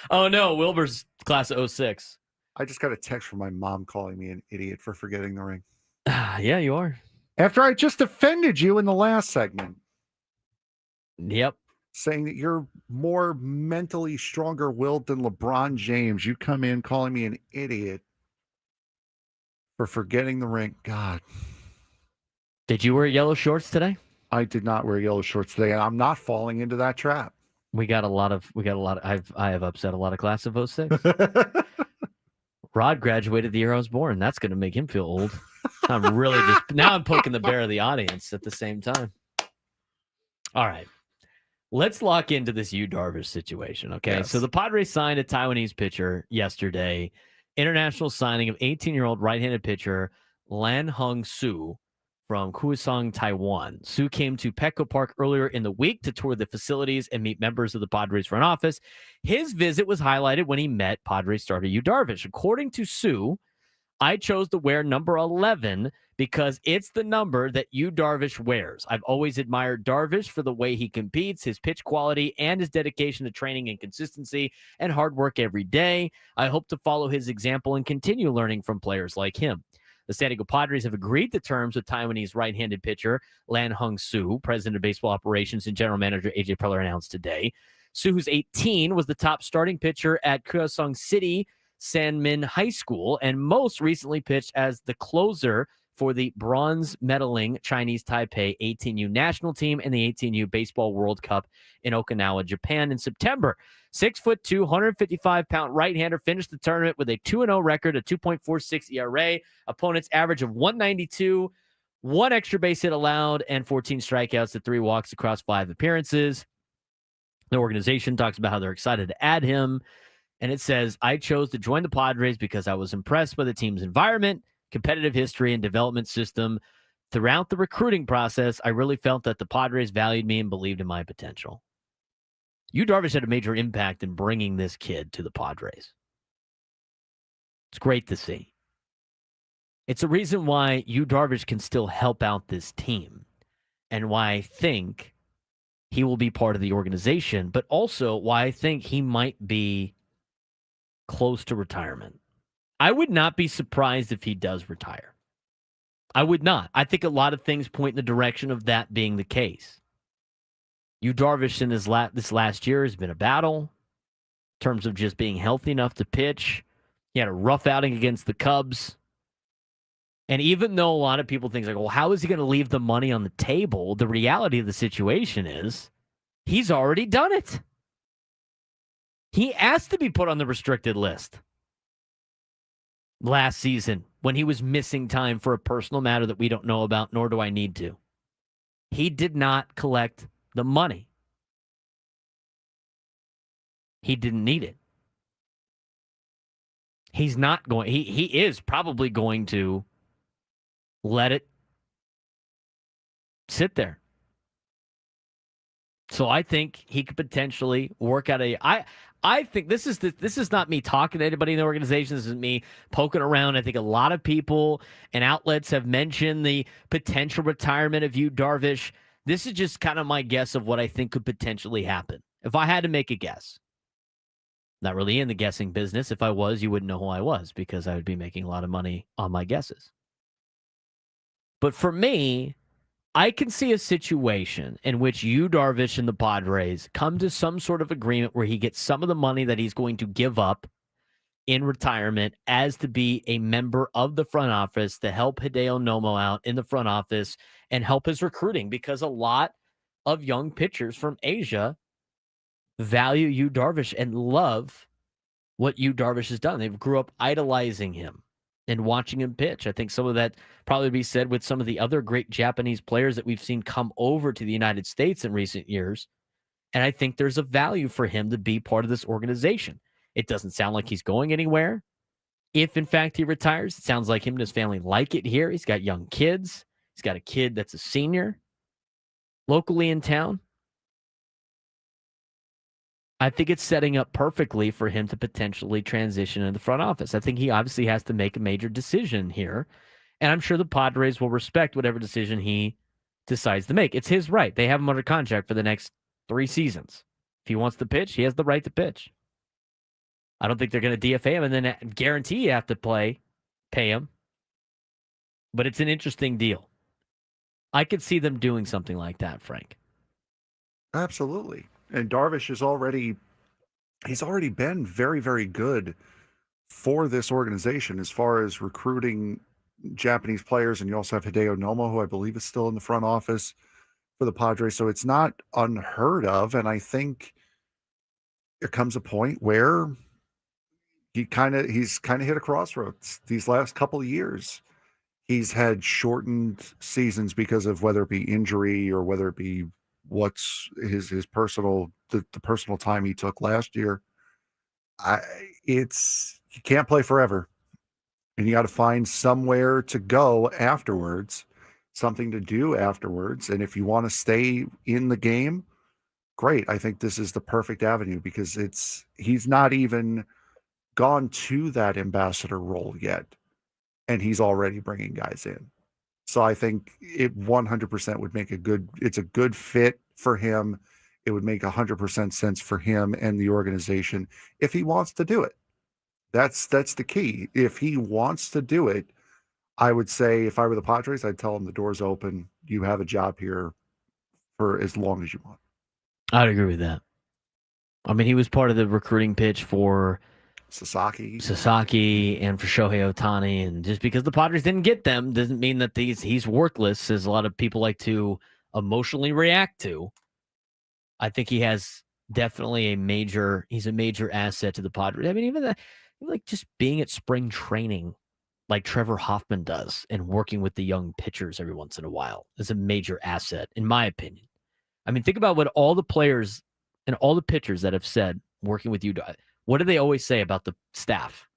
Oh, no. Wilbur's class of 06. I just got a text from my mom calling me an idiot for forgetting the ring. Yeah, you are. After I just offended you in the last segment. Yep. Saying that you're more mentally stronger-willed than LeBron James. You come in calling me an idiot for forgetting the ring. God. Did you wear yellow shorts today? I did not wear yellow shorts today, and I'm not falling into that trap. I have upset a lot of class of 06. Rod graduated the year I was born. That's going to make him feel old. I'm poking the bear of the audience at the same time. All right. Let's lock into this Yu Darvish situation, okay? Yes. So the Padres signed a Taiwanese pitcher yesterday. International signing of 18-year-old right-handed pitcher Lan-Hong Su from Kaohsiung, Taiwan. Su came to Petco Park earlier in the week to tour the facilities and meet members of the Padres front office. His visit was highlighted when he met Padres starter Yu Darvish. According to Su, I chose to wear number 11 because it's the number that Yu Darvish wears. I've always admired Darvish for the way he competes, his pitch quality, and his dedication to training and consistency and hard work every day. I hope to follow his example and continue learning from players like him. The San Diego Padres have agreed to terms with Taiwanese right-handed pitcher Lan-Hong Su. President of Baseball Operations and General Manager A.J. Preller announced today. Su, who's 18, was the top starting pitcher at Kaohsiung City Sanmin High School and most recently pitched as the closer for the bronze medaling Chinese Taipei 18U national team and the 18U Baseball World Cup in Okinawa, Japan in September. 6'2", 155-pound right-hander finished the tournament with a 2-0 record, a 2.46 ERA, opponent's average of 192, 1 extra base hit allowed, and 14 strikeouts to 3 walks across 5 appearances. The organization talks about how they're excited to add him, and it says, I chose to join the Padres because I was impressed by the team's environment, competitive history, and development system. Throughout the recruiting process, I really felt that the Padres valued me and believed in my potential. Yu Darvish had a major impact in bringing this kid to the Padres. It's great to see. It's a reason why Yu Darvish can still help out this team and why I think he will be part of the organization, but also why I think he might be close to retirement. I would not be surprised if he does retire. I would not. I think a lot of things point in the direction of that being the case. Yu Darvish in this last year has been a battle in terms of just being healthy enough to pitch. He had a rough outing against the Cubs. And even though a lot of people think, well, how is he going to leave the money on the table? The reality of the situation is he's already done it. He asked to be put on the restricted list last season when he was missing time for a personal matter that we don't know about, nor do I need to. He did not collect the money. He didn't need it. He's not going, he is probably going to let it sit there. So I think he could potentially work out I think this is not me talking to anybody in the organization. This is me poking around. I think a lot of people and outlets have mentioned the potential retirement of Yu Darvish. This is just kind of my guess of what I think could potentially happen. If I had to make a guess. Not really in the guessing business. If I was, you wouldn't know who I was because I would be making a lot of money on my guesses. But for me, I can see a situation in which Yu Darvish and the Padres come to some sort of agreement where he gets some of the money that he's going to give up in retirement as to be a member of the front office to help Hideo Nomo out in the front office and help his recruiting, because a lot of young pitchers from Asia value Yu Darvish and love what Yu Darvish has done. They grew up idolizing him and watching him pitch. I think some of that probably be said with some of the other great Japanese players that we've seen come over to the United States in recent years. And I think there's a value for him to be part of this organization. It doesn't sound like he's going anywhere. If, in fact, he retires, it sounds like him and his family like it here. He's got young kids. He's got a kid that's a senior locally in town. I think it's setting up perfectly for him to potentially transition in the front office. I think he obviously has to make a major decision here, and I'm sure the Padres will respect whatever decision he decides to make. It's his right. They have him under contract for the next 3 seasons. If he wants to pitch, he has the right to pitch. I don't think they're going to DFA him and then guarantee you have to pay him. But it's an interesting deal. I could see them doing something like that, Frank. Absolutely. And Darvish is already been very, very good for this organization as far as recruiting Japanese players. And you also have Hideo Nomo, who I believe is still in the front office for the Padres. So it's not unheard of. And I think there comes a point where he's kind of hit a crossroads these last couple of years. He's had shortened seasons because of whether it be injury or whether it be what's his personal the personal time he took last year. You can't play forever, and you got to find somewhere to go afterwards, something to do afterwards. And if you want to stay in the game, great. I think this is the perfect avenue because he's not even gone to that ambassador role yet, and he's already bringing guys in. So I think it 100% would make it's a good fit for him. It would make 100% sense for him and the organization if he wants to do it. That's the key. If he wants to do it, I would say if I were the Padres, I'd tell him the door's open. You have a job here for as long as you want. I'd agree with that. I mean, he was part of the recruiting pitch for Sasaki and for Shohei Ohtani, and just because the Padres didn't get them doesn't mean that he's worthless, as a lot of people like to emotionally react to. I think he has definitely he's a major asset to the Padres. I mean, even like just being at spring training like Trevor Hoffman does and working with the young pitchers every once in a while is a major asset, in my opinion. I mean, think about what all the players and all the pitchers that have said working with you. What do they always say about the staff?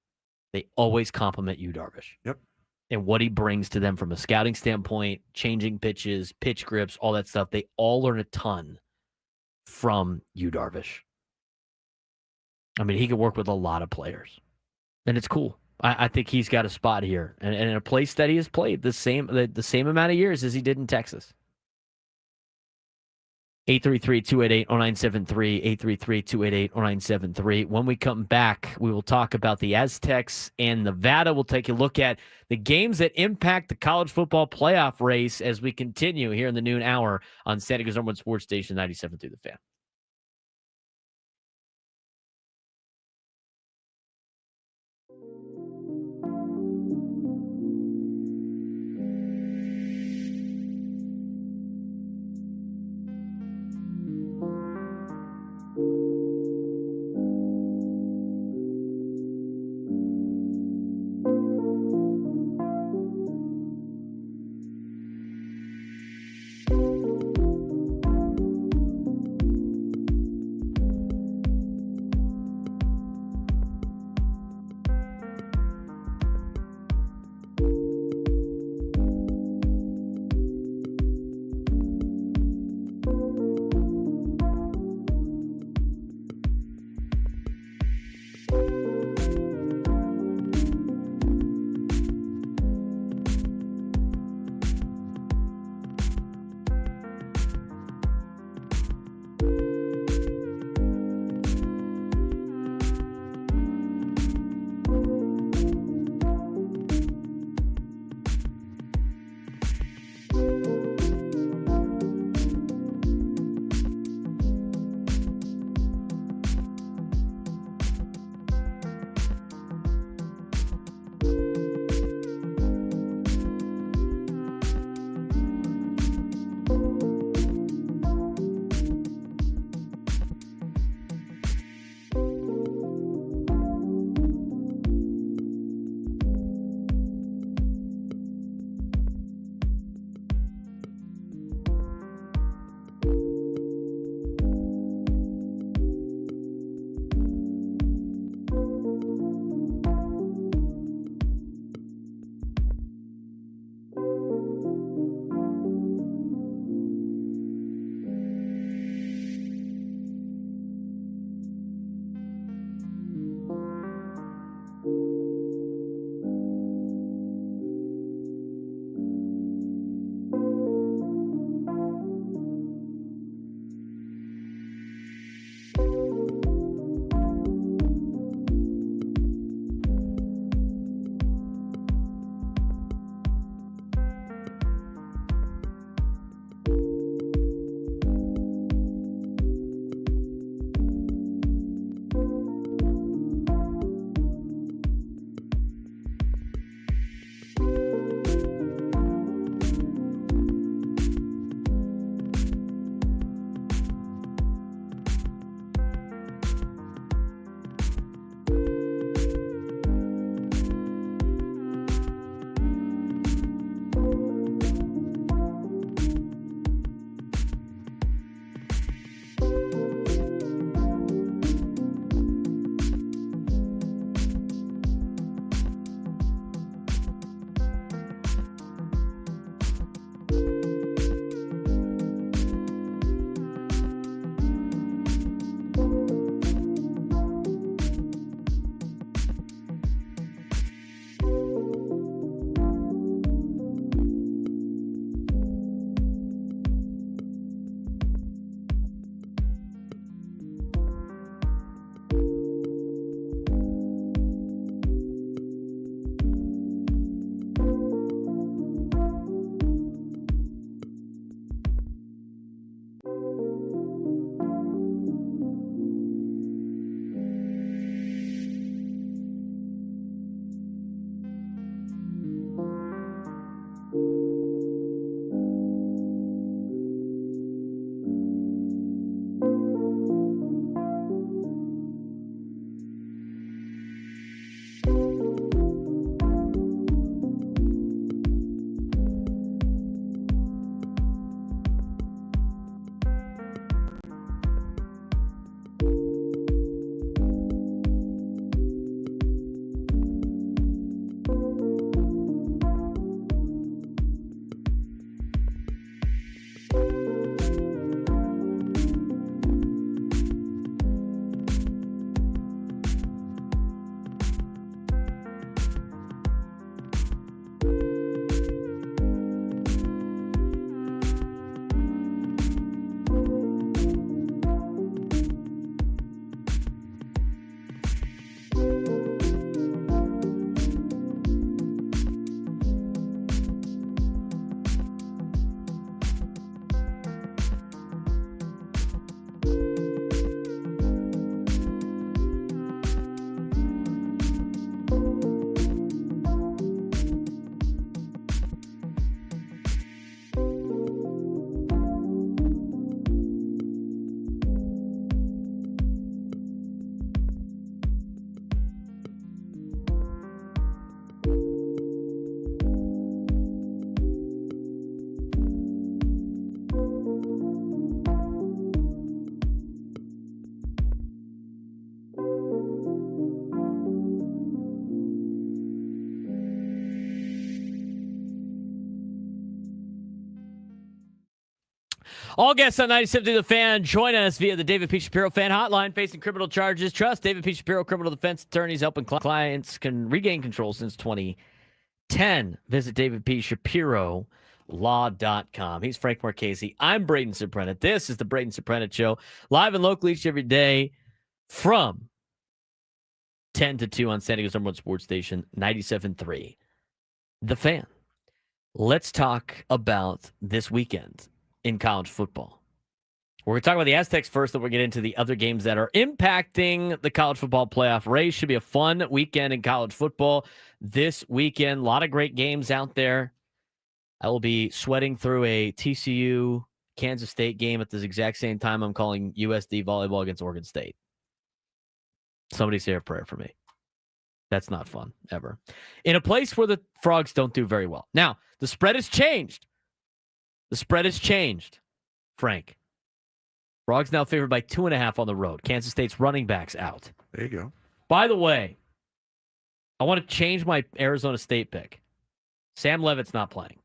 They always compliment Yu Darvish. Yep. And what he brings to them from a scouting standpoint, changing pitches, pitch grips, all that stuff. They all learn a ton from Yu Darvish. I mean, he can work with a lot of players. And it's cool. I think he's got a spot here. And in a place that he has played the same amount of years as he did in Texas. 833-288-0973, 833-288-0973. When we come back, we will talk about the Aztecs and Nevada. We'll take a look at the games that impact the college football playoff race as we continue here in the noon hour on San Diego's number one sports station, 97.3 The Fan. All guests on 97 The Fan join us via the David P. Shapiro Fan Hotline. Facing criminal charges, trust David P. Shapiro criminal defense attorneys helping clients can regain control since 2010. Visit davidpshapirolaw.com. He's Frank Marchese. I'm Braden Surprenant. This is the Braden Surprenant Show, live and local each every day from 10 to 2 on San Diego's number one sports station, 97.3 The Fan. Let's talk about this weekend in college football. We're going to talk about the Aztecs first, then we'll get into the other games that are impacting the college football playoff race. Should be a fun weekend in college football this weekend. A lot of great games out there. I will be sweating through a TCU Kansas State game at this exact same time I'm calling USD volleyball against Oregon State. Somebody say a prayer for me. That's not fun, ever. In a place where the Frogs don't do very well. Now, the spread has changed. The spread has changed, Frank. Frogs now favored by 2.5 on the road. Kansas State's running backs out. There you go. By the way, I want to change my Arizona State pick. Sam Levitt's not playing.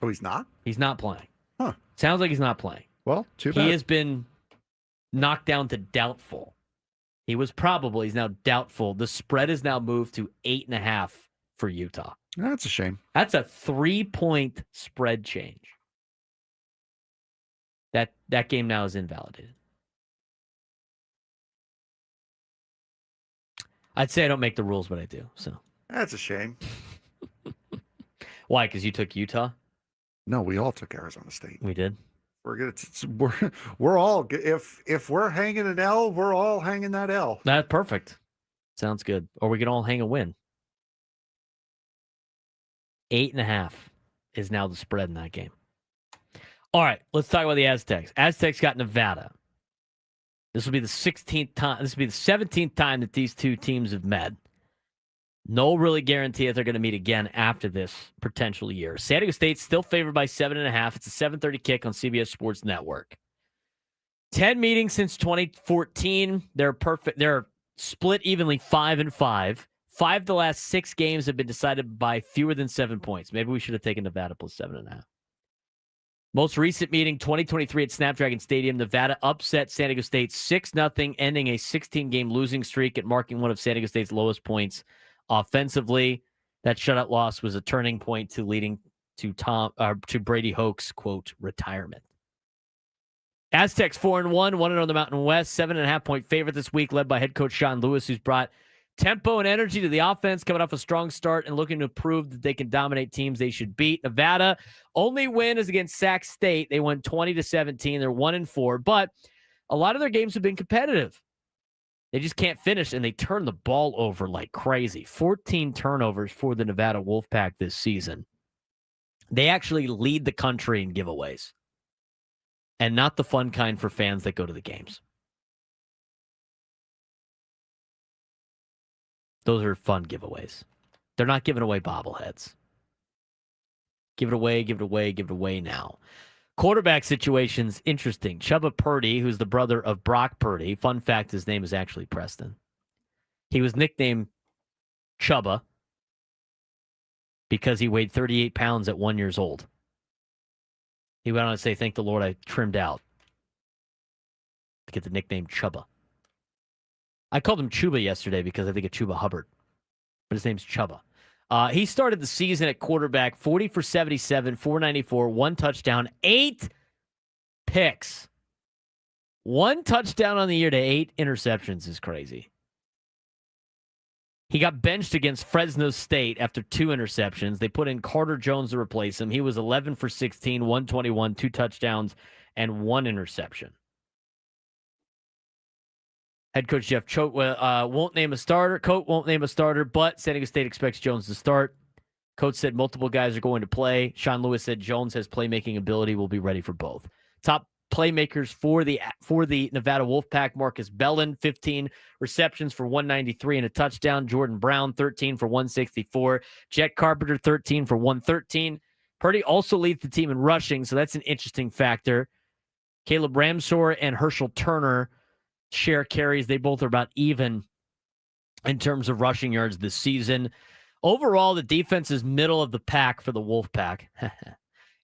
Oh, he's not? He's not playing. Huh. Sounds like he's not playing. Well, too bad. He has been knocked down to doubtful. He was probable. He's now doubtful. The spread is now moved to 8.5 for Utah. That's a shame. That's a 3-point spread change. That game now is invalidated. I'd say I don't make the rules, but I do. So That's a shame. Why? Because you took Utah? No, we all took Arizona State. We did. We're all, if we're hanging an L, we're all hanging that L. That's perfect. Sounds good. Or we can all hang a win. 8.5 is now the spread in that game. All right, let's talk about the Aztecs. Aztecs got Nevada. This will be the 16th time. This will be the 17th time that these two teams have met. No really guarantee that they're going to meet again after this potential year. San Diego State still favored by 7.5. It's a 7:30 kick on CBS Sports Network. 10 meetings since 2014. They're perfect. They're split evenly 5-5. 5 of the last 6 games have been decided by fewer than 7 points. Maybe we should have taken Nevada plus 7.5. Most recent meeting, 2023 at Snapdragon Stadium. Nevada upset San Diego State 6-0, ending a 16-game losing streak and marking one of San Diego State's lowest points offensively. That shutout loss was a turning point leading to Brady Hoke's, quote, retirement. Aztecs 4-1, 1-0 on the Mountain West, 7.5-point favorite this week, led by head coach Sean Lewis, who's brought tempo and energy to the offense, coming off a strong start and looking to prove that they can dominate teams they should beat. Nevada only win is against Sac State. They won 20-17. They're 1-4, but a lot of their games have been competitive. They just can't finish, and they turn the ball over like crazy. 14 turnovers for the Nevada Wolfpack this season. They actually lead the country in giveaways, and not the fun kind for fans that go to the games. Those are fun giveaways. They're not giving away bobbleheads. Give it away, give it away, give it away now. Quarterback situation's interesting. Chubba Purdy, who's the brother of Brock Purdy. Fun fact, his name is actually Preston. He was nicknamed Chubba because he weighed 38 pounds at 1 year old. He went on to say, thank the Lord I trimmed out to get the nickname Chubba. I called him Chuba yesterday because I think of Chuba Hubbard, but his name's Chubba. He started the season at quarterback, 40 for 77, 494, 1 touchdown, 8 picks. 1 touchdown on the year to 8 interceptions is crazy. He got benched against Fresno State after 2 interceptions. They put in Carter Jones to replace him. He was 11 for 16, 121, 2 touchdowns, and 1 interception. Head coach Jeff Choate won't name a starter. Coate won't name a starter, but San Diego State expects Jones to start. Coach said multiple guys are going to play. Sean Lewis said Jones has playmaking ability. Will be ready for both. Top playmakers for the Nevada Wolfpack: Marcus Bellin, 15 receptions for 193 and a touchdown. Jordan Brown, 13 for 164. Jet Carpenter, 13 for 113. Purdy also leads the team in rushing, so that's an interesting factor. Caleb Ramsor and Herschel Turner share carries. They both are about even in terms of rushing yards this season. Overall, the defense is middle of the pack for the Wolfpack.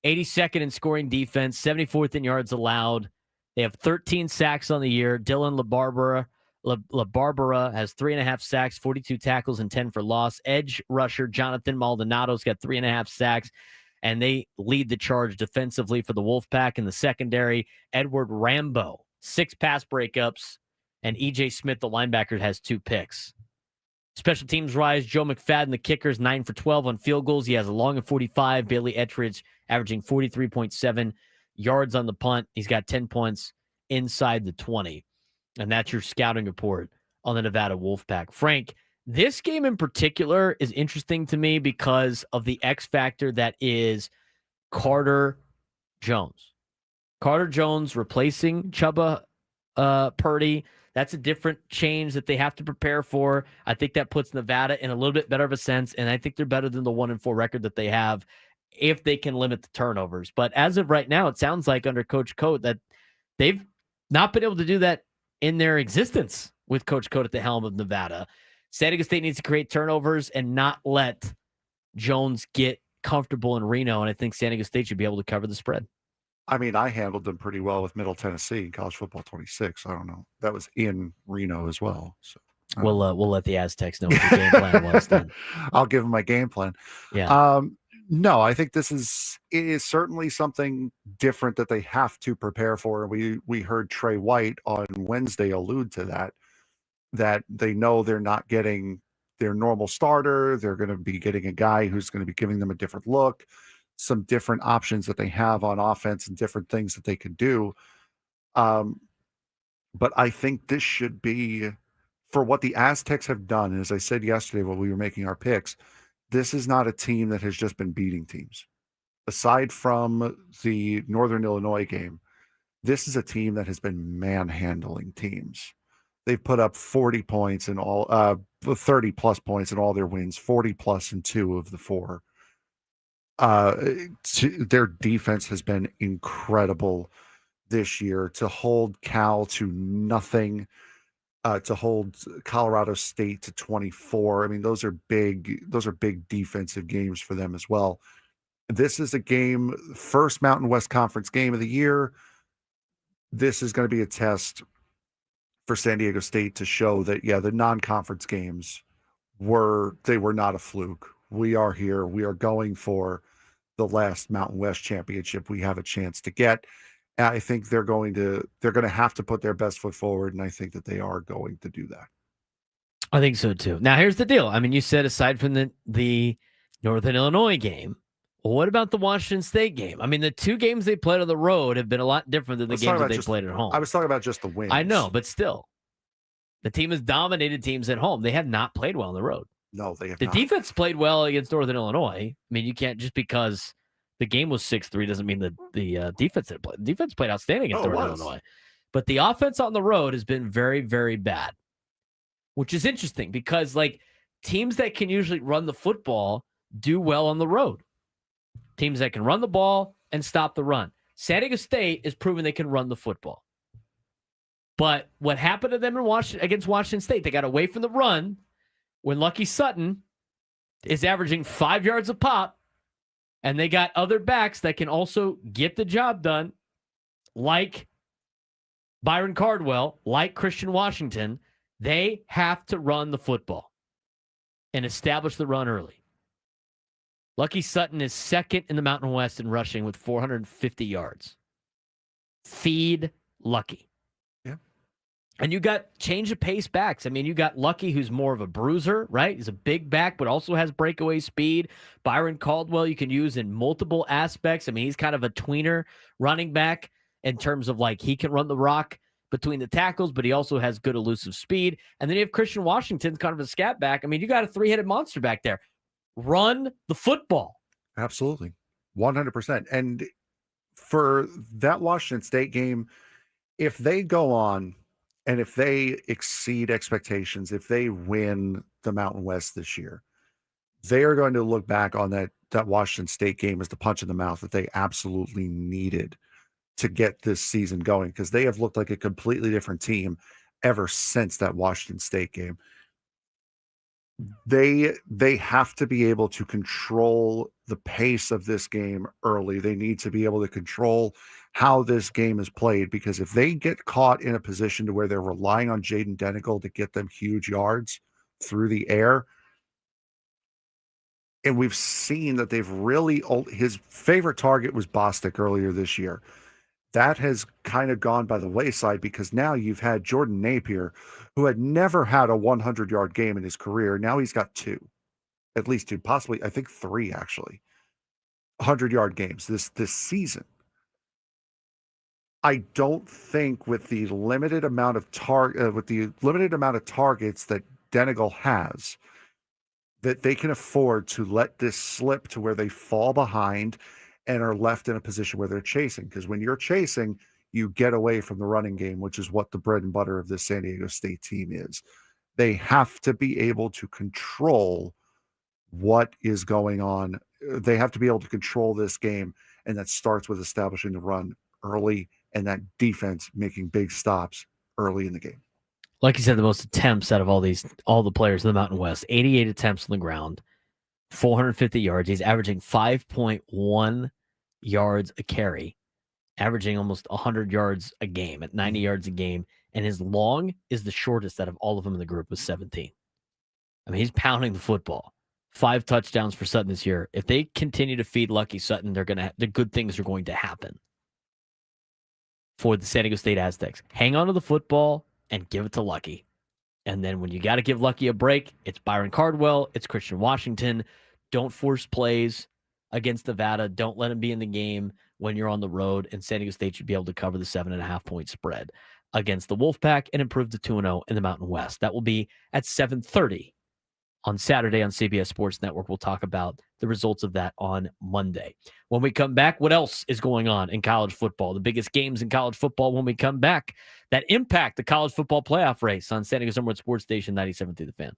82nd in scoring defense, 74th in yards allowed. They have 13 sacks on the year. Dylan LaBarbera has 3.5 sacks, 42 tackles, and 10 for loss. Edge rusher Jonathan Maldonado's got 3.5 sacks, and they lead the charge defensively for the Wolfpack. In the secondary, Edward Rambo, 6 pass breakups, and E.J. Smith, the linebacker, has 2 picks. Special teams rise. Joe McFadden, the kicker, is 9 for 12 on field goals. He has a long of 45. Bailey Ettridge averaging 43.7 yards on the punt. He's got 10 points inside the 20. And that's your scouting report on the Nevada Wolfpack. Frank, this game in particular is interesting to me because of the X factor that is Carter Jones. Carter Jones replacing Chubba Purdy. That's a different change that they have to prepare for. I think that puts Nevada in a little bit better of a sense, and I think they're better than the 1-4 record that they have if they can limit the turnovers. But as of right now, it sounds like under Coach Coate that they've not been able to do that in their existence with Coach Coate at the helm of Nevada. San Diego State needs to create turnovers and not let Jones get comfortable in Reno, and I think San Diego State should be able to cover the spread. I mean, I handled them pretty well with Middle Tennessee in college football 26. I don't know. That was in Reno as well. So we'll let the Aztecs know what your game plan was then. I'll give them my game plan. Yeah. No, I think it is certainly something different that they have to prepare for. We heard Trey White on Wednesday allude to that they know they're not getting their normal starter. They're going to be getting a guy who's going to be giving them a different look, some different options that they have on offense and different things that they could do. But I think this should be, for what the Aztecs have done, and as I said yesterday when we were making our picks, this is not a team that has just been beating teams. Aside from the Northern Illinois game, this is a team that has been manhandling teams. They've put up 40 points in all, 30 plus points in all their wins, 40 plus in 2 of the 4. Their defense has been incredible this year. To hold Cal to nothing, to hold Colorado State to 24. I mean, those are big defensive games for them as well. This is a game, first Mountain West Conference game of the year. This is going to be a test for San Diego State to show that, yeah, the non-conference games were not a fluke. We are here. We are going for the last Mountain West championship we have a chance to get. And I think they're going to have to put their best foot forward, and I think that they are going to do that. I think so too. Now, here's the deal. I mean, you said aside from the Northern Illinois game, well, what about the Washington State game? I mean, the 2 games they played on the road have been a lot different than the games that they played at home. I was talking about just the wins. I know, but still, the team has dominated teams at home. They have not played well on the road. No, they have not. The not. defense played well against Northern Illinois. I mean, you can't, just because the game was 6-3 doesn't mean that the defense didn't play. The defense played outstanding against Northern Illinois. But the offense on the road has been very, very bad, which is interesting because, like, teams that can usually run the football do well on the road. Teams that can run the ball and stop the run. San Diego State is proving they can run the football. But what happened to them against Washington State, they got away from the run when Lucky Sutton is averaging 5 yards a pop, and they got other backs that can also get the job done, like Byron Cardwell, like Christian Washington. They have to run the football and establish the run early. Lucky Sutton is second in the Mountain West in rushing with 450 yards. Feed Lucky. Yeah. And you got change of pace backs. I mean, you got Lucky, who's more of a bruiser, right? He's a big back, but also has breakaway speed. Byron Caldwell, you can use in multiple aspects. I mean, he's kind of a tweener running back in terms of like he can run the rock between the tackles, but he also has good elusive speed. And then you have Christian Washington, kind of a scat back. I mean, you got a three-headed monster back there. Run the football. Absolutely. 100%. And for that Washington State game, if they go on and if they exceed expectations, if they win the Mountain West this year, they are going to look back on that Washington State game as the punch in the mouth that they absolutely needed to get this season going, because they have looked like a completely different team ever since that Washington State game. They have to be able to control the pace of this game early. They need to be able to control how this game is played, because if they get caught in a position to where they're relying on Jaden Denigal to get them huge yards through the air, and we've seen that they've really, his favorite target was Bostic earlier this year. That has kind of gone by the wayside, because now you've had Jordan Napier, who had never had a 100-yard game in his career. Now he's got at least two, possibly, I think 3 actually, 100-yard games this season. I don't think with the limited amount of targets that Denigal has, that they can afford to let this slip to where they fall behind and are left in a position where they're chasing. Because when you're chasing, you get away from the running game, which is what the bread and butter of this San Diego State team is. They have to be able to control what is going on. They have to be able to control this game, and that starts with establishing the run early and that defense making big stops early in the game. Like you said, the most attempts out of all the players in the Mountain West, 88 attempts on the ground, 450 yards. He's averaging 5.1 yards a carry, averaging almost 100 yards a game at 90 yards a game. And his long is the shortest out of all of them in the group with 17. I mean, he's pounding the football. 5 touchdowns for Sutton this year. If they continue to feed Lucky Sutton, the good things are going to happen for the San Diego State Aztecs. Hang on to the football and give it to Lucky. And then when you got to give Lucky a break, it's Byron Cardwell, it's Christian Washington. Don't force plays against Nevada. Don't let him be in the game when you're on the road. And San Diego State should be able to cover the 7.5-point spread against the Wolfpack and improve to 2-0 in the Mountain West. That will be at 7:30 on Saturday on CBS Sports Network. We'll talk about the results of that on Monday. When we come back, what else is going on in college football? The biggest games in college football when we come back that impact the college football playoff race on San Diego Summerwood Sports Station 97 through the Fan.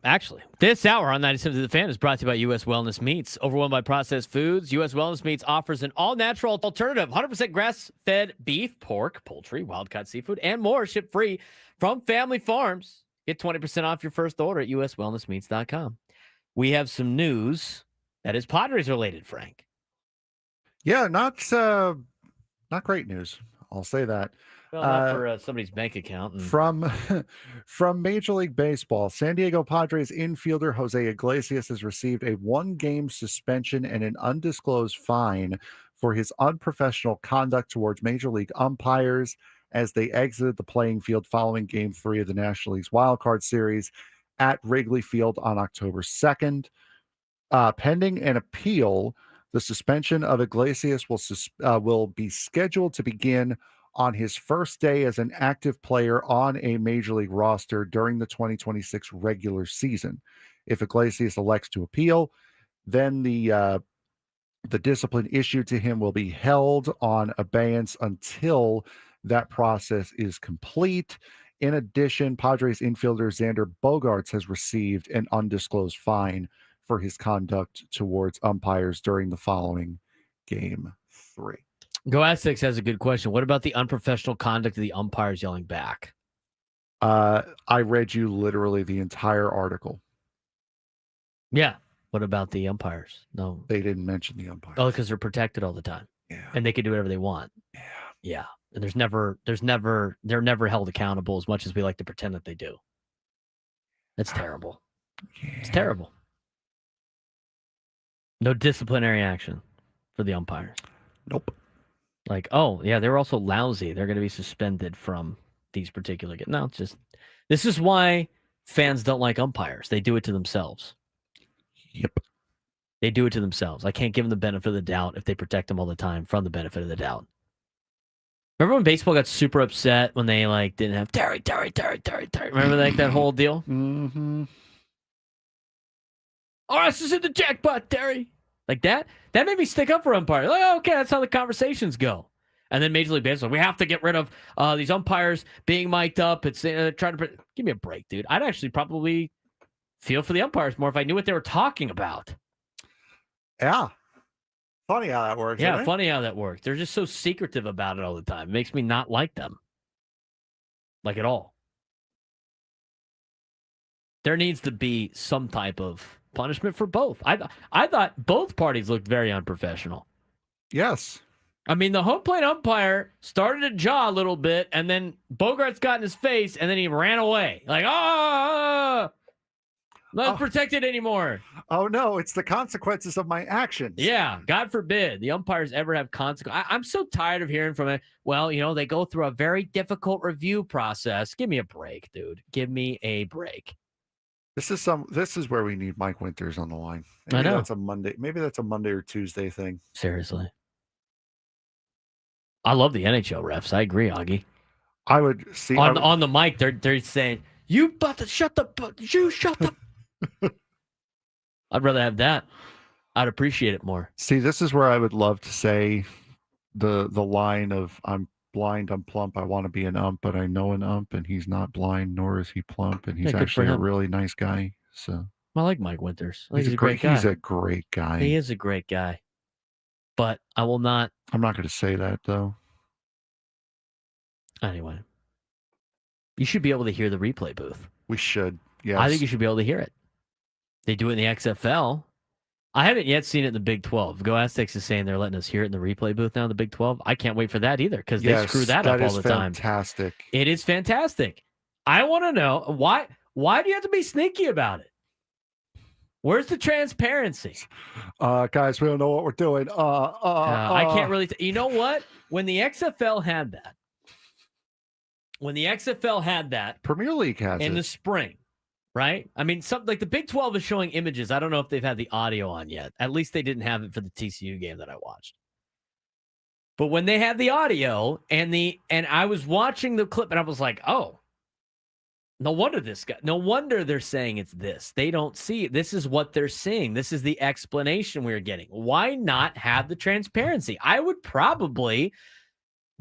Actually, this hour on 97 to the Fan is brought to you by U.S. Wellness Meats. Overwhelmed by processed foods, U.S. Wellness Meats offers an all-natural alternative. 100% grass-fed beef, pork, poultry, wild-caught seafood, and more shipped free from family farms. Get 20% off your first order at uswellnessmeats.com. We have some news that is Padres related, Frank. Yeah, not great news. I'll say that. Well, not for somebody's bank account. From Major League Baseball, San Diego Padres infielder Jose Iglesias has received a 1-game suspension and an undisclosed fine for his unprofessional conduct towards Major League umpires as they exited the playing field following Game 3 of the National League's wildcard series at Wrigley Field on October 2nd. Pending an appeal, the suspension of Iglesias will be scheduled to begin on his first day as an active player on a Major League roster during the 2026 regular season. If Iglesias elects to appeal, then the discipline issued to him will be held on abeyance until that process is complete. In addition, Padres infielder Xander Bogaerts has received an undisclosed fine for his conduct towards umpires during the following Game 3. Go Aztecs has a good question. What about the unprofessional conduct of the umpires yelling back? I read you literally the entire article. Yeah. What about the umpires? No. They didn't mention the umpires. Oh, because they're protected all the time. Yeah. And they can do whatever they want. Yeah. Yeah. And they're never held accountable as much as we like to pretend that they do. That's terrible. Yeah. It's terrible. No disciplinary action for the umpires. Nope. Like, oh, yeah, they're also lousy. They're going to be suspended from these particular games. No, this is why fans don't like umpires. They do it to themselves. Yep. They do it to themselves. I can't give them the benefit of the doubt if they protect them all the time from the benefit of the doubt. Remember when baseball got super upset when they didn't have Terry. Remember that whole deal? Mm-hmm. Oh, this is in the jackpot, Terry. Like that made me stick up for umpires. Like, oh, okay, that's how the conversations go. And then Major League Baseball, we have to get rid of these umpires being mic'd up. It's trying to give me a break, dude. I'd actually probably feel for the umpires more if I knew what they were talking about. Yeah. Funny how that works. Yeah, isn't it? funny how that works. They're just so secretive about it all the time. It makes me not like them. Like at all. There needs to be some type of punishment for both. I thought both parties looked very unprofessional. Yes. I mean, the home plate umpire started to jaw a little bit, and then Bogaerts got in his face, and then he ran away. Like, not protected anymore. Oh, no, it's the consequences of my actions. Yeah, God forbid the umpires ever have consequences. I'm so tired of hearing from it. Well, they go through a very difficult review process. Give me a break, dude. Give me a break. This is where we need Mike Winters on the line. I know. Maybe that's a Monday or Tuesday thing. Seriously. I love the NHL refs. I agree, Augie. I would see on the mic. They're saying, "You but shut the. I'd rather have that. I'd appreciate it more. See, this is where I would love to say the line of "I'm blind, I'm plump. I want to be an ump, but I know an ump, and he's not blind, nor is he plump, and he's actually a really nice guy." So I like Mike Winters. He's a great guy. He's a great guy. He is a great guy. But I will not. I'm not going to say that though. Anyway, you should be able to hear the replay booth. We should. Yes. I think you should be able to hear it. They do it in the XFL. I haven't yet seen it in the Big 12. Go Aztecs is saying they're letting us hear it in the replay booth now in the Big 12. I can't wait for that either because they screw that up all the time. Fantastic. It is fantastic. I want to know why do you have to be sneaky about it? Where's the transparency? Guys, we don't know what we're doing. I can't really. You know what? When the XFL had that, Premier League has in it. the spring, right? I mean, something like the Big 12 is showing images. I don't know if they've had the audio on yet. At least they didn't have it for the TCU game that I watched. But when they had the audio and I was watching the clip and I was like, oh, no wonder they're saying it's this. They don't see it. This is what they're seeing. This is the explanation we're getting. Why not have the transparency? I would probably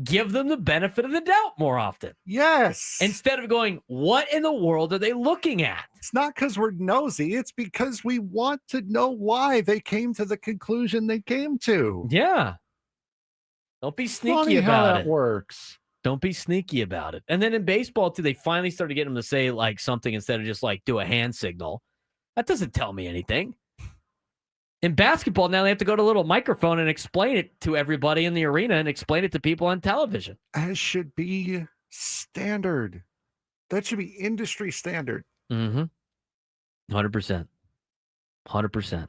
give them the benefit of the doubt more often. Yes. Instead of going, what in the world are they looking at? It's not because we're nosy. It's because we want to know why they came to the conclusion they came to. Yeah. Don't be sneaky Funny about how it. that works. Don't be sneaky about it. And then in baseball, too, they finally started getting them to say like something instead of just like do a hand signal. That doesn't tell me anything. In basketball, now they have to go to a little microphone and explain it to everybody in the arena and explain it to people on television. As should be standard. That should be industry standard. 100%. 100%.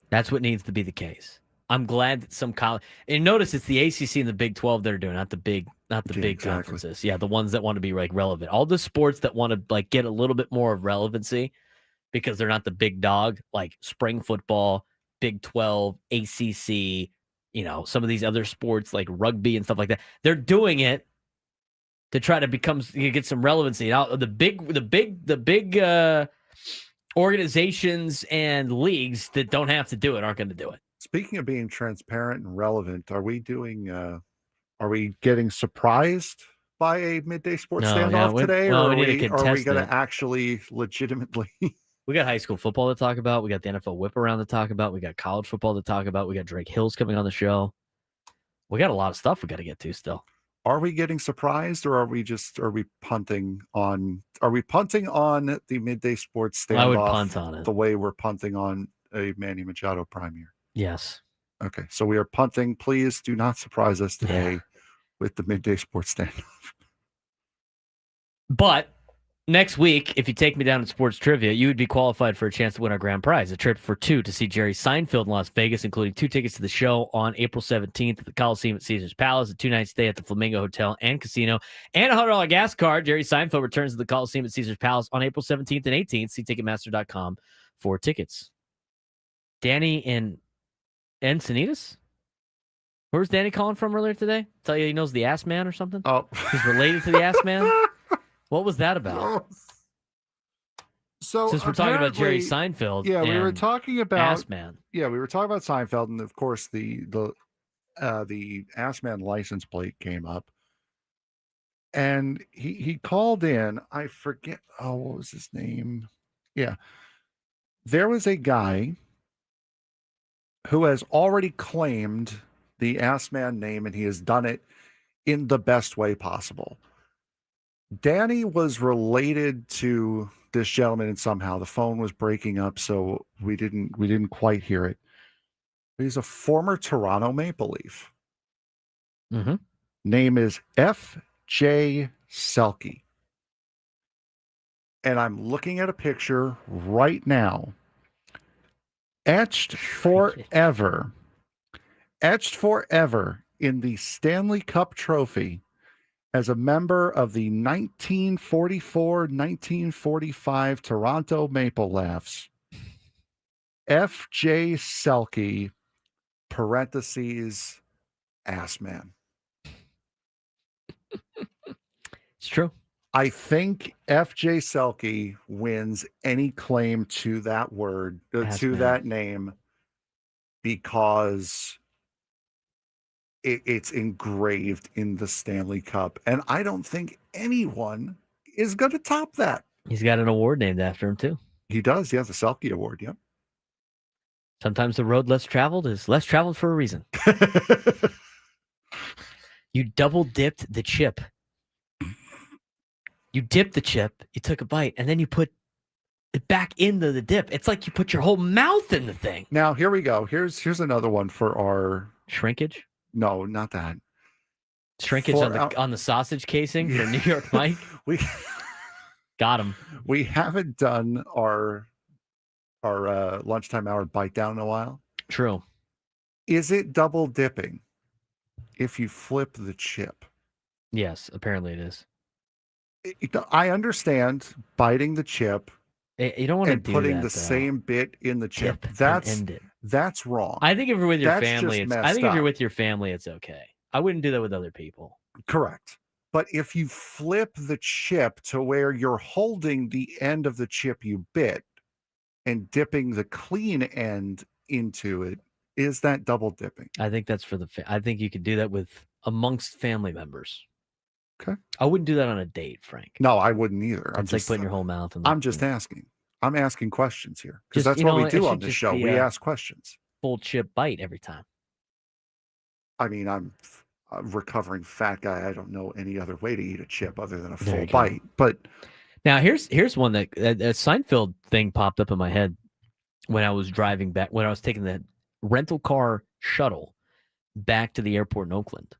That's what needs to be the case. I'm glad that some college, and notice it's the ACC and the Big 12 that are doing, not the big conferences. Yeah, the ones that want to be like relevant. All the sports that want to like get a little bit more of relevancy because they're not the big dog, like spring football, Big 12, ACC, some of these other sports like rugby and stuff like that. They're doing it to try to get some relevancy. Now, the big organizations and leagues that don't have to do it aren't going to do it. Speaking of being transparent and relevant, are we getting surprised by a midday sports standoff today? Or are we going to actually legitimately? We got high school football to talk about. We got the NFL whip around to talk about. We got college football to talk about. We got Drake Hills coming on the show. We got a lot of stuff we got to get to still. Are we getting surprised, or are we punting on the midday sports standoff? I would punt on it the way we're punting on a Manny Machado premiere. Yes. Okay, so we are punting. Please do not surprise us today with the midday sports standoff. But next week, if you take me down to sports trivia, you would be qualified for a chance to win our grand prize, a trip for two to see Jerry Seinfeld in Las Vegas, including 2 tickets to the show on April 17th at the Coliseum at Caesars Palace, a 2-night stay at the Flamingo Hotel and Casino, and a $100 gas card. Jerry Seinfeld returns to the Coliseum at Caesars Palace on April 17th and 18th. See Ticketmaster.com for tickets. Danny in Encinitas? Where's Danny calling from earlier today? Tell you he knows the Ass Man or something? Oh. He's related to the Ass Man? What was that about? So since we're talking about Jerry Seinfeld, we were talking about Ass Man. Yeah, we were talking about Seinfeld, and of course the Ass Man license plate came up, and he called in. I forget. Oh, what was his name? Yeah, there was a guy who has already claimed the Ass Man name, and he has done it in the best way possible. Danny was related to this gentleman, and somehow the phone was breaking up, so we didn't quite hear it. He's a former Toronto Maple Leaf. Mm-hmm. Name is F.J. Selke. And I'm looking at a picture right now. Etched forever in the Stanley Cup trophy as a member of the 1944-1945 Toronto Maple Leafs. F.J. Selke, parentheses, Ass Man. It's true. I think F.J. Selke wins any claim to that word, that name, because it's engraved in the Stanley Cup. And I don't think anyone is going to top that. He's got an award named after him, too. He does. He has a Selke Award, yep. Sometimes the road less traveled is less traveled for a reason. You double dipped the chip. You dipped the chip, you took a bite, and then you put it back into the dip. It's like you put your whole mouth in the thing. Now, here we go. Here's another one for our... Shrinkage? No, not that. Shrinkage on the sausage casing for New York Mike? We got him. We haven't done our lunchtime hour bite down in a while. True. Is it double dipping if you flip the chip? Yes, apparently it is. I understand biting the chip. You don't want to and do putting that, the same bit in the chip. That's wrong. I think if you're with your That's family, just I think messed if you're up. with your family, it's okay. I wouldn't do that with other people. Correct. But if you flip the chip to where you're holding the end of the chip you bit and dipping the clean end into it, is that double dipping? I think that's for I think you could do that with amongst family members. Okay. I wouldn't do that on a date, Frank. No, I wouldn't either. It's like putting your whole mouth in. I'm just asking. I'm asking questions here because Just, that's what we do on this show. We ask questions. Full chip bite every time. I mean, I'm a recovering fat guy. I don't know any other way to eat a chip other than a There full you go. bite. But Now here's one that a Seinfeld thing popped up in my head when I was driving back, when I was taking the rental car shuttle back to the airport in Oakland.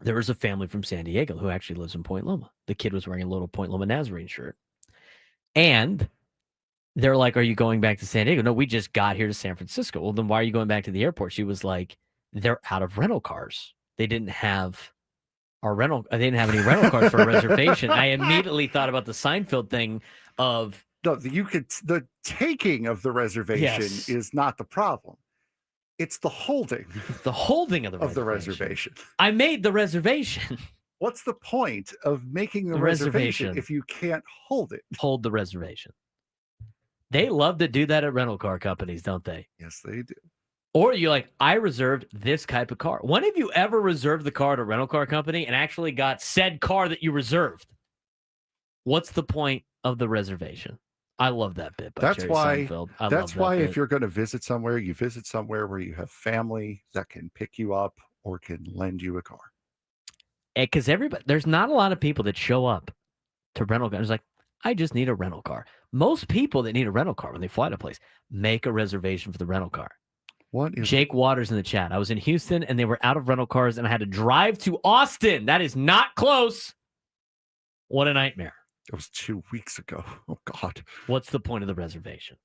There was a family from San Diego who actually lives in Point Loma. The kid was wearing a little Point Loma Nazarene shirt. And they're like, are you going back to San Diego? No, we just got here to San Francisco. Well, then why are you going back to the airport? She was like, they're out of rental cars. They didn't have any rental cars for a reservation. I immediately thought about the Seinfeld thing of the taking of the reservation is not the problem. It's the holding. The holding of the reservation. I made the reservation. What's the point of making the reservation if you can't hold it? Hold the reservation. They love to do that at rental car companies, don't they? Yes, they do. Or you're like, I reserved this type of car. When have you ever reserved the car at a rental car company and actually got said car that you reserved? What's the point of the reservation? I love that bit. By Jerry Seinfeld. That's why if you're going to visit somewhere, you visit somewhere where you have family that can pick you up or can lend you a car. Because there's not a lot of people that show up to rental cars like, I just need a rental car. Most people that need a rental car when they fly to a place make a reservation for the rental car. What is Jake Waters in the chat? I was in Houston and they were out of rental cars and I had to drive to Austin. That is not close. What a nightmare. It was 2 weeks ago. Oh, God. What's the point of the reservation?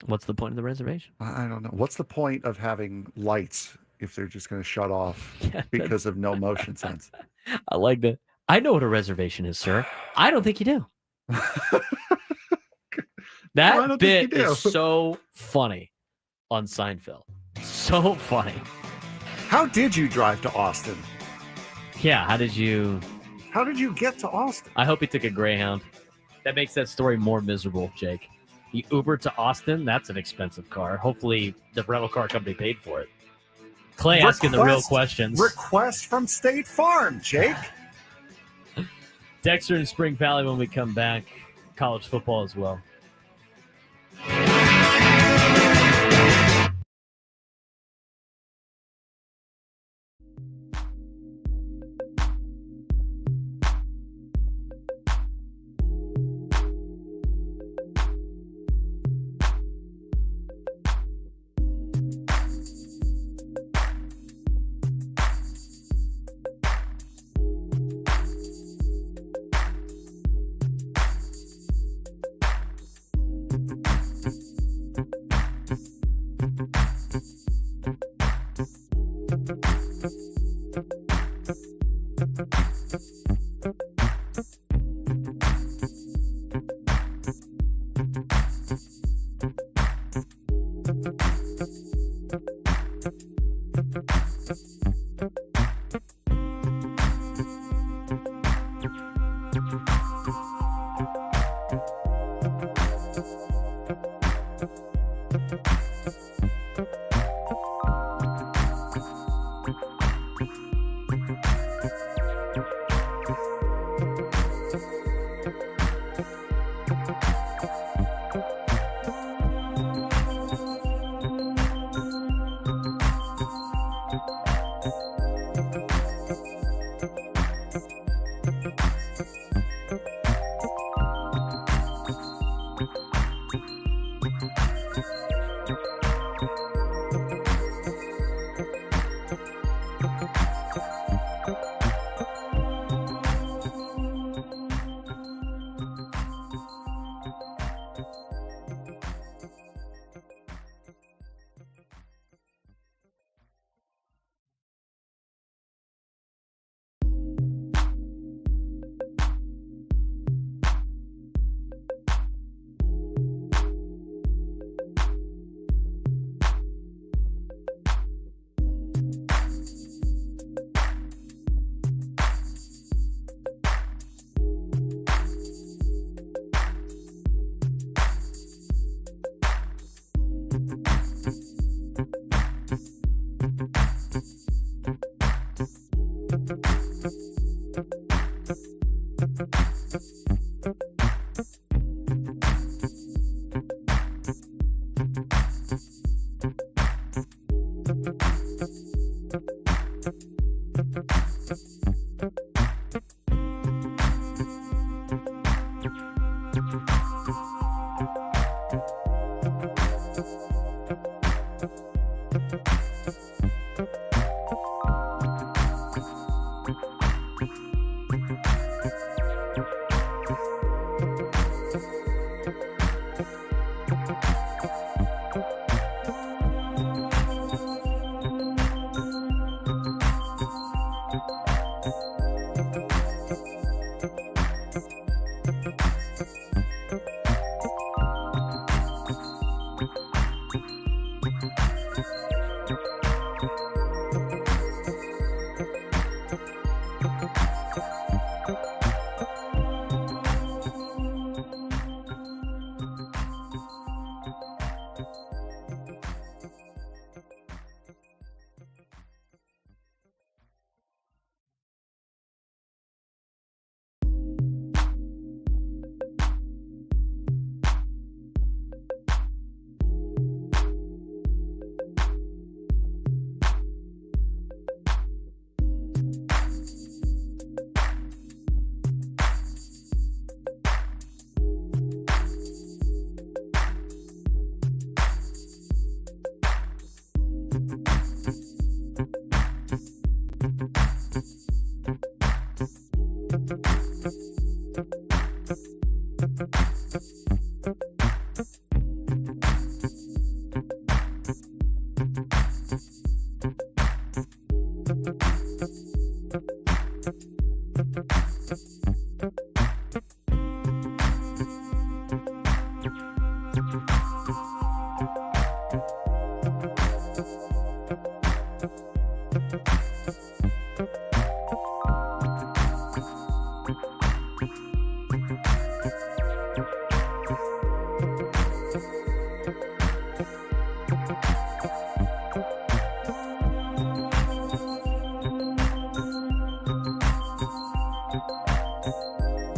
What's the point of the reservation? I don't know. What's the point of having lights if they're just going to shut off because of no motion sense? I like that. I know what a reservation is, sir. I don't think you do. That bit is so funny on Seinfeld. So funny. How did you drive to Austin? Yeah, how did you get to Austin? I hope he took a Greyhound. That makes that story more miserable, Jake. You Ubered to Austin? That's an expensive car. Hopefully the rental car company paid for it. Clay asking the real questions. Request from State Farm, Jake. Dexter in Spring Valley when we come back. College football as well.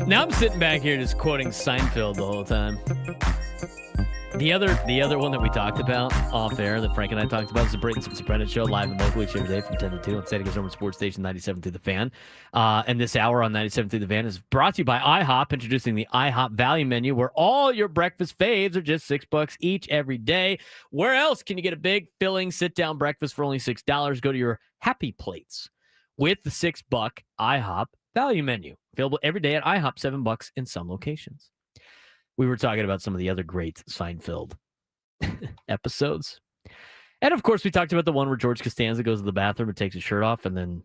Now I'm sitting back here just quoting Seinfeld the whole time. The other one that we talked about off air that Frank and I talked about is the Braden Surprenant show live and local each every day from 10 to 2 on San Diego's number sports station 97 through the Fan. And this hour on 97 through the Fan is brought to you by IHOP, introducing the IHOP value menu where all your breakfast faves are just $6 each every day. Where else can you get a big filling sit down breakfast for only $6? Go to your Happy Plates with the $6 IHOP value menu. Available every day at IHOP, $7 in some locations. We were talking about some of the other great Seinfeld episodes. And, of course, we talked about the one where George Costanza goes to the bathroom and takes his shirt off, and then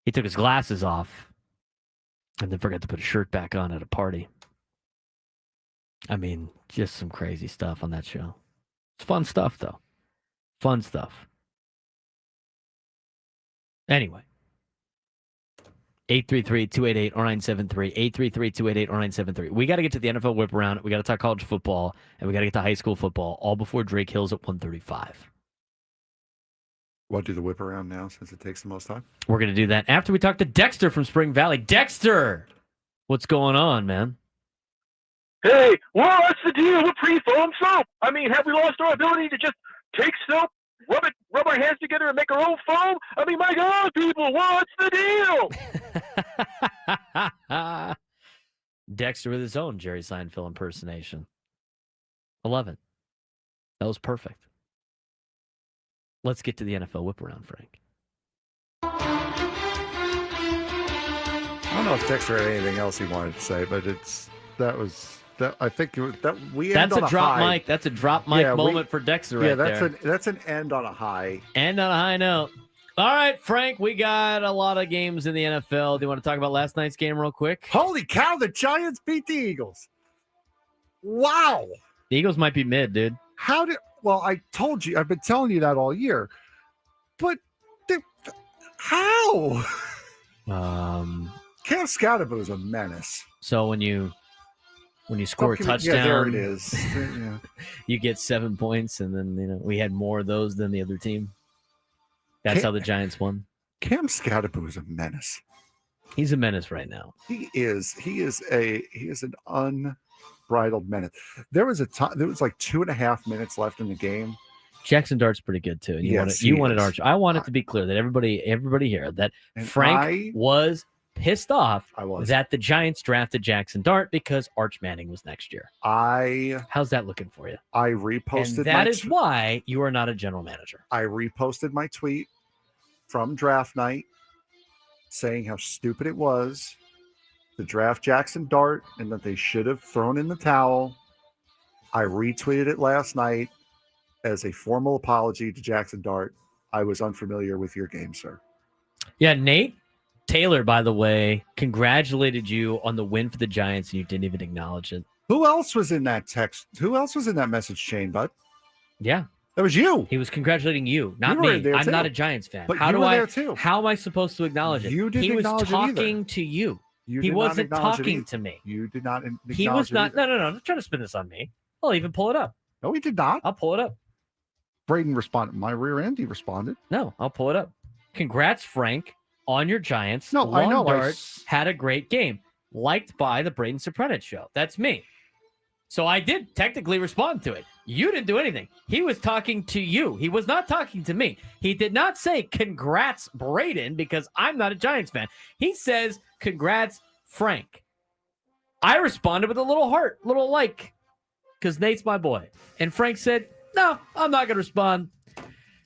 he took his glasses off and then forgot to put a shirt back on at a party. I mean, just some crazy stuff on that show. It's fun stuff, though. Fun stuff. Anyway. 833-288-0973. 833-288-0973. We got to get to the NFL whip around. We got to talk college football, and we got to get to high school football, all before Drake Hill's at 135. What, do the whip around now since it takes the most time? We're going to do that after we talk to Dexter from Spring Valley. Dexter, what's going on, man? Hey, well, what's the deal with pre-foam soap? I mean, have we lost our ability to just take soap, rub our hands together and make our own foam? I mean, my God, people, what's the deal? Dexter with his own Jerry Seinfeld impersonation. I love it. That was perfect. Let's get to the NFL whip around, Frank. I don't know if Dexter had anything else he wanted to say, but I think we end That's on a drop high. mic. That's a drop mic moment for Dexter right there. That's an end on a high. End on a high note. All right, Frank, we got a lot of games in the NFL. Do you want to talk about last night's game real quick? Holy cow, the Giants beat the Eagles. Wow. The Eagles might be mid, dude. Well, I told you, I've been telling you that all year. But how? Cam Scatterbo is a menace. So when you score a touchdown, yeah, there it is. Yeah. You get 7 points, and then we had more of those than the other team. That's how the Giants won. Cam Scatterbo is a menace. He's a menace right now. He is an unbridled menace. There was like 2.5 minutes left in the game. Jackson Dart's pretty good too. And you wanted Arch. I want it to be clear that everybody here that Frank was pissed off that the Giants drafted Jackson Dart because Arch Manning was next year. How's that looking for you? I reposted. And that is why you are not a general manager. I reposted my tweet from draft night saying how stupid it was to draft Jackson Dart and that they should have thrown in the towel. I retweeted it last night as a formal apology to Jackson Dart. I was unfamiliar with your game, sir. Yeah, Nate Taylor, by the way, congratulated you on the win for the Giants, and you didn't even acknowledge it. Who else was in that text? Who else was in that message chain, bud? Yeah. That was you. He was congratulating you, not me. I'm not a Giants fan. But you were there too. How am I supposed to acknowledge it? You didn't acknowledge it either. He was talking to you. He wasn't talking to me. You did not acknowledge He was not. it either. No. Don't try to spin this on me. I'll even pull it up. No, he did not. I'll pull it up. Braden responded. My rear end, he responded. No, I'll pull it up. Congrats, Frank, on your Giants. No, I know. Dart had a great game. Liked by the Braden Surprenant show. That's me. So I did technically respond to it. You didn't do anything. He was talking to you. He was not talking to me. He did not say congrats, Braden, because I'm not a Giants fan. He says congrats, Frank. I responded with a little heart, little like, because Nate's my boy. And Frank said, no, I'm not going to respond.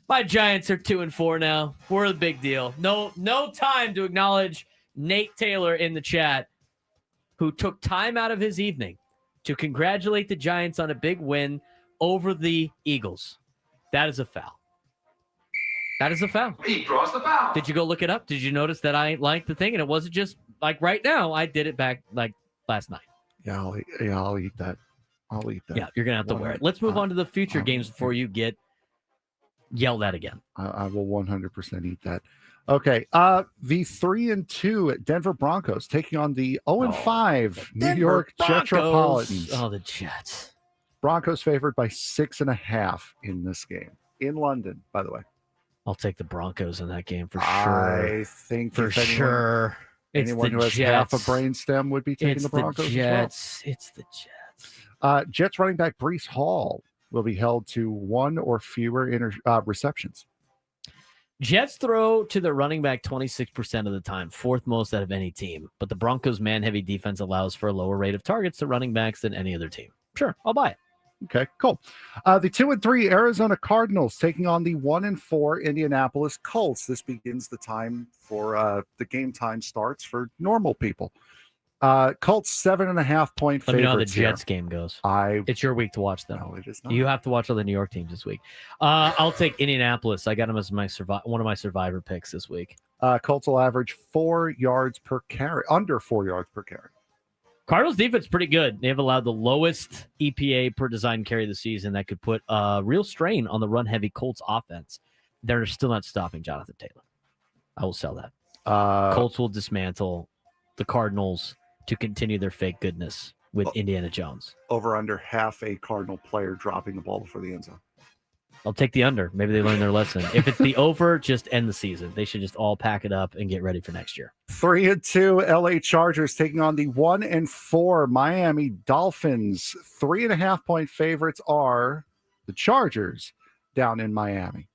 My Giants are 2-4 now. We're the big deal. No time to acknowledge Nate Taylor in the chat, who took time out of his evening to congratulate the Giants on a big win over the Eagles. That is a foul. That is a foul. He draws the foul. Did you go look it up? Did you notice that I liked the thing? And it wasn't just like right now. I did it back like last night. Yeah, I'll eat that. I'll eat that. Yeah, you're going to have to wear it. Let's move on to the future games before you get yelled at again. I will 100% eat that. Okay. The 3-2 Denver Broncos taking on the 0-5 New York Jetropolitans. Oh, the Jets. Broncos favored by 6.5 in this game. In London, by the way. I'll take the Broncos in that game for sure. I think for sure. Anyone who has half a brainstem would be taking the Broncos. It's the Jets. It's the Jets. Jets running back Breece Hall will be held to one or fewer receptions. Jets throw to their running back 26% of the time, fourth most out of any team. But the Broncos' man-heavy defense allows for a lower rate of targets to running backs than any other team. Sure, I'll buy it. Okay, cool. The 2-3 Arizona Cardinals taking on the 1-4 Indianapolis Colts. This begins the time for the game time starts for normal people. Colts 7.5 point favorites. Let me know how the Jets game goes. It's your week to watch them. No, it is not. You have to watch all the New York teams this week. I'll take Indianapolis. I got them as my one of my survivor picks this week. Colts will average 4 yards per carry, under 4 yards per carry. Cardinals defense pretty good. They have allowed the lowest EPA per design carry this season. That could put a real strain on the run-heavy Colts offense. They're still not stopping Jonathan Taylor. I will sell that. Colts will dismantle the Cardinals to continue their fake goodness with Indiana Jones. Over under half a Cardinal player dropping the ball before the end zone. I'll take the under. Maybe they learn their lesson. If it's the over, just end the season. They should just all pack it up and get ready for next year. 3-2 LA Chargers taking on the 1-4 Miami Dolphins. 3.5 point favorites are the Chargers down in Miami.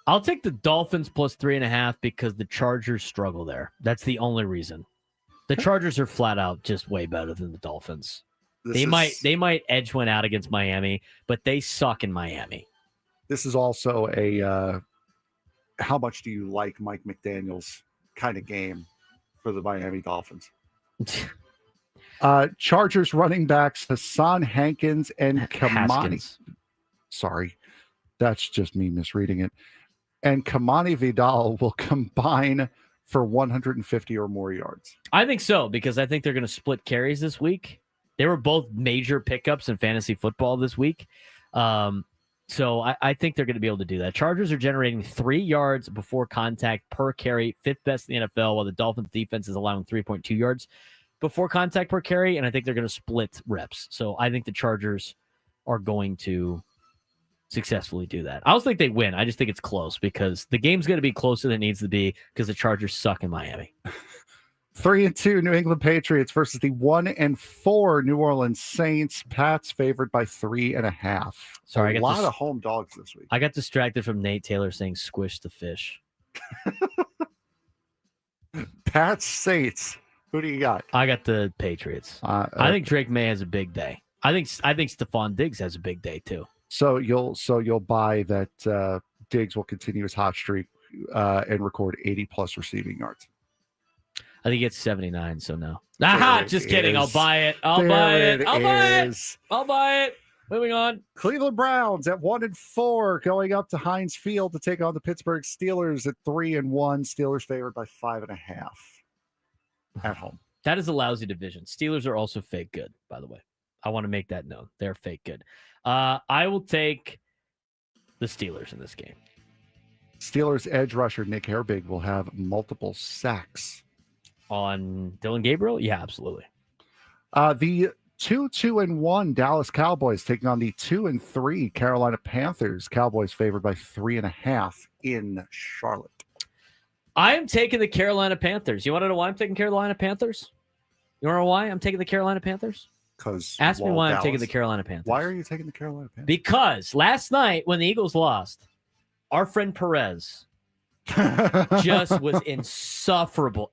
I'll take the Dolphins plus 3.5 because the Chargers struggle there. That's the only reason. The Chargers are flat out just way better than the Dolphins. They might edge one out against Miami, but they suck in Miami. This is also a how much do you like Mike McDaniel's kind of game for the Miami Dolphins. Chargers running backs Hassan Hankins and Kamani. Sorry, that's just me misreading it. And Kamani Vidal will combine for 150 or more yards. I think so, because I think they're going to split carries this week. They were both major pickups in fantasy football this week. So I think they're going to be able to do that. Chargers are generating 3 yards before contact per carry, 5th best in the NFL, while the Dolphins defense is allowing 3.2 yards before contact per carry, and I think they're going to split reps. So I think the Chargers are going to successfully do that. I also think they win. I just think it's close because the game's going to be closer than it needs to be because the Chargers suck in Miami. 3-2 New England Patriots versus the 1-4 New Orleans Saints. Pats favored by 3.5. Sorry, a lot of home dogs this week. I got distracted from Nate Taylor saying "squish the fish." Pats Saints. Who do you got? I got the Patriots. I think Drake May has a big day. I think Stephon Diggs has a big day too. So you'll buy that Diggs will continue his hot streak and record 80+ receiving yards. I think it's 79, so no. Just kidding. I'll buy it. I'll buy it. Moving on. Cleveland Browns at 1-4 going up to Heinz Field to take on the Pittsburgh Steelers at 3-1. Steelers favored by 5.5 at home. That is a lousy division. Steelers are also fake good, by the way. I want to make that known. They're fake good. I will take the Steelers in this game. Steelers edge rusher Nick Herbig will have multiple sacks. On Dylan Gabriel? Yeah, absolutely. The 2-2-1 Dallas Cowboys taking on the 2-3 Carolina Panthers. Cowboys favored by 3.5 in Charlotte. I am taking the Carolina Panthers. You want to know why I'm taking Carolina Panthers? You want to know why I'm taking the Carolina Panthers? Because ask me why I'm taking the Carolina Panthers. Why are you taking the Carolina Panthers? Because last night when the Eagles lost, our friend Perez just was insufferable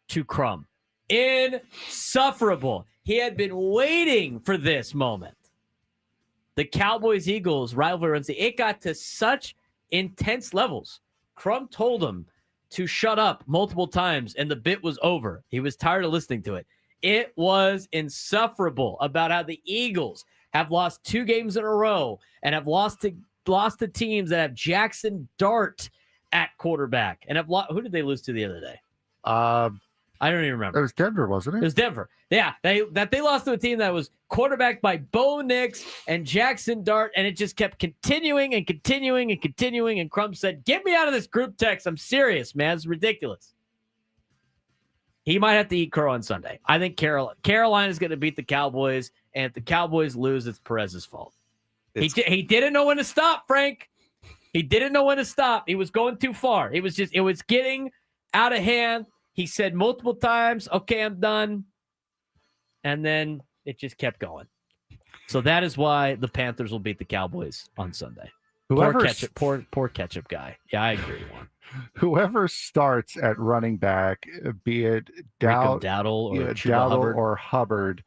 to Crumb. Insufferable. He had been waiting for this moment. The Cowboys-Eagles rivalry, it got to such intense levels. Crumb told him to shut up multiple times, and the bit was over. He was tired of listening to it. It was insufferable about how the Eagles have lost 2 games in a row and have lost to teams that have Jackson Dart at quarterback. And who did they lose to the other day? I don't even remember. It was Denver, wasn't it? It was Denver. Yeah, they lost to a team that was quarterbacked by Bo Nix and Jackson Dart, and it just kept continuing and continuing and continuing. And Crumb said, "Get me out of this group text. I'm serious, man. It's ridiculous." He might have to eat crow on Sunday. I think Carolina's going to beat the Cowboys, and if the Cowboys lose, it's Perez's fault. He didn't know when to stop, Frank. He didn't know when to stop. He was going too far. It was getting out of hand. He said multiple times, "Okay, I'm done." And then it just kept going. So that is why the Panthers will beat the Cowboys on Sunday. Poor ketchup guy. Yeah, I agree. Whoever starts at running back, be it Dowdle or Hubbard,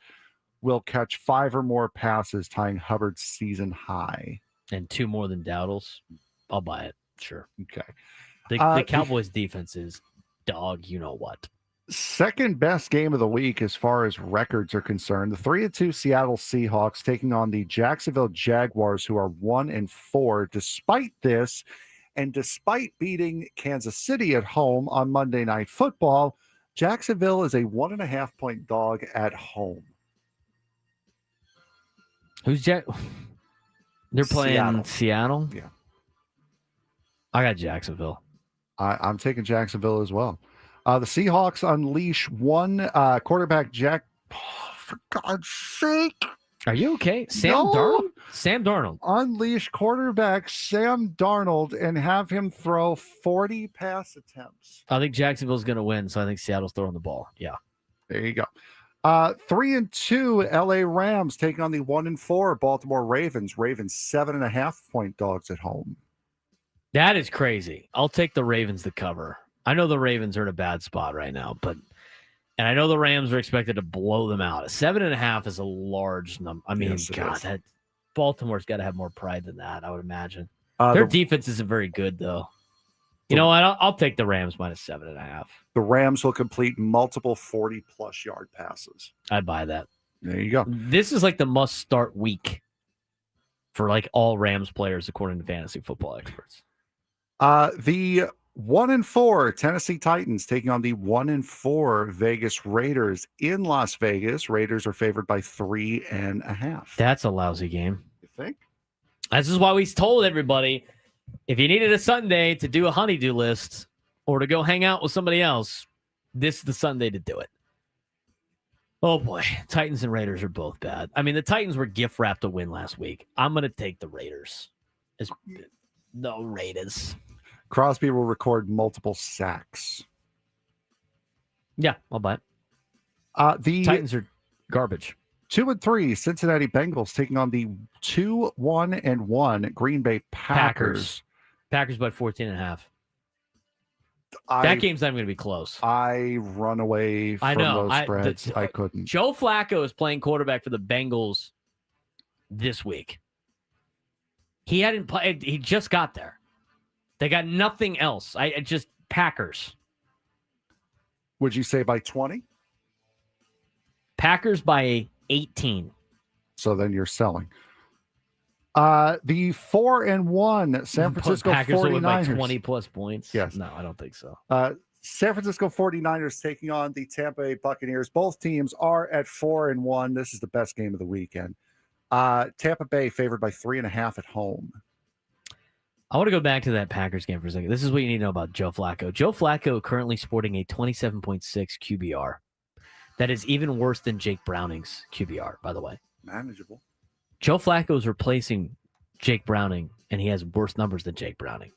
will catch 5 or more passes, tying Hubbard's season high. And 2 more than Dowdle's. I'll buy it. Sure. Okay. The Cowboys defense is dog, you know what. Second best game of the week as far as records are concerned. The 3-2 Seattle Seahawks taking on the Jacksonville Jaguars, who are 1-4. Despite this, and despite beating Kansas City at home on Monday Night Football, Jacksonville is a 1.5-point dog at home. Who's They're playing Seattle? Yeah. I got Jacksonville. I'm taking Jacksonville as well. The Seahawks unleash one quarterback, Jack. Oh, for God's sake. Are you okay? Sam Darnold. Unleash quarterback Sam Darnold and have him throw 40 pass attempts. I think Jacksonville's going to win, so I think Seattle's throwing the ball. Yeah. There you go. 3-2 LA Rams taking on the 1-4 Baltimore Ravens. Ravens 7.5-point dogs at home. That is crazy. I'll take the Ravens to cover. I know the Ravens are in a bad spot right now, and I know the Rams are expected to blow them out. 7.5 is a large number. I mean, yes, that Baltimore's got to have more pride than that, I would imagine. Their defense isn't very good, though. You know what? I'll take the Rams minus 7.5. The Rams will complete multiple 40-plus yard passes. I'd buy that. There you go. This is like the must-start week for like all Rams players, according to fantasy football experts. The 1-4 Tennessee Titans taking on the 1-4 Vegas Raiders in Las Vegas. Raiders are favored by 3.5. That's a lousy game. You think? This is why we told everybody, if you needed a Sunday to do a honeydew list or to go hang out with somebody else, this is the Sunday to do it. Oh boy, Titans and Raiders are both bad. I mean, the Titans were gift wrapped a win last week. I'm going to take the Raiders. No Raiders. Crosby will record multiple sacks. Yeah, I'll buy it. The Titans are garbage. 2-3 Cincinnati Bengals taking on the 2-1 Green Bay Packers. Packers by 14.5. That game's not even going to be close. I run away from those spreads. I couldn't. Joe Flacco is playing quarterback for the Bengals this week. He hadn't played. He just got there. They got nothing else. Just Packers. Would you say by 20? Packers by 18. So then you're selling. The 4-1 San Francisco Packers 49ers. will win by 20-plus points? Yes. No, I don't think so. San Francisco 49ers taking on the Tampa Bay Buccaneers. Both teams are at 4-1. This is the best game of the weekend. Tampa Bay favored by 3.5 at home. I want to go back to that Packers game for a second. This is what you need to know about Joe Flacco. Joe Flacco currently sporting a 27.6 QBR. that is even worse than Jake Browning's QBR, by the way. Manageable. Joe Flacco is replacing Jake Browning, and he has worse numbers than Jake Browning.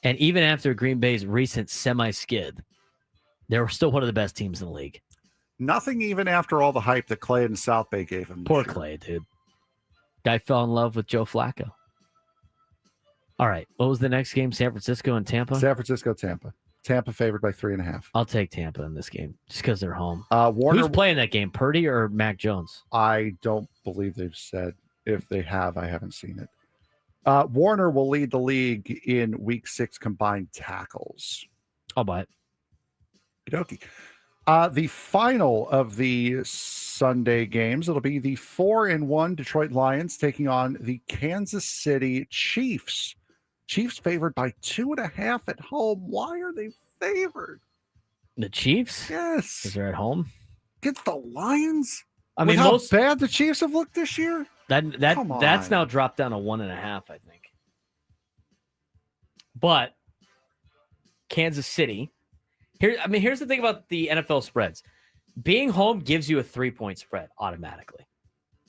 And even after Green Bay's recent semi-skid, they were still one of the best teams in the league. Nothing even after all the hype that Clay and South Bay gave him. Poor Clay, dude. Guy fell in love with Joe Flacco. All right. What was the next game? San Francisco and Tampa? San Francisco, Tampa. Tampa favored by 3.5. I'll take Tampa in this game just because they're home. Warner, who's playing that game, Purdy or Mac Jones? I don't believe they've said. If they have, I haven't seen it. Warner will lead the league in Week 6 combined tackles. I'll buy it. Okey-dokey. The final of the Sunday games, it'll be the 4-1 Detroit Lions taking on the Kansas City Chiefs. Chiefs favored by 2.5 at home. Why are they favored? The Chiefs? Yes. Because they're at home? Against the Lions? I mean, how bad the Chiefs have looked this year? That's now dropped down to 1.5, I think. But Kansas City. Here's the thing about the NFL spreads. Being home gives you a 3-point spread automatically.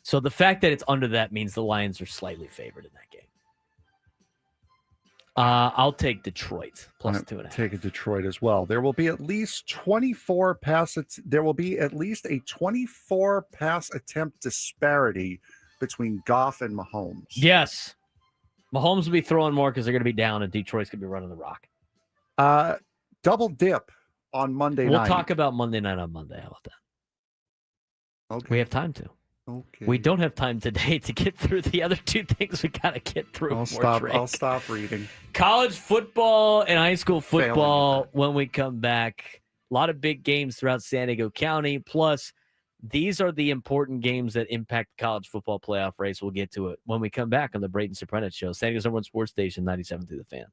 So the fact that it's under that means the Lions are slightly favored in that game. I'll take Detroit plus 2.5. Take a Detroit as well. There will be at least 24 passes. There will be at least a 24 pass attempt disparity between Goff and Mahomes. Yes. Mahomes will be throwing more because they're going to be down, and Detroit's going to be running the rock. Double dip on Monday night. We'll talk about Monday night on Monday. How about that? Okay. We have time to. Okay. We don't have time today to get through the other two things we got to get through. I'll stop reading. College football and high school football when we come back. A lot of big games throughout San Diego County. Plus, these are the important games that impact the college football playoff race. We'll get to it when we come back on the Braden Surprenant Show. San Diego's #1 sports station, 97 through the Fan.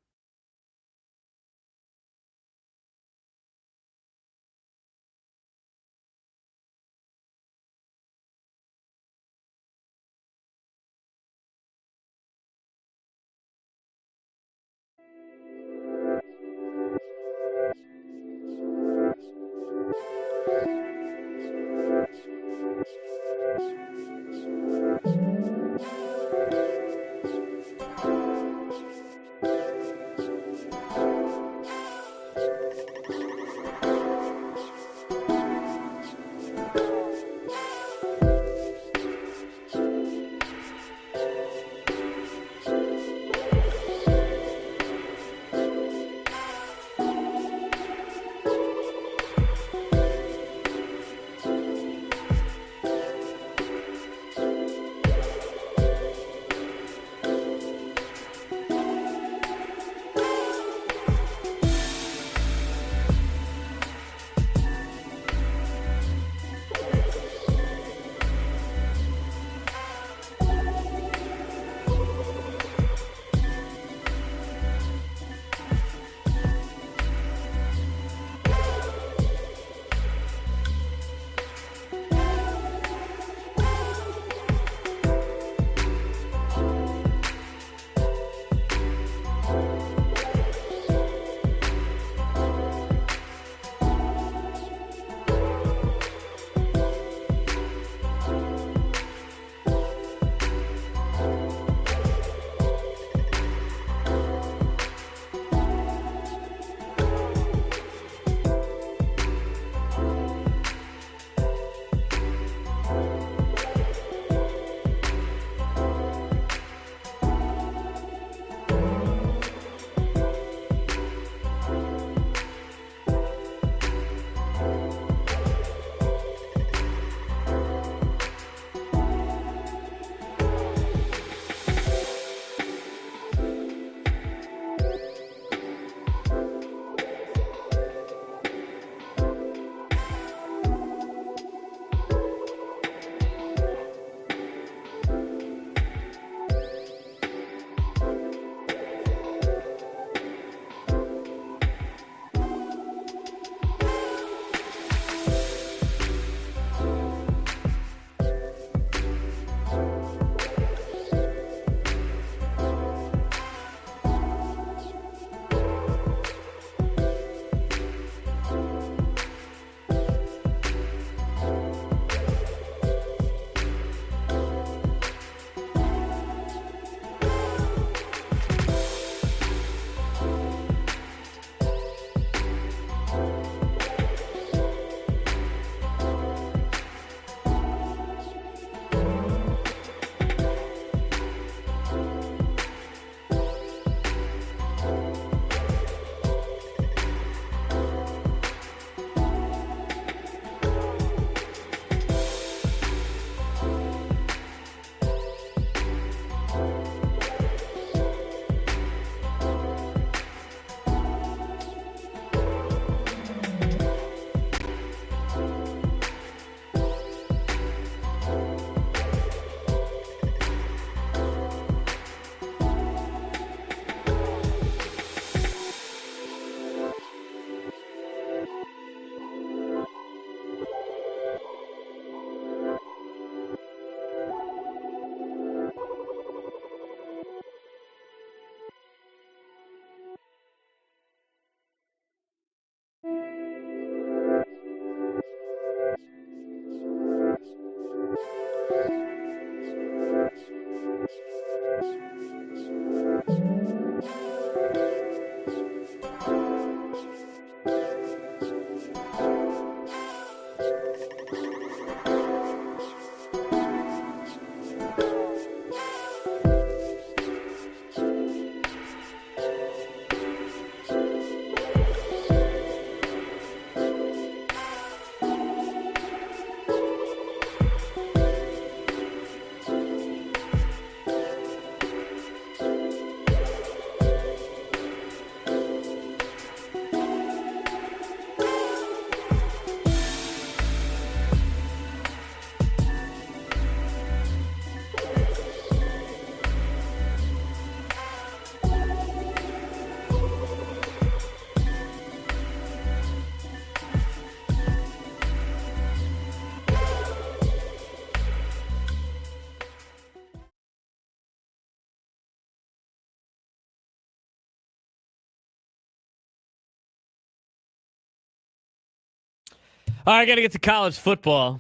All right, I got to get to college football.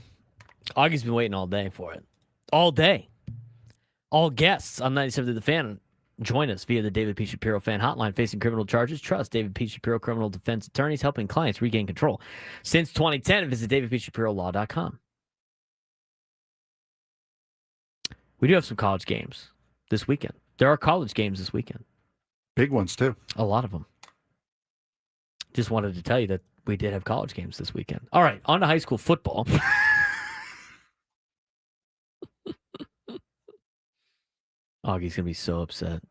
Augie's been waiting all day for it. All day. All guests on 97 to the Fan join us via the David P. Shapiro Fan Hotline. Facing criminal charges, trust David P. Shapiro criminal defense attorneys, helping clients regain control. Since 2010, visit davidpshapirolaw.com. We do have some college games this weekend. There are college games this weekend. Big ones, too. A lot of them. Just wanted to tell you that we did have college games this weekend. All right, on to high school football. Augie's going to be so upset.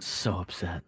So upset.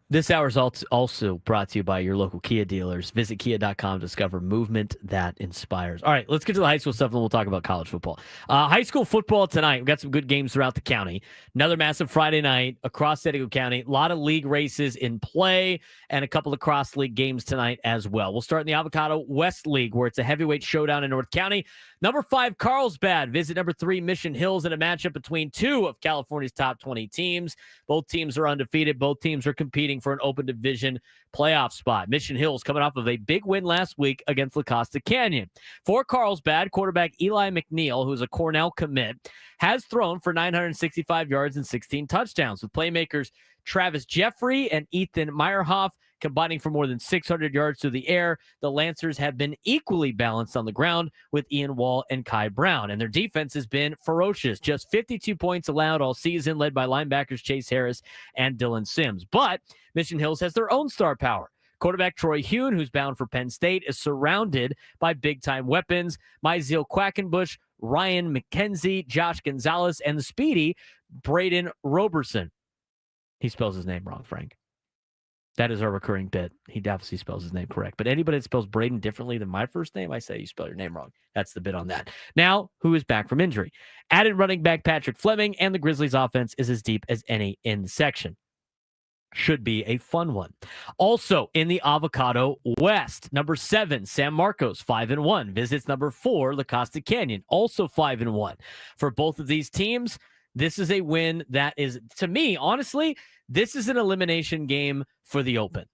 This hour is also brought to you by your local Kia dealers. Visit kia.com to discover movement that inspires. All right, let's get to the high school stuff, and then we'll talk about college football. High school football tonight. We've got some good games throughout the county. Another massive Friday night across San Diego County. A lot of league races in play and a couple of cross-league games tonight as well. We'll start in the Avocado West League, where it's a heavyweight showdown in North County. Number 5, Carlsbad visit number 3, Mission Hills in a matchup between 2 of California's top 20 teams. Both teams are undefeated. Both teams are competing for an open division playoff spot. Mission Hills coming off of a big win last week against La Costa Canyon. For Carlsbad, quarterback Eli McNeil, who's a Cornell commit, has thrown for 965 yards and 16 touchdowns, with playmakers Travis Jeffrey and Ethan Meyerhoff combining for more than 600 yards through the air. The Lancers have been equally balanced on the ground with Ian Wall and Kai Brown, and their defense has been ferocious. Just 52 points allowed all season, led by linebackers Chase Harris and Dylan Sims. But Mission Hills has their own star power. Quarterback Troy Hune, who's bound for Penn State, is surrounded by big-time weapons. Myziel Quackenbush, Ryan McKenzie, Josh Gonzalez, and the speedy Braden Roberson. He spells his name wrong, Frank. That is our recurring bit. He definitely spells his name correct. But anybody that spells Braden differently than my first name, I say you spell your name wrong. That's the bit on that. Now, who is back from injury? Added running back Patrick Fleming, and the Grizzlies' offense is as deep as any in the section. Should be a fun one. Also in the Avocado West, number 7, San Marcos, 5-1. Visits number 4, La Costa Canyon, also 5-1. For both of these teams, this is a win that is, to me, honestly, this is an elimination game for the Open.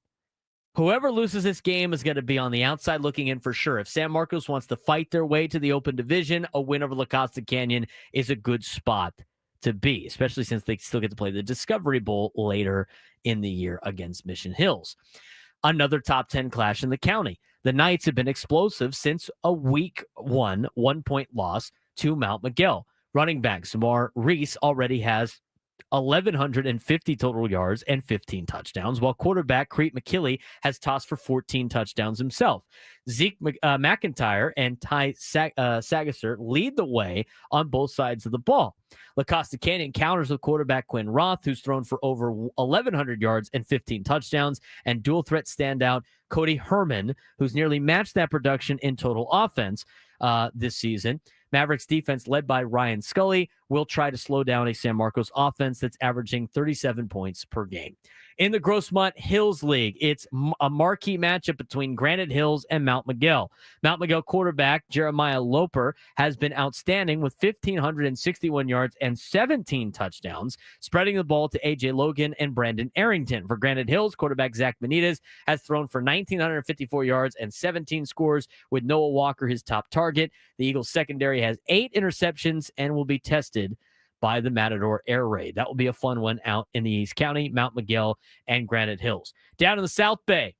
Whoever loses this game is going to be on the outside looking in for sure. If San Marcos wants to fight their way to the Open Division, a win over La Costa Canyon is a good spot to be, especially since they still get to play the Discovery Bowl later in the year against Mission Hills. Another top 10 clash in the county. The Knights have been explosive since a week 1-point loss to Mount Miguel. Running back Samar Reese already has 1,150 total yards and 15 touchdowns, while quarterback Crete McKilly has tossed for 14 touchdowns himself. Zeke McIntyre and Ty Sagasser lead the way on both sides of the ball. La Costa Canyon counters with quarterback Quinn Roth, who's thrown for over 1,100 yards and 15 touchdowns, and dual threat standout Cody Herman, who's nearly matched that production in total offense this season. Mavericks defense, led by Ryan Scully, will try to slow down a San Marcos offense that's averaging 37 points per game. In the Grossmont Hills League, it's a marquee matchup between Granite Hills and Mount Miguel. Mount Miguel quarterback Jeremiah Loper has been outstanding with 1,561 yards and 17 touchdowns, spreading the ball to A.J. Logan and Brandon Arrington. For Granite Hills, quarterback Zach Benitez has thrown for 1,954 yards and 17 scores, with Noah Walker his top target. The Eagles secondary has 8 interceptions and will be tested by the Matador Air Raid. That will be a fun one out in the East County, Mount Miguel, and Granite Hills. Down in the South Bay,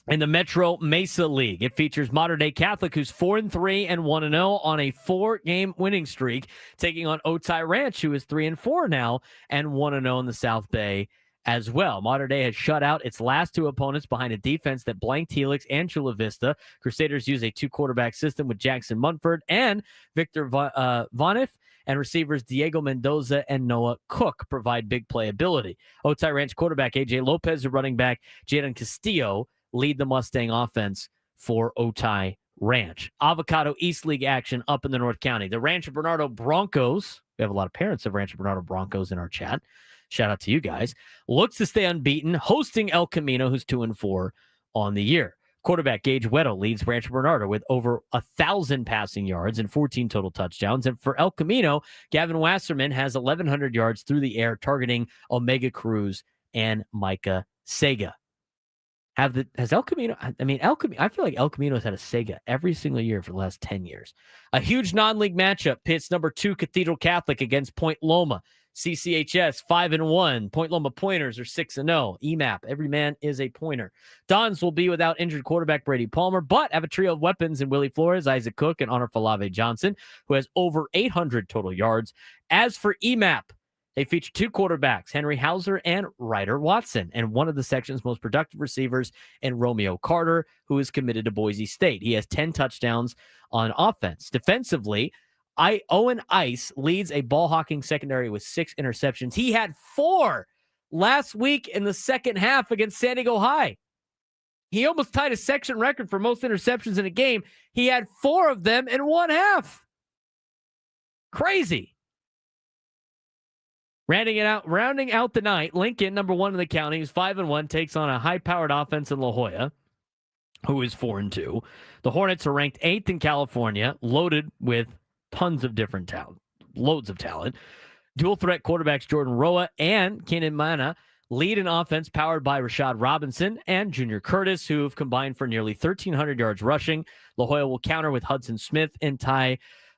in the Metro Mesa League, it features Modern Day Catholic, who's 4-3 and 1-0 on a 4-game winning streak, taking on Otay Ranch, who is 3-4 now and 1-0 in the South Bay as well. Modern Day has shut out its last 2 opponents behind a defense that blanked Helix and Chula Vista. Crusaders use a 2-quarterback system with Jackson Munford and Victor Vonif, and receivers Diego Mendoza and Noah Cook provide big playability. Otay Ranch quarterback A.J. Lopez and running back Jaden Castillo lead the Mustang offense for Otay Ranch. Avocado East League action up in the North County. The Rancho Bernardo Broncos, we have a lot of parents of Rancho Bernardo Broncos in our chat. Shout out to you guys. Looks to stay unbeaten, hosting El Camino, who's 2-4 on the year. Quarterback Gage Weddle leads Rancho Bernardo with over 1,000 passing yards and 14 total touchdowns. And for El Camino, Gavin Wasserman has 1,100 yards through the air, targeting Omega Cruz and Micah Sega. Has El Camino? I mean, El Camino. I feel like El Camino's had a Sega every single year for the last 10 years. A huge non-league matchup pits number 2 Cathedral Catholic against Point Loma. CCHS 5-1. Point Loma Pointers are 6-0. EMAP, every man is a pointer. Dons will be without injured quarterback Brady Palmer, but have a trio of weapons in Willie Flores, Isaac Cook, and Honor Falave Johnson, who has over 800 total yards. As for EMAP, they feature 2 quarterbacks, Henry Hauser and Ryder Watson, and one of the section's most productive receivers in Romeo Carter, who is committed to Boise State. He has 10 touchdowns on offense. Defensively, Owen Ice leads a ball-hawking secondary with 6 interceptions. He had 4 last week in the second half against San Diego High. He almost tied a section record for most interceptions in a game. He had 4 of them in one half. Crazy. Rounding out the night, Lincoln, number 1 in the county, is 5-1, takes on a high-powered offense in La Jolla, who is 4-2. The Hornets are ranked 8th in California, loaded with tons of different talent, loads of talent. Dual threat quarterbacks Jordan Roa and Keenan Mana lead an offense powered by Rashad Robinson and Junior Curtis, who have combined for nearly 1,300 yards rushing. La Jolla will counter with Hudson Smith and Ty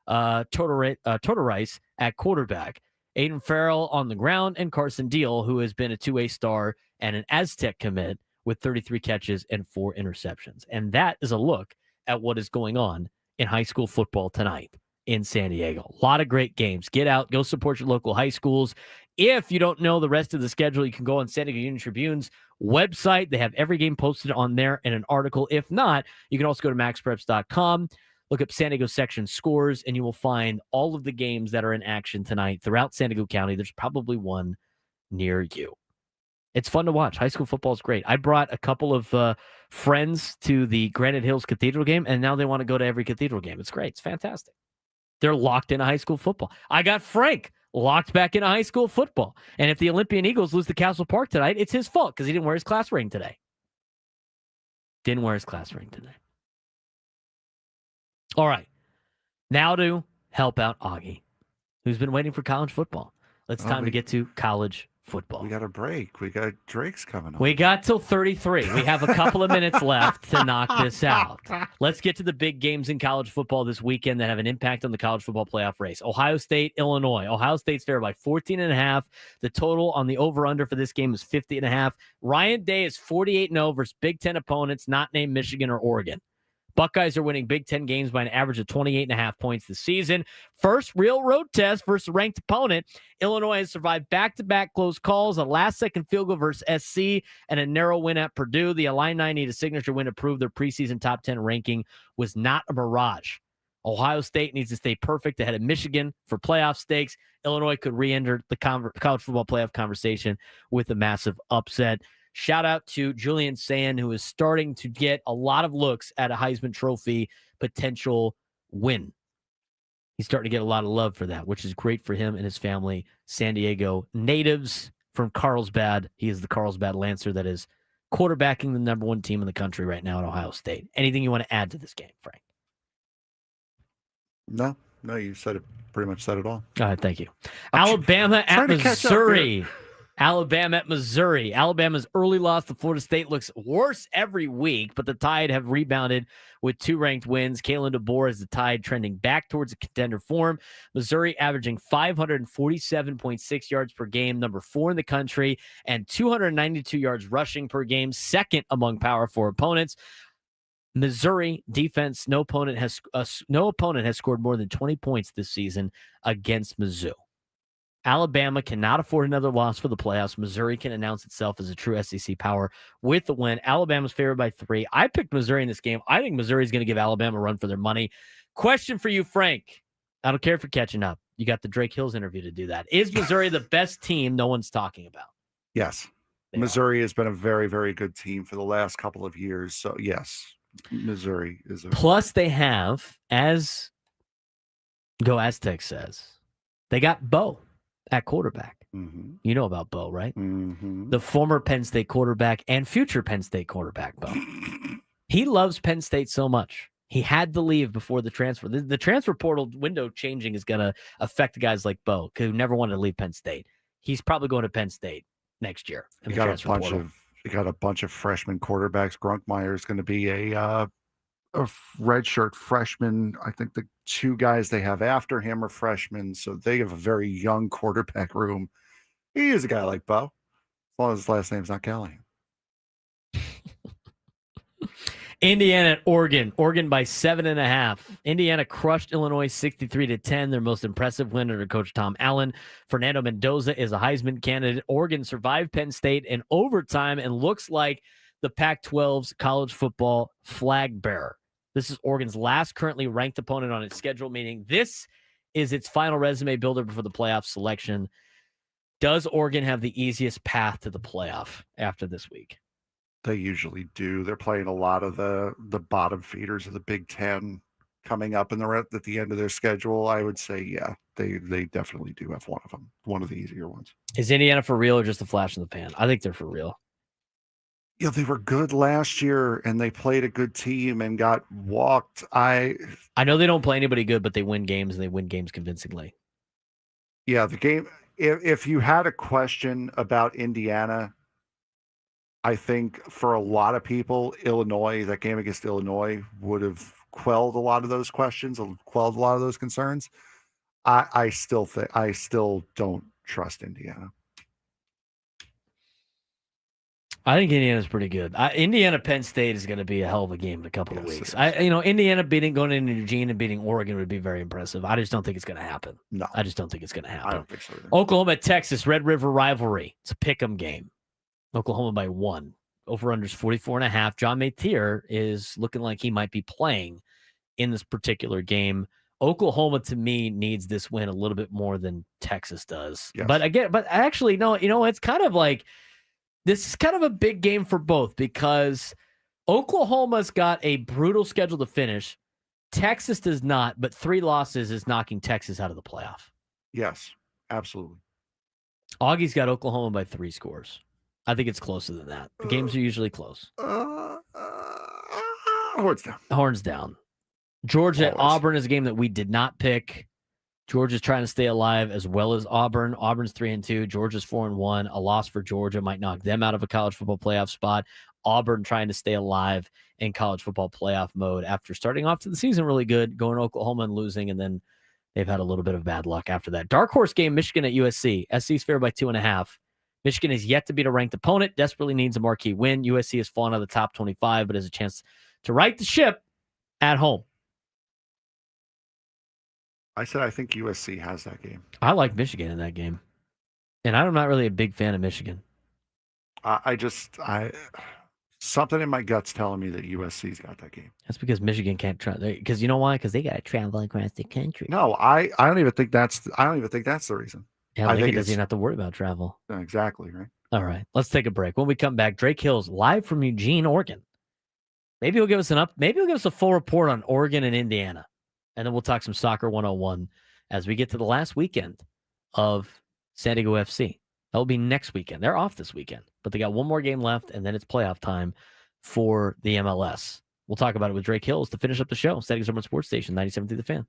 Tortorice at quarterback. Aiden Farrell on the ground, and Carson Deal, who has been a 2A star and an Aztec commit with 33 catches and 4 interceptions. And that is a look at what is going on in high school football tonight in San Diego. A lot of great games. Get out, go support your local high schools. If you don't know the rest of the schedule, you can go on San Diego Union Tribune's website. They have every game posted on there in an article. If not, you can also go to maxpreps.com. Look up San Diego section scores, and you will find all of the games that are in action tonight throughout San Diego County. There's probably one near you. It's fun to watch. High school football is great. I brought a couple of friends to the Granite Hills Cathedral game, and now they want to go to every Cathedral game. It's great. It's fantastic. They're locked into high school football. I got Frank locked back into high school football. And if the Olympian Eagles lose to Castle Park tonight, it's his fault because he didn't wear his class ring today. All right, now to help out Augie, who's been waiting for college football. It's time to get to college football. We got a break. We got Drake's coming up. We got till 33. We have a couple of minutes left to knock this out. Let's get to the big games in college football this weekend that have an impact on the college football playoff race. Ohio State, Illinois. Ohio State's favored by 14.5. The total on the over-under for this game is 50.5. Ryan Day is 48-0 versus Big Ten opponents not named Michigan or Oregon. Buckeyes are winning Big Ten games by an average of 28.5 points this season. First real road test versus a ranked opponent. Illinois has survived back-to-back close calls, a last-second field goal versus SC, and a narrow win at Purdue. The Illini need a signature win to prove their preseason top 10 ranking was not a mirage. Ohio State needs to stay perfect ahead of Michigan for playoff stakes. Illinois could re-enter the college football playoff conversation with a massive upset. Shout out to Julian Sand, who is starting to get a lot of looks at a Heisman Trophy potential win. He's starting to get a lot of love for that, which is great for him and his family. San Diego natives from Carlsbad. He is the Carlsbad Lancer that is quarterbacking the number 1 team in the country right now at Ohio State. Anything you want to add to this game, Frank? No, you said it. Pretty much said it all. All right, thank you. Alabama at Missouri. Alabama at Missouri. Alabama's early loss to Florida State looks worse every week, but the Tide have rebounded with 2 ranked wins. Kalen DeBoer has the Tide trending back towards a contender form. Missouri averaging 547.6 yards per game, number 4 in the country, and 292 yards rushing per game, second among Power 4 opponents. Missouri defense, no opponent has scored more than 20 points this season against Mizzou. Alabama cannot afford another loss for the playoffs. Missouri can announce itself as a true SEC power with the win. Alabama's favored by 3. I picked Missouri in this game. I think Missouri's going to give Alabama a run for their money. Question for you, Frank. I don't care if you're catching up. You got the Drake Hills interview to do that. Is Missouri the best team no one's talking about? Yes. Missouri has been a very, very good team for the last couple of years. So, yes, Missouri is. Plus, they have, as Go Aztec says, they got Bo at quarterback. Mm-hmm. You know about Bo, right? Mm-hmm. The former Penn State quarterback and future Penn State quarterback, Bo. He loves Penn State so much. He had to leave before the transfer. The transfer portal window changing is going to affect guys like Bo, who never wanted to leave Penn State. He's probably going to Penn State next year. He got a bunch of They got a bunch of freshman quarterbacks. Grunkmeyer is going to be a redshirt freshman. I think the two guys they have after him are freshmen, so they have a very young quarterback room. He is a guy like Bo, as long as his last name's not Callahan. Indiana at Oregon. Oregon by 7.5. Indiana crushed Illinois 63-10. Their most impressive win under Coach Tom Allen. Fernando Mendoza is a Heisman candidate. Oregon survived Penn State in overtime and looks like the Pac-12's college football flag bearer. This is Oregon's last currently ranked opponent on its schedule, meaning this is its final resume builder before the playoff selection. Does Oregon have the easiest path to the playoff after this week? They usually do. They're playing a lot of the bottom feeders of the Big Ten coming up at the end of their schedule. I would say, yeah, they definitely do have one of them, one of the easier ones. Is Indiana for real or just a flash in the pan? I think they're for real. Yeah, they were good last year, and they played a good team and got walked. I know they don't play anybody good, but they win games, and they win games convincingly. Yeah, the game, if you had a question about Indiana, I think for a lot of people, that game against Illinois would have quelled a lot of those questions, quelled a lot of those concerns. I still don't trust Indiana. I think Indiana's pretty good. Indiana-Penn State is going to be a hell of a game in a couple of weeks. Indiana going into Eugene and beating Oregon would be very impressive. I just don't think it's going to happen. No. I just don't think it's going to happen. I don't think so either. Oklahoma, Texas, Red River rivalry. It's a pick'em game. Oklahoma by 1. Over-under's 44.5. John Matier is looking like he might be playing in this particular game. Oklahoma, to me, needs this win a little bit more than Texas does. Yes. But actually, no, it's kind of like, this is kind of a big game for both because Oklahoma's got a brutal schedule to finish. Texas does not, but 3 losses is knocking Texas out of the playoff. Yes, absolutely. Augie's got Oklahoma by 3 scores. I think it's closer than that. The games are usually close. Horns down. Horns down. Georgia at Auburn is a game that we did not pick. Georgia's trying to stay alive as well as Auburn. Auburn's 3-2. Georgia's 4-1. A loss for Georgia might knock them out of a college football playoff spot. Auburn trying to stay alive in college football playoff mode after starting off to the season really good, going to Oklahoma and losing, and then they've had a little bit of bad luck after that. Dark horse game, Michigan at USC. SC's fair by 2.5. Michigan is yet to beat a ranked opponent, desperately needs a marquee win. USC has fallen out of the top 25, but has a chance to right the ship at home. I said I think USC has that game. I like Michigan in that game. And I'm not really a big fan of Michigan. Something in my gut's telling me that USC's got that game. That's because Michigan can't try. Because you know why? Because they got to travel across the country. No, I don't even think that's the reason. Yeah, I think doesn't even have to worry about travel. Exactly, right? All right, let's take a break. When we come back, Drake Hill's live from Eugene, Oregon. Maybe he'll give us a full report on Oregon and Indiana. And then we'll talk some Soccer 101 as we get to the last weekend of San Diego FC. That will be next weekend. They're off this weekend, but they got one more game left, and then it's playoff time for the MLS. We'll talk about it with Drake Hills to finish up the show. San Diego's Urban Sports Station, 97.3 The Fan.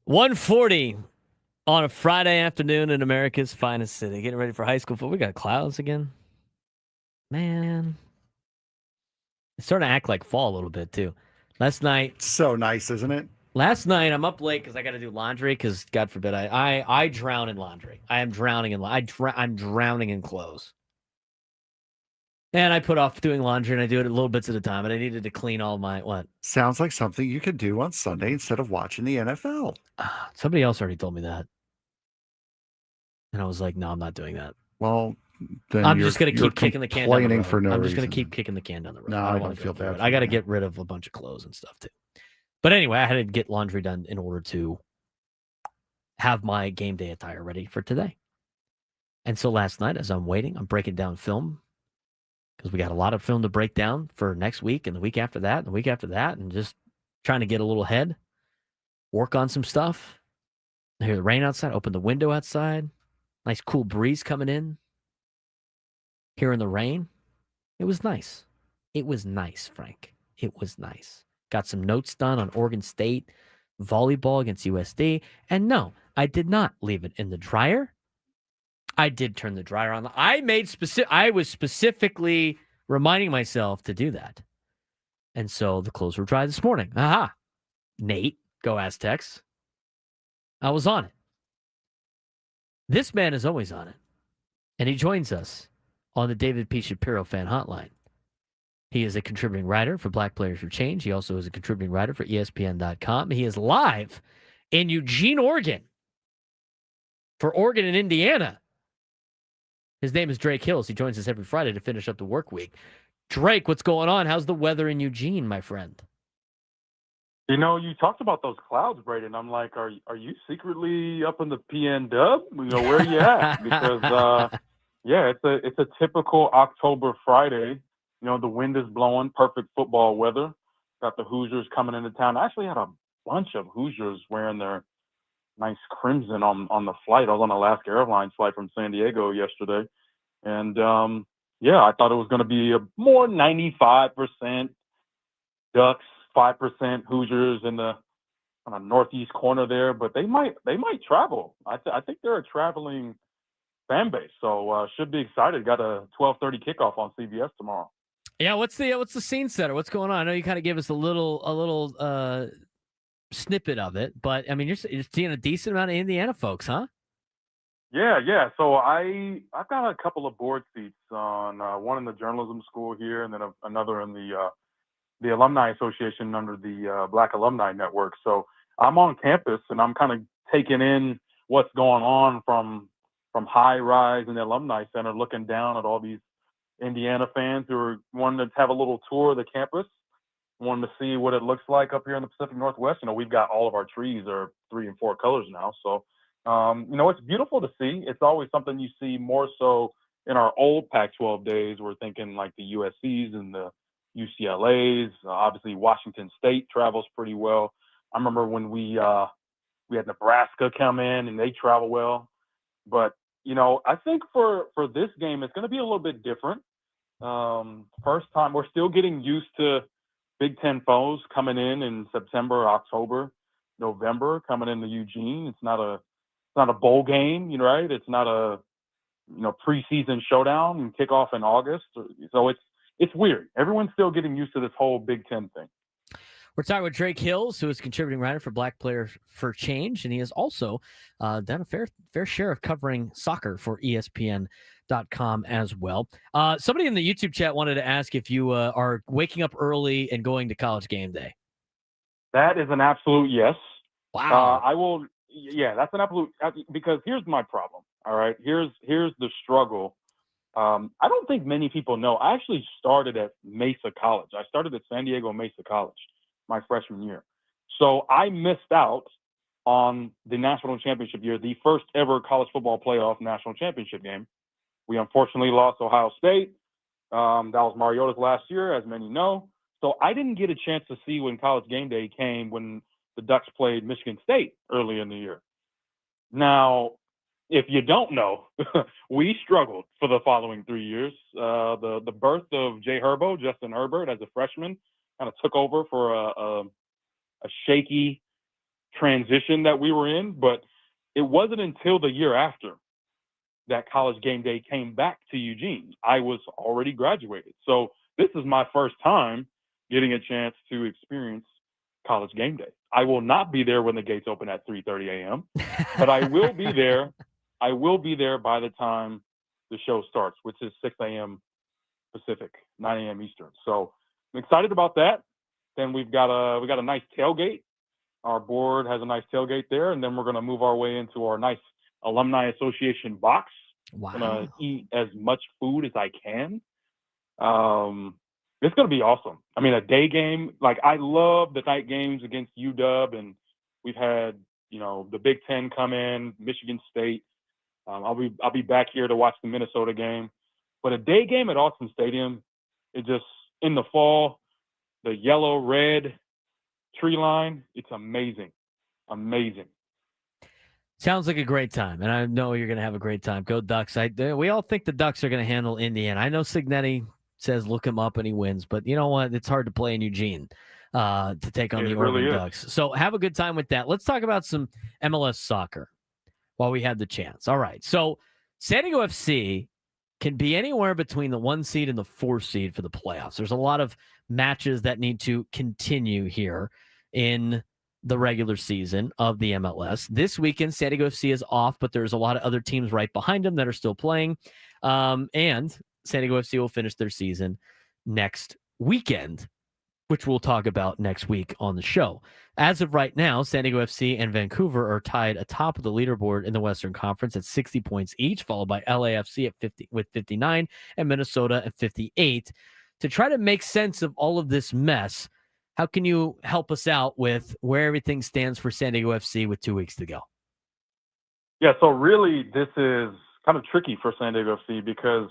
1:40 on a Friday afternoon in America's finest city. Getting ready for high school football. We got clouds again. Man. It's starting to act like fall a little bit, too. Last night. So nice, isn't it? Last night, I'm up late because I got to do laundry because, God forbid, I drown in laundry. I am drowning in I'm drowning in clothes. And I put off doing laundry, and I do it little bits at a time, and I needed to clean all my, what? Sounds like something you could do on Sunday instead of watching the NFL. Somebody else already told me that. And I was like, no, I'm not doing that. Well, then I'm just going to keep kicking the can down the road. For no I'm just going reason. to keep kicking the can down the road. No, I don't feel bad. I got to get rid of a bunch of clothes and stuff, too. But anyway, I had to get laundry done in order to have my game day attire ready for today. And so last night, as I'm waiting, I'm breaking down film because we got a lot of film to break down for next week and the week after that and the week after that, and just trying to get a little ahead, work on some stuff. I hear the rain outside, open the window outside, nice cool breeze coming in, hearing the rain. It was nice. It was nice, Frank. It was nice. Got some notes done on Oregon State volleyball against USD. And no, I did not leave it in the dryer. I did turn the dryer on. I was specifically reminding myself to do that. And so the clothes were dry this morning. Aha. Nate, go Aztecs. I was on it. This man is always on it. And he joins us on the David P. Shapiro fan hotline. He is a contributing writer for Black Players for Change. He also is a contributing writer for ESPN.com. He is live in Eugene, Oregon for Oregon and Indiana. His name is Drake Hills. He joins us every Friday to finish up the work week. Drake, what's going on? How's the weather in Eugene, my friend? You know, you talked about those clouds, Braden. I'm like, are you secretly up in the PN Dub? You know, where are you at? Because yeah, it's a typical October Friday. You know, the wind is blowing, perfect football weather. Got the Hoosiers coming into town. I actually had a bunch of Hoosiers wearing their nice crimson on the flight. I was on Alaska Airlines flight from San Diego yesterday. And, yeah, I thought it was going to be a more 95% Ducks, 5% Hoosiers in the kind of northeast corner there. But they might travel. I think they're a traveling fan base. So should be excited. Got a 12:30 kickoff on CBS tomorrow. Yeah, what's the scene setter? What's going on? I know you kind of gave us a little snippet of it, but I mean, you're seeing a decent amount of Indiana folks, huh? Yeah. So I've got a couple of board seats on one in the journalism school here, and then another in the Alumni Association under the Black Alumni Network. So I'm on campus, and I'm kind of taking in what's going on from high rise in the Alumni Center, looking down at all these Indiana fans who are wanting to have a little tour of the campus, wanting to see what it looks like up here in the Pacific Northwest. You know, we've got all of our trees are 3 and 4 colors now. So, you know, it's beautiful to see. It's always something you see more so in our old Pac-12 days. We're thinking like the USCs and the UCLAs. Obviously, Washington State travels pretty well. I remember when we had Nebraska come in and they travel well. But, you know, I think for this game, it's going to be a little bit different. First time, we're still getting used to Big Ten foes coming in September, October, November, coming into Eugene. It's not a bowl game, you know, right? It's not a, you know, preseason showdown and kickoff in August. So it's weird. Everyone's still getting used to this whole Big Ten thing. We're talking with Drake Hills, who is contributing writer for Black Players for Change, and he has also done a fair share of covering soccer for ESPN.com as well. Somebody in the YouTube chat wanted to ask if you are waking up early and going to college game day. That is an absolute yes. Wow. I will. Yeah, that's an absolute, because here's my problem. All right. Here's the struggle. I don't think many people know. I actually started at Mesa College. I started at San Diego Mesa College my freshman year. So I missed out on the national championship year, the first ever college football playoff national championship game. We unfortunately lost Ohio State. That was Mariota's last year, as many know. So I didn't get a chance to see when college game day came when the Ducks played Michigan State early in the year. Now, if you don't know, we struggled for the following 3 years. The birth of Justin Herbert, as a freshman, kind of took over for a shaky transition that we were in, but it wasn't until the year after that College Game Day came back to Eugene. I was already graduated. So this is my first time getting a chance to experience College Game Day. I will not be there when the gates open at 3:30 a.m., but I will be there. I will be there by the time the show starts, which is 6 a.m. Pacific, 9 a.m. Eastern. So I'm excited about that. Then we got a nice tailgate. Our board has a nice tailgate there, and then we're going to move our way into our nice Alumni Association box. Wow. I'm going to eat as much food as I can. It's going to be awesome. I mean, a day game, like I love the night games against UW, and we've had, the Big Ten come in, Michigan State. I'll be back here to watch the Minnesota game. But a day game at Austin Stadium, it just, in the fall, the yellow-red tree line, it's amazing. Amazing. Sounds like a great time, and I know you're going to have a great time. Go Ducks. We all think the Ducks are going to handle Indiana. I know Signetti says look him up and he wins, but you know what? It's hard to play in Eugene to take on the Oregon Ducks. So have a good time with that. Let's talk about some MLS soccer while we had the chance. All right. So San Diego FC can be anywhere between the 1 seed and the 4 seed for the playoffs. There's a lot of matches that need to continue here in the regular season of the MLS. This weekend, San Diego FC is off, but there's a lot of other teams right behind them that are still playing. And San Diego FC will finish their season next weekend, which we'll talk about next week on the show. As of right now, San Diego FC and Vancouver are tied atop of the leaderboard in the Western Conference at 60 points each, followed by LAFC at 50 with 59 and Minnesota at 58. To try to make sense of all of this mess, how can you help us out with where everything stands for San Diego FC with 2 weeks to go? Yeah, so really this is kind of tricky for San Diego FC because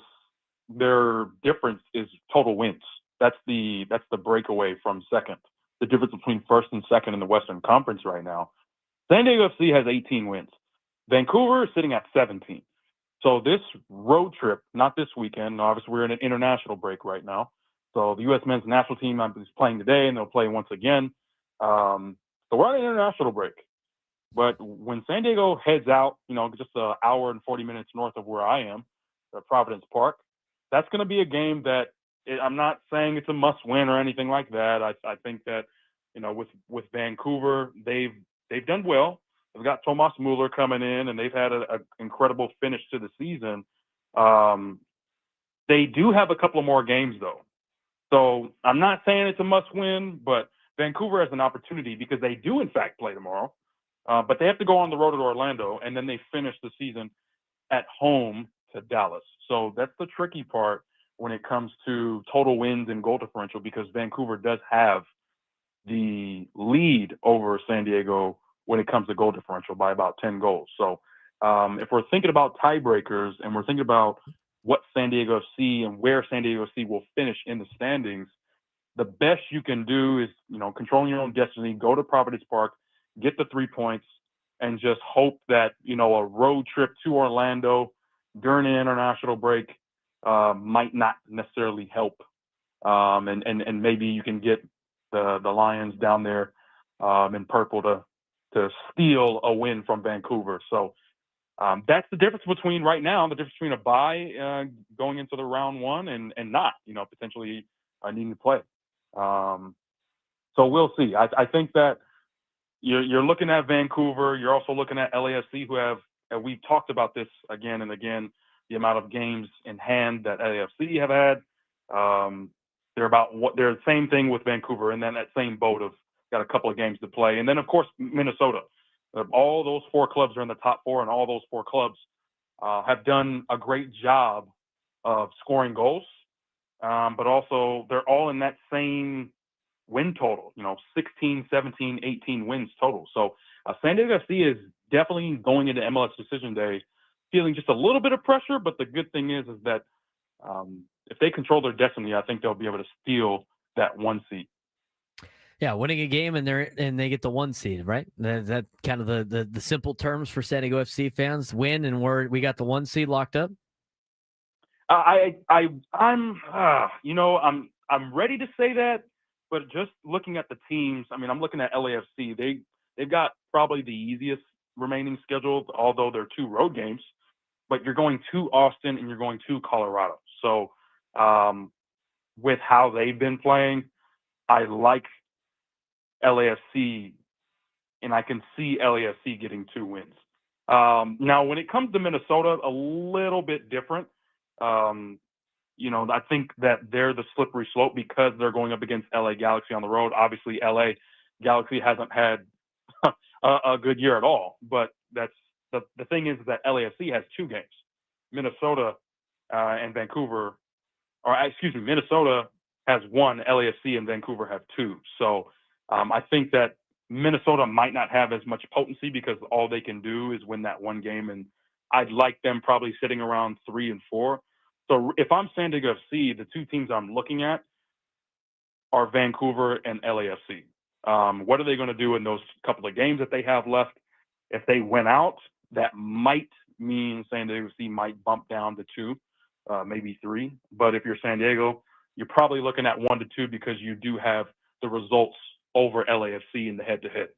their difference is total wins. That's the breakaway from second. The difference between first and second in the Western Conference right now. San Diego FC has 18 wins. Vancouver is sitting at 17. So this road trip, not this weekend, obviously we're in an international break right now. So the U.S. men's national team is playing today, and they'll play once again. So we're on an international break. But when San Diego heads out, just an hour and 40 minutes north of where I am, at Providence Park, that's going to be a game that I'm not saying it's a must-win or anything like that. I think that, with Vancouver, they've done well. They've got Tomas Mueller coming in, and they've had an incredible finish to the season. They do have a couple of more games, though. So I'm not saying it's a must-win, but Vancouver has an opportunity because they do, in fact, play tomorrow. But they have to go on the road to Orlando, and then they finish the season at home to Dallas. So that's the tricky part when it comes to total wins and goal differential, because Vancouver does have the lead over San Diego when it comes to goal differential by about 10 goals. So if we're thinking about tiebreakers and we're thinking about what San Diego FC and where San Diego FC will finish in the standings, the best you can do is, controlling your own destiny, go to Providence Park, get the 3 points, and just hope that, a road trip to Orlando during an international break might not necessarily help. And maybe you can get the Lions down there in purple to steal a win from Vancouver. So that's the difference between right now, the difference between a bye going into the round one and not, potentially needing to play. So we'll see. I think that you're looking at Vancouver. You're also looking at LAFC, who have, and we've talked about this again and again, the amount of games in hand that LAFC have had. They're the same thing with Vancouver, and then that same boat of got a couple of games to play. And then, of course, Minnesota. All those 4 clubs are in the top 4, and all those 4 clubs have done a great job of scoring goals. But also, they're all in that same win total, 16, 17, 18 wins total. So San Diego FC is definitely going into MLS Decision Day feeling just a little bit of pressure, but the good thing is that if they control their destiny, I think they'll be able to steal that 1 seed. Yeah, winning a game and they get the 1 seed, right? That kind of the simple terms for San Diego FC fans: win and we got the 1 seed locked up. I'm ready to say that, but just looking at the teams, I'm looking at LAFC. they've got probably the easiest remaining schedule, although they're 2 road games. But you're going to Austin and you're going to Colorado. So with how they've been playing, I like LAFC, and I can see LAFC getting 2 wins. Now, when it comes to Minnesota, a little bit different. I think that they're the slippery slope because they're going up against LA Galaxy on the road. Obviously, LA Galaxy hasn't had a good year at all. But that's the thing is that LAFC has 2 games. Minnesota and Vancouver, Minnesota has 1. LAFC and Vancouver have 2. So I think that Minnesota might not have as much potency because all they can do is win that 1 game. And I'd like them probably sitting around 3 and 4. So if I'm San Diego FC, the 2 teams I'm looking at are Vancouver and LAFC. What are they going to do in those couple of games that they have left? If they win out, that might mean San Diego FC might bump down to 2, maybe 3. But if you're San Diego, you're probably looking at 1 to 2 because you do have the results over LAFC in the head-to-head.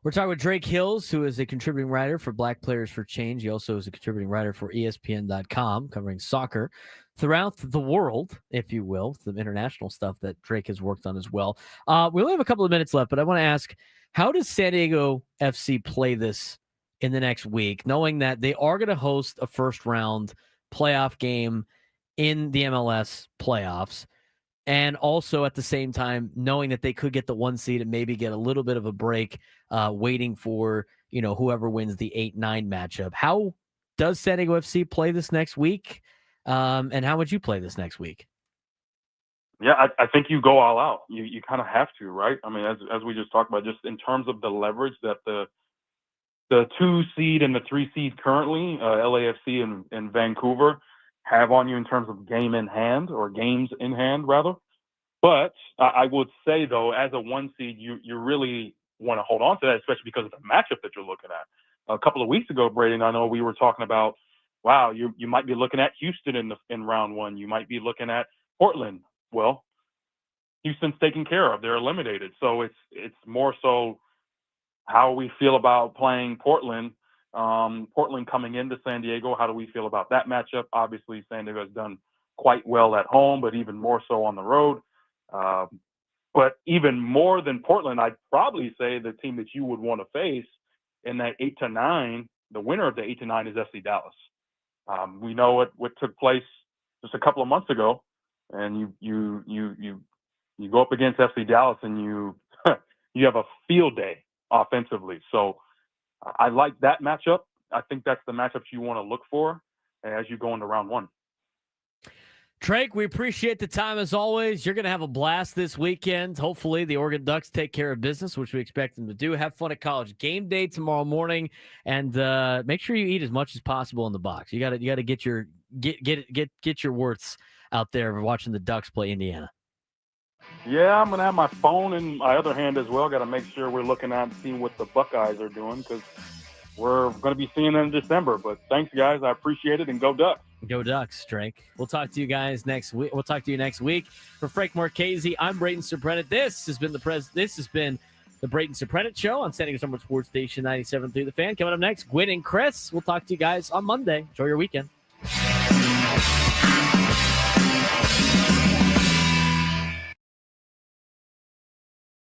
We're talking with Drake Hills, who is a contributing writer for Black Players for Change. He also is a contributing writer for ESPN.com, covering soccer throughout the world, if you will, some international stuff that Drake has worked on as well. We only have a couple of minutes left, but I want to ask, how does San Diego FC play this in the next week, knowing that they are going to host a first-round playoff game in the MLS playoffs, and also at the same time knowing that they could get the 1 seed and maybe get a little bit of a break waiting for, whoever wins the 8-9 matchup. How does San Diego FC play this next week? And how would you play this next week? Yeah, I think you go all out. You kind of have to, right? I mean, as we just talked about, just in terms of the leverage that the 2 seed and the 3 seed currently, LAFC and Vancouver, have on you in terms of games in hand, rather. But I would say, though, as a 1 seed, you really want to hold on to that, especially because of the matchup that you're looking at. A couple of weeks ago, Braden, I know we were talking about, wow, you might be looking at Houston in round 1. You might be looking at Portland. Well, Houston's taken care of. They're eliminated. So it's more so how we feel about playing Portland. Portland coming into San Diego, how do we feel about that matchup? Obviously, San Diego has done quite well at home, but even more so on the road. But even more than Portland, I'd probably say the team that you would want to face in that 8-9, the winner of the 8-9 is FC Dallas. We know what took place just a couple of months ago, and you go up against FC Dallas and you you have a field day offensively. So I like that matchup. I think that's the matchups you want to look for as you go into round 1. Drake, we appreciate the time as always. You're going to have a blast this weekend. Hopefully the Oregon Ducks take care of business, which we expect them to do. Have fun at College game day tomorrow morning, and make sure you eat as much as possible in the box. You got to get your worths out there watching the Ducks play Indiana. Yeah, I'm going to have my phone in my other hand as well. Got to make sure we're looking at and seeing what the Buckeyes are doing because we're going to be seeing them in December. But thanks, guys. I appreciate it, and go Ducks. Go Ducks, Drake. We'll talk to you guys next week. We'll talk to you next week. For Frank Marchese, I'm Braden Surprenant. This has been the Braden Surprenant Show on San Diego Summer Sports Station 97.3 The Fan. Coming up next, Gwyn and Chris. We'll talk to you guys on Monday. Enjoy your weekend.